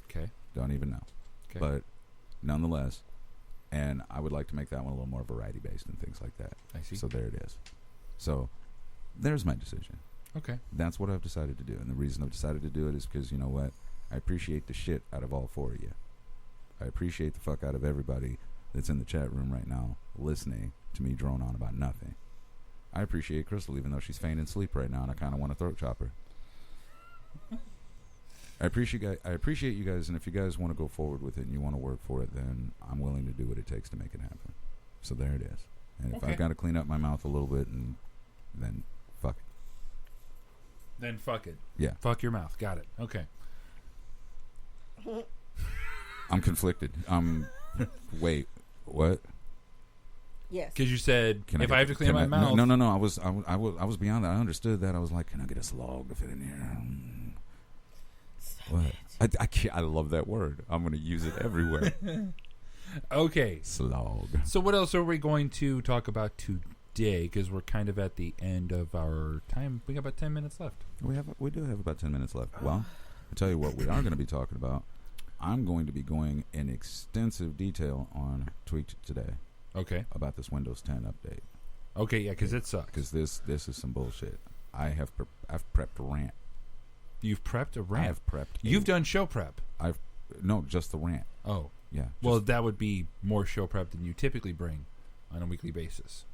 [SPEAKER 11] Okay.
[SPEAKER 2] Don't even know.
[SPEAKER 11] Okay.
[SPEAKER 2] But nonetheless, and I would like to make that one a little more variety based and things like that.
[SPEAKER 11] I see.
[SPEAKER 2] So there it is. So there's my decision.
[SPEAKER 11] Okay.
[SPEAKER 2] That's what I've decided to do, and the reason I've decided to do it is because, you know what, I appreciate the shit out of all 4 of you. I appreciate the fuck out of everybody that's in the chat room right now listening to me drone on about nothing. I appreciate Crystal, even though she's feigning sleep right now, and I kind of want to throat chop her. I appreciate you guys, and if you guys want to go forward with it and you want to work for it, then I'm willing to do what it takes to make it happen. So there it is. And if
[SPEAKER 11] Okay.
[SPEAKER 2] I've got to clean up my mouth a little bit, and then fuck it.
[SPEAKER 11] Then fuck it.
[SPEAKER 2] Yeah.
[SPEAKER 11] Fuck your mouth. Got it. Okay.
[SPEAKER 2] I'm conflicted. Wait, what?
[SPEAKER 3] Yes.
[SPEAKER 11] Because you said,
[SPEAKER 2] Can
[SPEAKER 11] if I have to clean up my mouth.
[SPEAKER 2] No. I was beyond that. I understood that. I was like, can I get a slog to fit in here? What? I can't. I love that word. I'm going to use it everywhere.
[SPEAKER 11] Okay.
[SPEAKER 2] Slog.
[SPEAKER 11] So what else are we going to talk about today? Because we're kind of at the end of our time. We got about 10 minutes left.
[SPEAKER 2] We do have about 10 minutes left. Well, I'll tell you what we are going to be talking about. I'm going to be going in extensive detail on Tweaked today.
[SPEAKER 11] Okay.
[SPEAKER 2] About this Windows 10 update.
[SPEAKER 11] Okay, yeah, because it sucks.
[SPEAKER 2] Because this is some bullshit. I've prepped a rant.
[SPEAKER 11] You've prepped a rant?
[SPEAKER 2] I've prepped.
[SPEAKER 11] You've done show prep?
[SPEAKER 2] No, just the rant.
[SPEAKER 11] Oh.
[SPEAKER 2] Yeah.
[SPEAKER 11] Well, that would be more show prep than you typically bring on a weekly basis.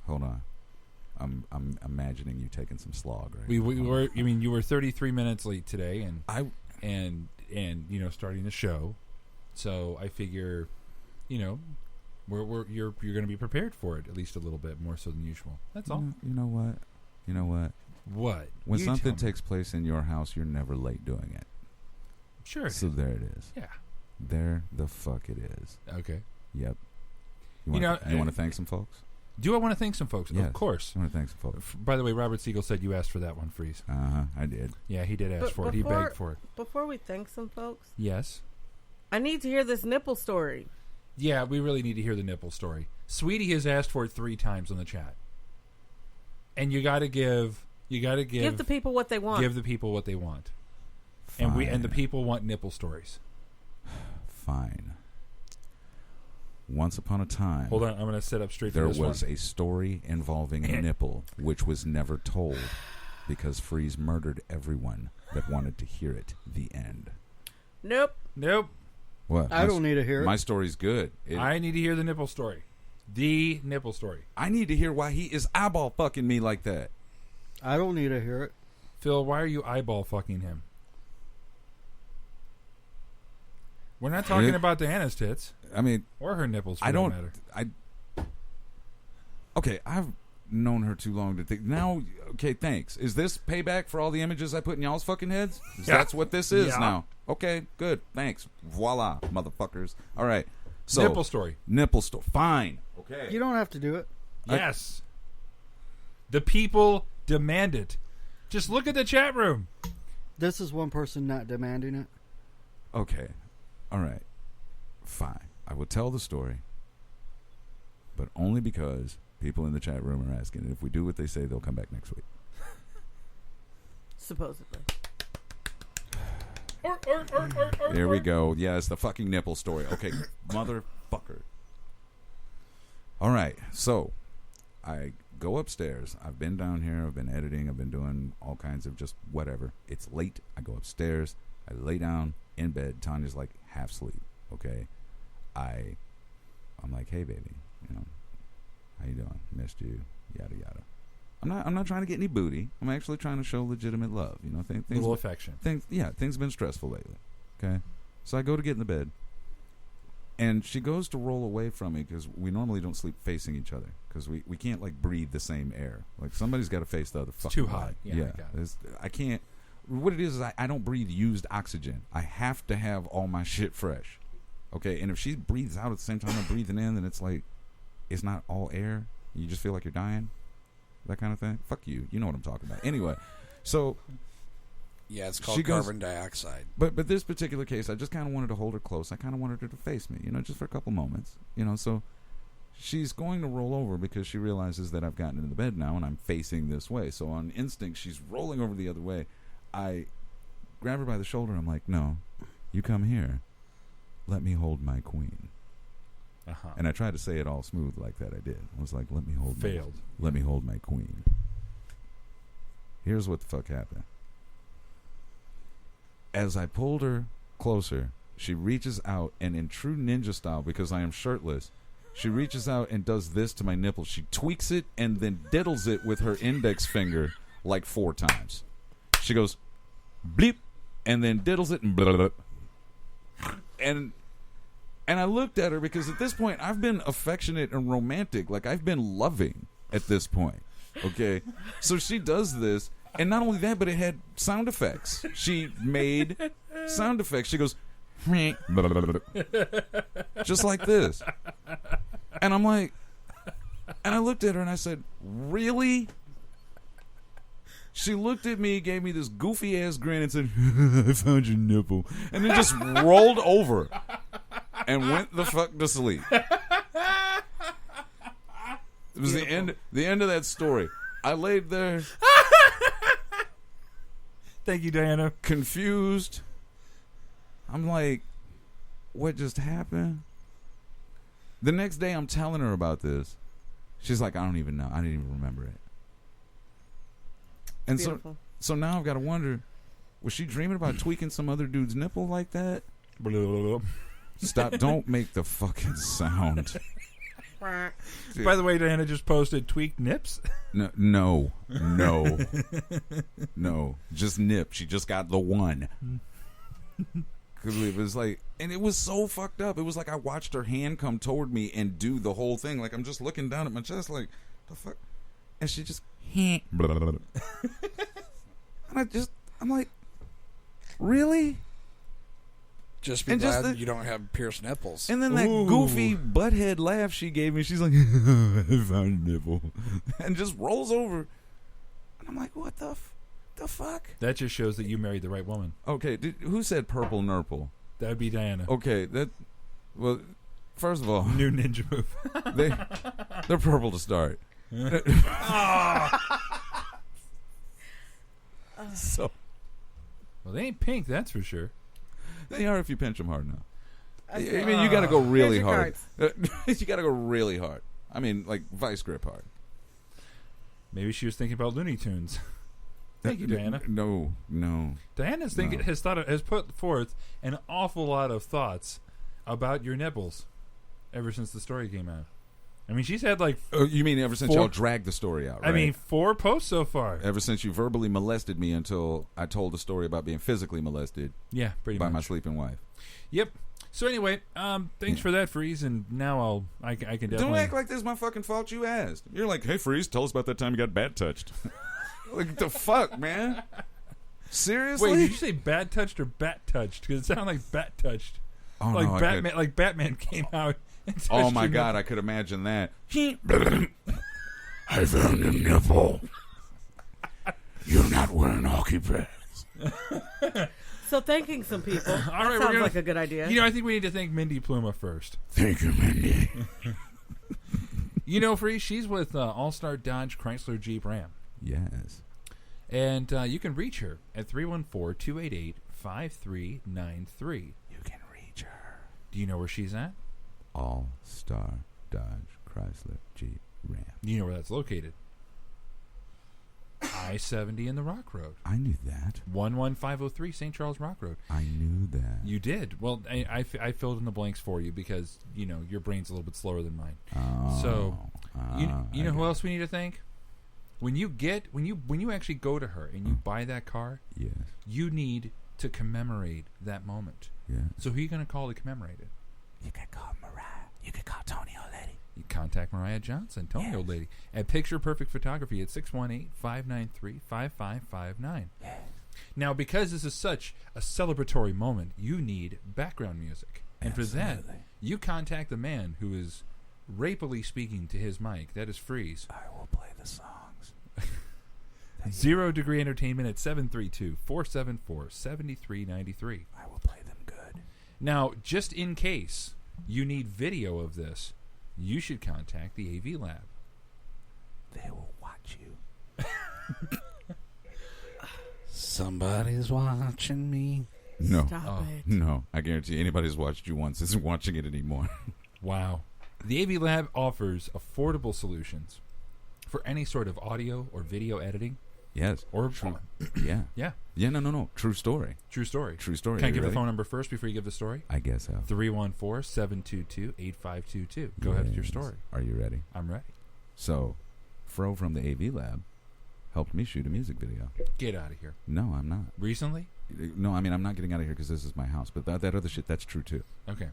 [SPEAKER 2] Hold on. I'm imagining you taking some slog, right?
[SPEAKER 11] We were. I mean, you were 33 minutes late today, and starting the show. So I figure, you're going to be prepared for it at least a little bit more so than usual. That's all.
[SPEAKER 2] You know what?
[SPEAKER 11] What?
[SPEAKER 2] When something takes place in your house, you're never late doing it.
[SPEAKER 11] Sure.
[SPEAKER 2] So there it is.
[SPEAKER 11] Yeah.
[SPEAKER 2] There the fuck it is.
[SPEAKER 11] Okay.
[SPEAKER 2] Yep. You want to thank some folks?
[SPEAKER 11] Do I want to thank some folks?
[SPEAKER 2] Yes.
[SPEAKER 11] Of course.
[SPEAKER 2] I want to thank some folks.
[SPEAKER 11] By the way, Robert Siegel said you asked for that one, Freeze.
[SPEAKER 2] I did.
[SPEAKER 11] Yeah, he did ask for it. He begged for it.
[SPEAKER 3] Before we thank some folks,
[SPEAKER 11] yes,
[SPEAKER 3] I need to hear this nipple story.
[SPEAKER 11] Yeah, we really need to hear the nipple story. Sweetie has asked for it 3 times on the chat, and you got to give
[SPEAKER 3] the people what they want.
[SPEAKER 11] Give the people what they want,
[SPEAKER 2] Fine.
[SPEAKER 11] and the people want nipple stories.
[SPEAKER 2] Fine. Once upon a time,
[SPEAKER 11] hold on, I'm going to sit up straight.
[SPEAKER 2] There
[SPEAKER 11] for this
[SPEAKER 2] was
[SPEAKER 11] one.
[SPEAKER 2] a story involving a nipple, which was never told because Freeze murdered everyone that wanted to hear it. The end.
[SPEAKER 3] Nope.
[SPEAKER 2] What?
[SPEAKER 14] I don't need to hear it.
[SPEAKER 2] My story's good.
[SPEAKER 11] I need to hear the nipple story. The nipple story.
[SPEAKER 2] I need to hear why he is eyeball fucking me like that.
[SPEAKER 14] I don't need to hear it.
[SPEAKER 11] Phil, why are you eyeball fucking him? We're not talking about Diana's tits.
[SPEAKER 2] I mean,
[SPEAKER 11] or her nipples. For
[SPEAKER 2] I don't.
[SPEAKER 11] That matter.
[SPEAKER 2] Okay, I've known her too long to think. Now, okay, thanks. Is this payback for all the images I put in y'all's fucking heads? That's what this is now. Okay, good. Thanks. Voila, motherfuckers. All right. So
[SPEAKER 11] nipple story.
[SPEAKER 2] Fine. Okay.
[SPEAKER 14] You don't have to do it.
[SPEAKER 11] Yes. The people demand it. Just look at the chat room.
[SPEAKER 14] This is one person not demanding it.
[SPEAKER 2] Okay. All right. Fine. I will tell the story, but only because people in the chat room are asking. And if we do what they say, they'll come back next week.
[SPEAKER 3] Supposedly.
[SPEAKER 2] Here we go. Yes, the fucking nipple story. Okay, motherfucker. All right. So, I go upstairs. I've been down here. I've been editing. I've been doing all kinds of just whatever. It's late. I go upstairs. I lay down in bed. Tanya's like half asleep. Okay. I'm like, hey baby, how you doing? Missed you. Yada yada. I'm not trying to get any booty. I'm actually trying to show legitimate love. Things,
[SPEAKER 11] little affection.
[SPEAKER 2] Things have been stressful lately. Okay. So I go to get in the bed, and she goes to roll away from me because we normally don't sleep facing each other because we can't like breathe the same air. Like somebody's got to face the other fucking
[SPEAKER 11] too
[SPEAKER 2] way.
[SPEAKER 11] hot. Yeah.
[SPEAKER 2] I can't. What it is I don't breathe used oxygen. I have to have all my shit fresh. Okay, and if she breathes out at the same time I'm breathing in, then it's like it's not all air. You just feel like you're dying. That kind of thing. Fuck you. You know what I'm talking about. Anyway, so
[SPEAKER 17] yeah, it's called carbon dioxide.
[SPEAKER 2] But this particular case, I just kind of wanted to hold her close. I kind of wanted her to face me, just for a couple moments. So she's going to roll over because she realizes that I've gotten into the bed now and I'm facing this way. So on instinct, she's rolling over the other way. I grab her by the shoulder. I'm like, no, you come here. Let me hold my queen.
[SPEAKER 11] Uh-huh.
[SPEAKER 2] And I tried to say it all smooth like that. I did. I was like, let me hold my queen. Here's what the fuck happened. As I pulled her closer, she reaches out and in true ninja style, because I am shirtless, she reaches out and does this to my nipple. She tweaks it and then diddles it with her index finger like 4 times. She goes, bleep, and then diddles it and blah, blah, blah. And I looked at her because at this point I've been affectionate and romantic. Like I've been loving at this point. Okay. So she does this, and not only that, but it had sound effects. She made sound effects. She goes just like this. And I'm like, and I looked at her and I said, really? She looked at me, gave me this goofy ass grin and said, I found your nipple. And then just rolled over and went the fuck to sleep. It was the end of that story. I laid there.
[SPEAKER 11] Thank you, Diana.
[SPEAKER 2] Confused. I'm like, what just happened? The next day, I'm telling her about this. She's like, I don't even know. I didn't even remember it. And so now I've got to wonder, was she dreaming about tweaking some other dude's nipple like that? Stop! Don't make the fucking sound.
[SPEAKER 11] By the way, Diana just posted tweaked nips.
[SPEAKER 2] No, just nip. She just got the one. Because it was like, and it was so fucked up. It was like I watched her hand come toward me and do the whole thing. Like I'm just looking down at my chest, like the fuck, and she just, and I'm like, really?
[SPEAKER 17] Just be glad you don't have pierced nipples.
[SPEAKER 2] And then that goofy butthead laugh she gave me, she's like, I found a nipple. And just rolls over. And I'm like, what the fuck?
[SPEAKER 11] That just shows that you married the right woman.
[SPEAKER 2] Okay, who said purple nurple?
[SPEAKER 11] That would be Diana.
[SPEAKER 2] Okay, well, first of all.
[SPEAKER 11] New ninja move.
[SPEAKER 2] They're purple to start. So.
[SPEAKER 11] Well, they ain't pink, that's for sure.
[SPEAKER 2] They are if you pinch them hard enough. I mean, you got to go really hard. You got to go really hard. I mean, like vice grip hard.
[SPEAKER 11] Maybe she was thinking about Looney Tunes. Thank you, Diana.
[SPEAKER 2] No.
[SPEAKER 11] Diana's has put forth an awful lot of thoughts about your nipples ever since the story came out. I mean, she's had like...
[SPEAKER 2] Oh, you mean ever since y'all dragged the story out, right?
[SPEAKER 11] I mean, 4 posts so far.
[SPEAKER 2] Ever since you verbally molested me until I told the story about being physically molested
[SPEAKER 11] pretty
[SPEAKER 2] by
[SPEAKER 11] much.
[SPEAKER 2] my sleeping wife.
[SPEAKER 11] Yep. So anyway, thanks for that, Freeze, and now I can definitely...
[SPEAKER 2] Don't act like this is my fucking fault. You asked. You're like, hey, Freeze, tell us about that time you got bat touched. Like, the fuck, man? Seriously?
[SPEAKER 11] Wait, did you say bad touched or bat touched? Because it sounded like bat touched.
[SPEAKER 2] Oh,
[SPEAKER 11] like
[SPEAKER 2] no,
[SPEAKER 11] Batman, like Batman came out.
[SPEAKER 2] Oh my God, I could imagine that.
[SPEAKER 16] I found a nipple. You're not wearing hockey pads.
[SPEAKER 3] So thanking some people.
[SPEAKER 11] All right,
[SPEAKER 3] sounds like a good idea.
[SPEAKER 11] You know, I think we need to thank Mindy Pluma first.
[SPEAKER 16] Thank you, Mindy.
[SPEAKER 11] You know, Free, she's with All Star Dodge Chrysler Jeep Ram.
[SPEAKER 2] Yes.
[SPEAKER 11] And you can reach her at 314-288-5393.
[SPEAKER 2] You can reach her.
[SPEAKER 11] Do you know where she's at?
[SPEAKER 2] All Star Dodge Chrysler Jeep Ram.
[SPEAKER 11] You know where that's located? I-70 in the Rock Road.
[SPEAKER 2] I knew that.
[SPEAKER 11] 11503 St. Charles Rock Road.
[SPEAKER 2] I knew that.
[SPEAKER 11] You did. Well, I filled in the blanks for you because, you know, your brain's a little bit slower than mine. So, you know who else we need to thank? When you actually go to her and you buy that car,
[SPEAKER 2] yes,
[SPEAKER 11] you need to commemorate that moment.
[SPEAKER 2] Yeah.
[SPEAKER 11] So who are you going to call to commemorate it?
[SPEAKER 16] You can call Mariah. You can call Tony O'Lady.
[SPEAKER 11] You contact Mariah Johnson, Tony O'Lady, at Picture Perfect Photography at 618-593-5559.
[SPEAKER 16] Yeah.
[SPEAKER 11] Now, because this is such a celebratory moment, you need background music. And for that, you contact the man who is rapily speaking to his mic. That is Freeze.
[SPEAKER 16] I will play the songs.
[SPEAKER 11] 0 Degree Entertainment at 732-474-7393.
[SPEAKER 16] I will play them good.
[SPEAKER 11] Now, just in case you need video of this, you should contact the AV Lab.
[SPEAKER 16] They will watch you.
[SPEAKER 17] Somebody's watching me.
[SPEAKER 2] No.
[SPEAKER 3] Stop it.
[SPEAKER 2] No. I guarantee you anybody who's watched you once isn't watching it anymore.
[SPEAKER 11] Wow. The AV Lab offers affordable solutions for any sort of audio or video editing.
[SPEAKER 2] Yes.
[SPEAKER 11] Or
[SPEAKER 2] yeah.
[SPEAKER 11] Yeah.
[SPEAKER 2] Yeah, no. True story.
[SPEAKER 11] True story.
[SPEAKER 2] True story.
[SPEAKER 11] Can I give
[SPEAKER 2] ready?
[SPEAKER 11] the phone number first before you give the story?
[SPEAKER 2] I guess so.
[SPEAKER 11] 314-722-8522. Go ahead with your story.
[SPEAKER 2] Are you ready?
[SPEAKER 11] I'm ready.
[SPEAKER 2] So, Fro from the AV Lab helped me shoot a music video.
[SPEAKER 11] Get out of here.
[SPEAKER 2] No, I'm not.
[SPEAKER 11] Recently?
[SPEAKER 2] No, I mean, I'm not getting out of here because this is my house. But that other shit, that's true too.
[SPEAKER 11] Okay.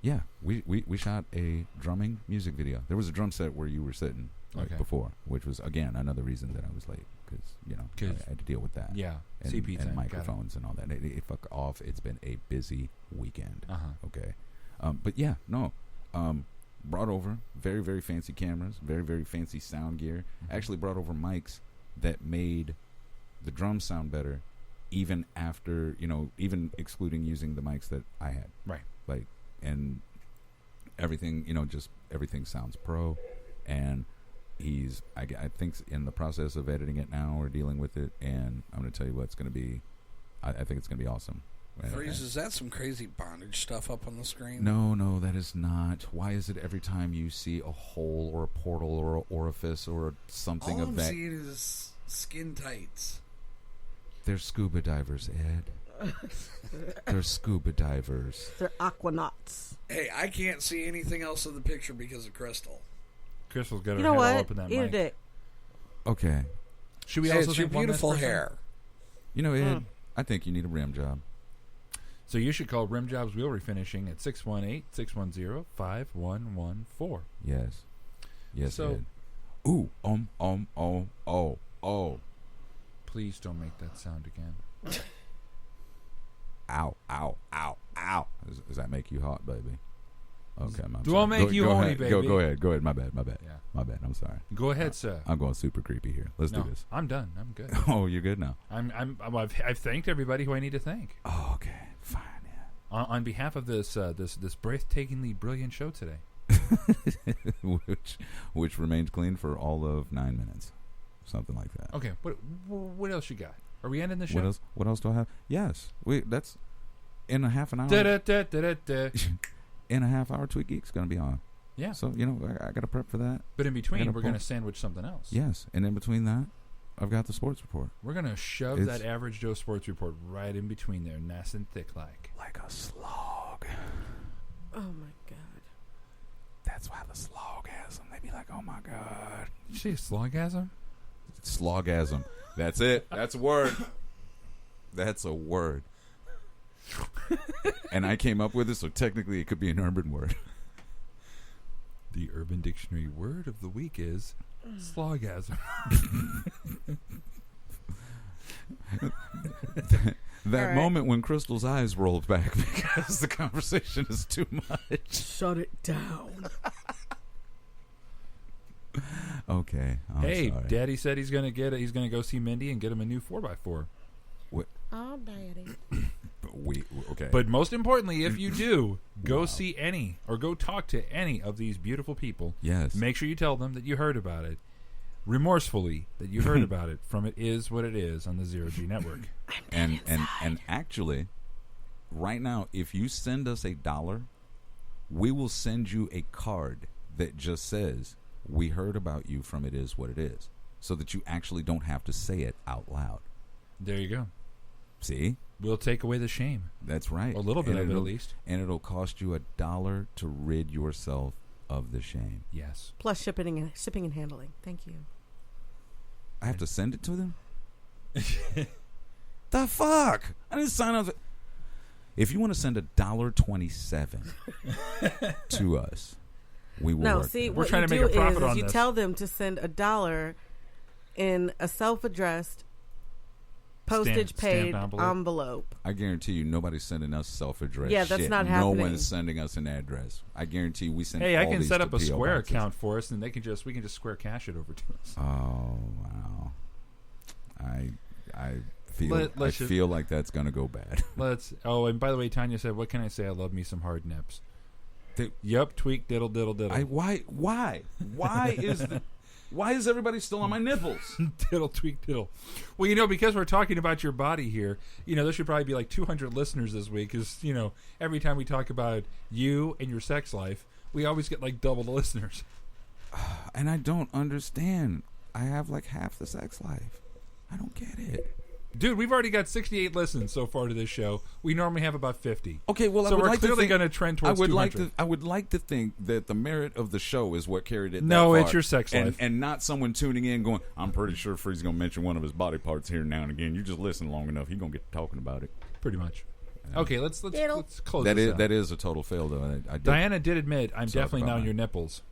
[SPEAKER 2] Yeah, we shot a drumming music video. There was a drum set where you were sitting before, which was, again, another reason that I was late. Because, you know, I had to deal with that.
[SPEAKER 11] Yeah,
[SPEAKER 2] and,
[SPEAKER 11] CP time.
[SPEAKER 2] And microphones and all that. Fuck off. It's been a busy weekend. Okay. But yeah, no. Brought over very, very fancy cameras, very, very fancy sound gear. Actually brought over mics that made the drums sound better, even after, you know, even excluding using the mics that I had.
[SPEAKER 11] Right.
[SPEAKER 2] Like, and everything, you know, just everything sounds pro. And he's, I think, in the process of editing it now or dealing with it. And I'm going to tell you what it's going to be. I think it's going to be awesome.
[SPEAKER 17] Freeze, is that some crazy bondage stuff up on the screen?
[SPEAKER 2] No, that is not. Why is it every time you see a hole or a portal or an orifice or something
[SPEAKER 10] All
[SPEAKER 2] of
[SPEAKER 10] I'm
[SPEAKER 2] that?
[SPEAKER 10] seeing is skin tights.
[SPEAKER 2] They're scuba divers, Ed. They're scuba divers.
[SPEAKER 3] They're aquanauts.
[SPEAKER 10] Hey, I can't see anything else in the picture because of Crystal.
[SPEAKER 11] Crystal's got her
[SPEAKER 3] You know
[SPEAKER 11] head all
[SPEAKER 3] what?
[SPEAKER 11] up in that
[SPEAKER 3] Eat a
[SPEAKER 11] mic.
[SPEAKER 3] dick.
[SPEAKER 2] Okay.
[SPEAKER 11] Should we
[SPEAKER 17] Hey,
[SPEAKER 11] also
[SPEAKER 17] it's your
[SPEAKER 11] thank one last
[SPEAKER 17] beautiful
[SPEAKER 11] person?
[SPEAKER 17] hair.
[SPEAKER 2] You know, Ed, I think you need a rim job.
[SPEAKER 11] So you should call Rim Jobs Wheel Refinishing at 618-610-5114.
[SPEAKER 2] Yes. Yes,
[SPEAKER 11] So-
[SPEAKER 2] Ed. Ooh,
[SPEAKER 11] Please don't make that sound again.
[SPEAKER 2] Ow, ow, ow, ow. Does that make you hot, baby? Okay, I'm
[SPEAKER 11] Do
[SPEAKER 2] sorry.
[SPEAKER 11] I make you horny,
[SPEAKER 2] ahead.
[SPEAKER 11] baby?
[SPEAKER 2] Go ahead. My bad.
[SPEAKER 11] Yeah.
[SPEAKER 2] My bad. I'm sorry.
[SPEAKER 11] Go ahead, sir.
[SPEAKER 2] I'm going super creepy here. Let's
[SPEAKER 11] No,
[SPEAKER 2] do this.
[SPEAKER 11] I'm done. I'm good.
[SPEAKER 2] Oh, you're good now.
[SPEAKER 11] I've thanked everybody who I need to thank.
[SPEAKER 2] Oh, okay. Fine. Yeah.
[SPEAKER 11] On behalf of this breathtakingly brilliant show today.
[SPEAKER 2] which remains clean for all of 9 minutes, something like that.
[SPEAKER 11] Okay, what else you got? Are we ending the show?
[SPEAKER 2] What else do I have? Yes, that's in a half an hour. In a half hour, Tweet Geek's going to be on.
[SPEAKER 11] Yeah.
[SPEAKER 2] So I got to prep for that.
[SPEAKER 11] But in between,
[SPEAKER 2] gotta
[SPEAKER 11] we're going to
[SPEAKER 2] pull-
[SPEAKER 11] sandwich something else.
[SPEAKER 2] Yes, and in between that, I've got the sports report.
[SPEAKER 11] We're going to shove that Average Joe Sports Report right in between there, nice and thick like
[SPEAKER 2] a slog.
[SPEAKER 3] Oh my god.
[SPEAKER 2] That's why the slogasm. They be like, oh my god.
[SPEAKER 11] Did you say slogasm?
[SPEAKER 2] Slogasm. That's it. That's a word. That's a word. And I came up with it, so technically it could be an urban word.
[SPEAKER 11] The Urban Dictionary word of the week is slogasm.
[SPEAKER 2] That
[SPEAKER 3] right.
[SPEAKER 2] moment when Crystal's eyes rolled back because the conversation is too much.
[SPEAKER 3] Shut it down.
[SPEAKER 2] Okay. I'm
[SPEAKER 11] Hey,
[SPEAKER 2] sorry.
[SPEAKER 11] Daddy said he's gonna go see Mindy and get him a new 4x4.
[SPEAKER 2] What?
[SPEAKER 3] Oh, Daddy.
[SPEAKER 2] Okay.
[SPEAKER 11] But most importantly, if you do, go see any or go talk to any of these beautiful people.
[SPEAKER 2] Yes.
[SPEAKER 11] Make sure you tell them that you heard about it, remorsefully that you heard about it from It Is What It Is on the Zero G Network.
[SPEAKER 2] And actually, right now, if you send us $1, we will send you a card that just says, "We heard about you from It Is What It Is," so that you actually don't have to say it out loud.
[SPEAKER 11] There you go.
[SPEAKER 2] See?
[SPEAKER 11] We'll take away the shame.
[SPEAKER 2] That's right.
[SPEAKER 11] A little bit
[SPEAKER 2] And
[SPEAKER 11] of it, at
[SPEAKER 2] it'll-
[SPEAKER 11] least.
[SPEAKER 2] And it'll cost you $1 to rid yourself of the shame.
[SPEAKER 11] Yes.
[SPEAKER 3] Plus shipping and handling. Thank you.
[SPEAKER 2] I have to send it to them? The fuck? I didn't sign up. If you want to send $1.27 to us, we will.
[SPEAKER 3] No,
[SPEAKER 2] work
[SPEAKER 3] see,
[SPEAKER 2] that.
[SPEAKER 3] what
[SPEAKER 11] trying
[SPEAKER 3] you
[SPEAKER 11] to
[SPEAKER 3] do
[SPEAKER 11] make a profit
[SPEAKER 3] is
[SPEAKER 11] on
[SPEAKER 3] you
[SPEAKER 11] this.
[SPEAKER 3] tell them to send $1 in a self-addressed, postage-paid
[SPEAKER 11] stamped envelope.
[SPEAKER 3] envelope.
[SPEAKER 2] I guarantee you, nobody's sending us self-addressed.
[SPEAKER 3] Yeah, that's
[SPEAKER 2] shit.
[SPEAKER 3] not
[SPEAKER 2] No
[SPEAKER 3] happening.
[SPEAKER 2] one's sending us an address. I guarantee you, we send.
[SPEAKER 11] Hey, I
[SPEAKER 2] all
[SPEAKER 11] can
[SPEAKER 2] these
[SPEAKER 11] set
[SPEAKER 2] to
[SPEAKER 11] up a
[SPEAKER 2] P.O.
[SPEAKER 11] Square
[SPEAKER 2] boxes.
[SPEAKER 11] account for us, and we can just Square Cash it over to us.
[SPEAKER 2] Oh wow! I
[SPEAKER 11] Let's
[SPEAKER 2] I
[SPEAKER 11] just-
[SPEAKER 2] feel like that's gonna go bad.
[SPEAKER 11] Oh, and by the way, Tanya said, "What can I say? I love me some hard nips." Yep, tweak diddle diddle diddle.
[SPEAKER 2] Why is everybody still on my nipples?
[SPEAKER 11] Diddle tweak diddle. Well, because we're talking about your body here, there should probably be like 200 listeners this week, because every time we talk about you and your sex life, we always get like double the listeners.
[SPEAKER 2] And I don't understand. I have like half the sex life. I don't get it.
[SPEAKER 11] Dude, we've already got 68 listens so far to this show. We normally have about 50.
[SPEAKER 2] Okay, well,
[SPEAKER 11] so
[SPEAKER 2] I would
[SPEAKER 11] we're
[SPEAKER 2] like
[SPEAKER 11] clearly
[SPEAKER 2] to
[SPEAKER 11] going to trend towards 200.
[SPEAKER 2] I would like to think that the merit of the show is what carried it.
[SPEAKER 11] No,
[SPEAKER 2] that
[SPEAKER 11] it's
[SPEAKER 2] far.
[SPEAKER 11] your sex life.
[SPEAKER 2] and not someone tuning in going, "I'm pretty sure Free's going to mention one of his body parts here now and again." You just listen long enough, he's going to get to talking about it.
[SPEAKER 11] Pretty much. Okay, let's close
[SPEAKER 2] That
[SPEAKER 11] this
[SPEAKER 2] is
[SPEAKER 11] out.
[SPEAKER 2] that is a total fail, though. I did
[SPEAKER 11] Diana did admit, "I'm
[SPEAKER 2] talk
[SPEAKER 11] definitely
[SPEAKER 2] about
[SPEAKER 11] not on
[SPEAKER 2] that.
[SPEAKER 11] your nipples."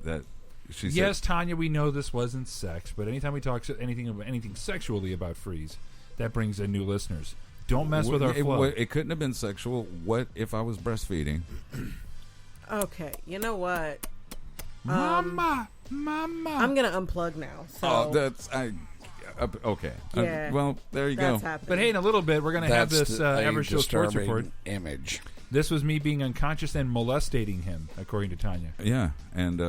[SPEAKER 2] That she
[SPEAKER 11] Yes,
[SPEAKER 2] said,
[SPEAKER 11] Tanya, we know this wasn't sex, but anytime we talk anything sexually about Freeze, that brings in new listeners. Don't mess with our flow.
[SPEAKER 2] It couldn't have been sexual. What if I was breastfeeding?
[SPEAKER 3] Okay, you know what?
[SPEAKER 11] Mama.
[SPEAKER 3] I'm going to unplug now. So.
[SPEAKER 2] Oh, okay.
[SPEAKER 3] Yeah.
[SPEAKER 2] Well, there you go.
[SPEAKER 3] That's happening.
[SPEAKER 11] But hey, in a little bit, we're going to have
[SPEAKER 17] That's
[SPEAKER 11] this
[SPEAKER 17] a
[SPEAKER 11] Average Show Sports
[SPEAKER 17] disturbing
[SPEAKER 11] Report.
[SPEAKER 17] image.
[SPEAKER 11] This was me being unconscious and molestating him, according to Tanya.
[SPEAKER 2] Yeah, and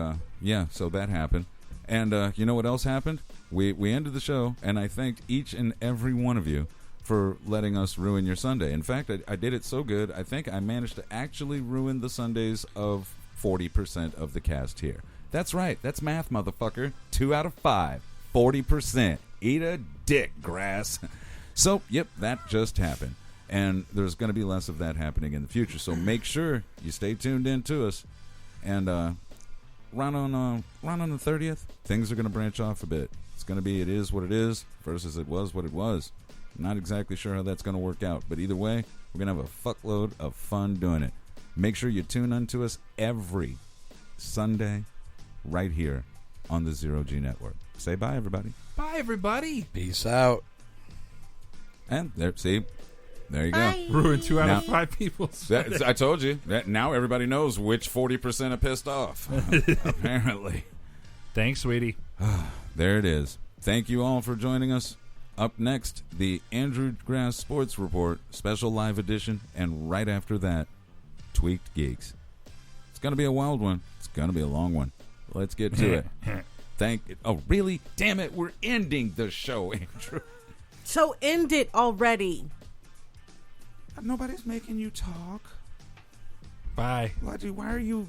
[SPEAKER 2] so that happened. And you know what else happened? We ended the show, and I thanked each and every one of you for letting us ruin your Sunday. In fact, I did it so good, I think I managed to actually ruin the Sundays of 40% of the cast here. That's right. That's math, motherfucker. 2 out of 5. 40%. Eat a dick, grass. So, yep, that just happened. And there's going to be less of that happening in the future. So make sure you stay tuned in to us. And right on the 30th, things are going to branch off a bit. It's going to be It Is What It Is versus It Was What It Was. Not exactly sure how that's going to work out. But either way, we're going to have a fuckload of fun doing it. Make sure you tune in to us every Sunday right here on the Zero G Network. Say bye, everybody.
[SPEAKER 11] Bye, everybody.
[SPEAKER 17] Peace out.
[SPEAKER 2] And there you
[SPEAKER 3] Bye.
[SPEAKER 2] go.
[SPEAKER 11] Ruined 2 out of 5 people.
[SPEAKER 2] I told you. Now everybody knows which 40% are pissed off. Apparently.
[SPEAKER 11] Thanks, sweetie.
[SPEAKER 2] There it is. Thank you all for joining us. Up next, the Andrew Grass Sports Report, special live edition, and right after that, Tweaked Geeks. It's going to be a wild one. It's going to be a long one. Let's get to it. Oh, really? Damn it. We're ending the show, Andrew.
[SPEAKER 3] So end it already.
[SPEAKER 2] Nobody's making you talk.
[SPEAKER 11] Bye.
[SPEAKER 2] Why are you...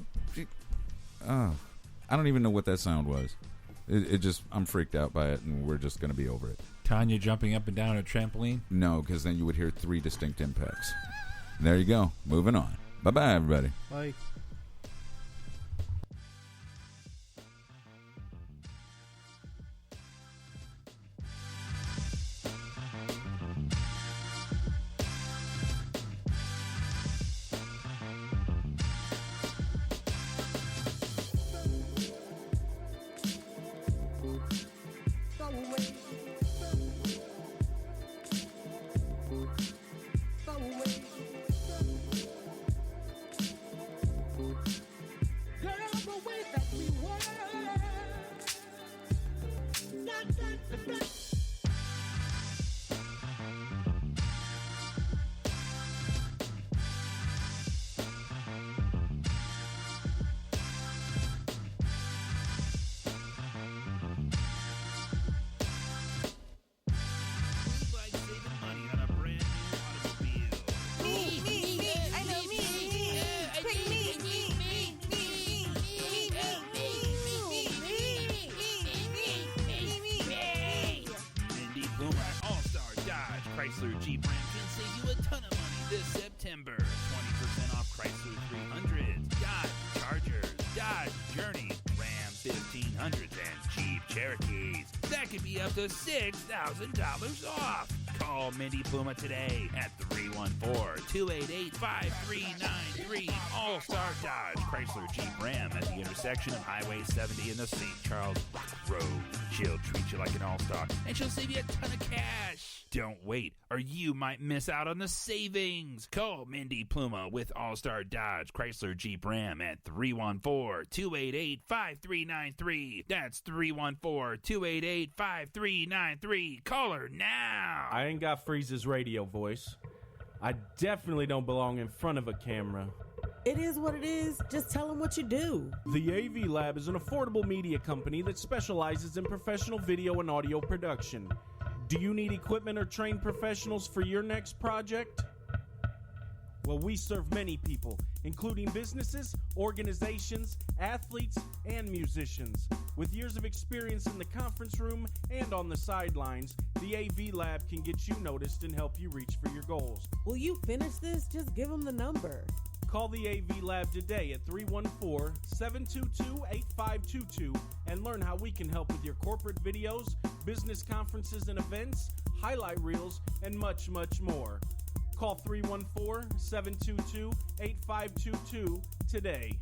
[SPEAKER 2] I don't even know what that sound was. It just... I'm freaked out by it, and we're just going to be over it.
[SPEAKER 11] Tanya jumping up and down a trampoline?
[SPEAKER 2] No, because then you would hear 3 distinct impacts. There you go. Moving on. Bye-bye, everybody.
[SPEAKER 14] Bye.
[SPEAKER 19] Chrysler Jeep Ram can save you a ton of money this September. 20% off Chrysler 300s, Dodge Chargers, Dodge Journey, Ram 1500s, and Jeep Cherokees. That could be up to $6,000 off. Call Mindy Pluma today at 314-288-5393. All-Star Dodge Chrysler Jeep Ram at the intersection of Highway 70 and the St. Charles Road. She'll treat you like an all-star, and she'll save you a ton of cash. Don't wait, or you might miss out on the savings. Call Mindy Pluma with All-Star Dodge Chrysler Jeep Ram at 314-288-5393. That's 314-288-5393. Call her now.
[SPEAKER 20] I ain't got Freeze's radio voice. I definitely don't belong in front of a camera.
[SPEAKER 3] It is what it is. Just tell them what you do.
[SPEAKER 20] The AV Lab is an affordable media company that specializes in professional video and audio production. Do you need equipment or trained professionals for your next project? Well, we serve many people, including businesses, organizations, athletes, and musicians. With years of experience in the conference room and on the sidelines, the AV Lab can get you noticed and help you reach for your goals.
[SPEAKER 3] Will you finish this? Just give them the number.
[SPEAKER 20] Call the AV Lab today at 314-722-8522 and learn how we can help with your corporate videos, business conferences and events, highlight reels, and much, much more. Call 314-722-8522 today.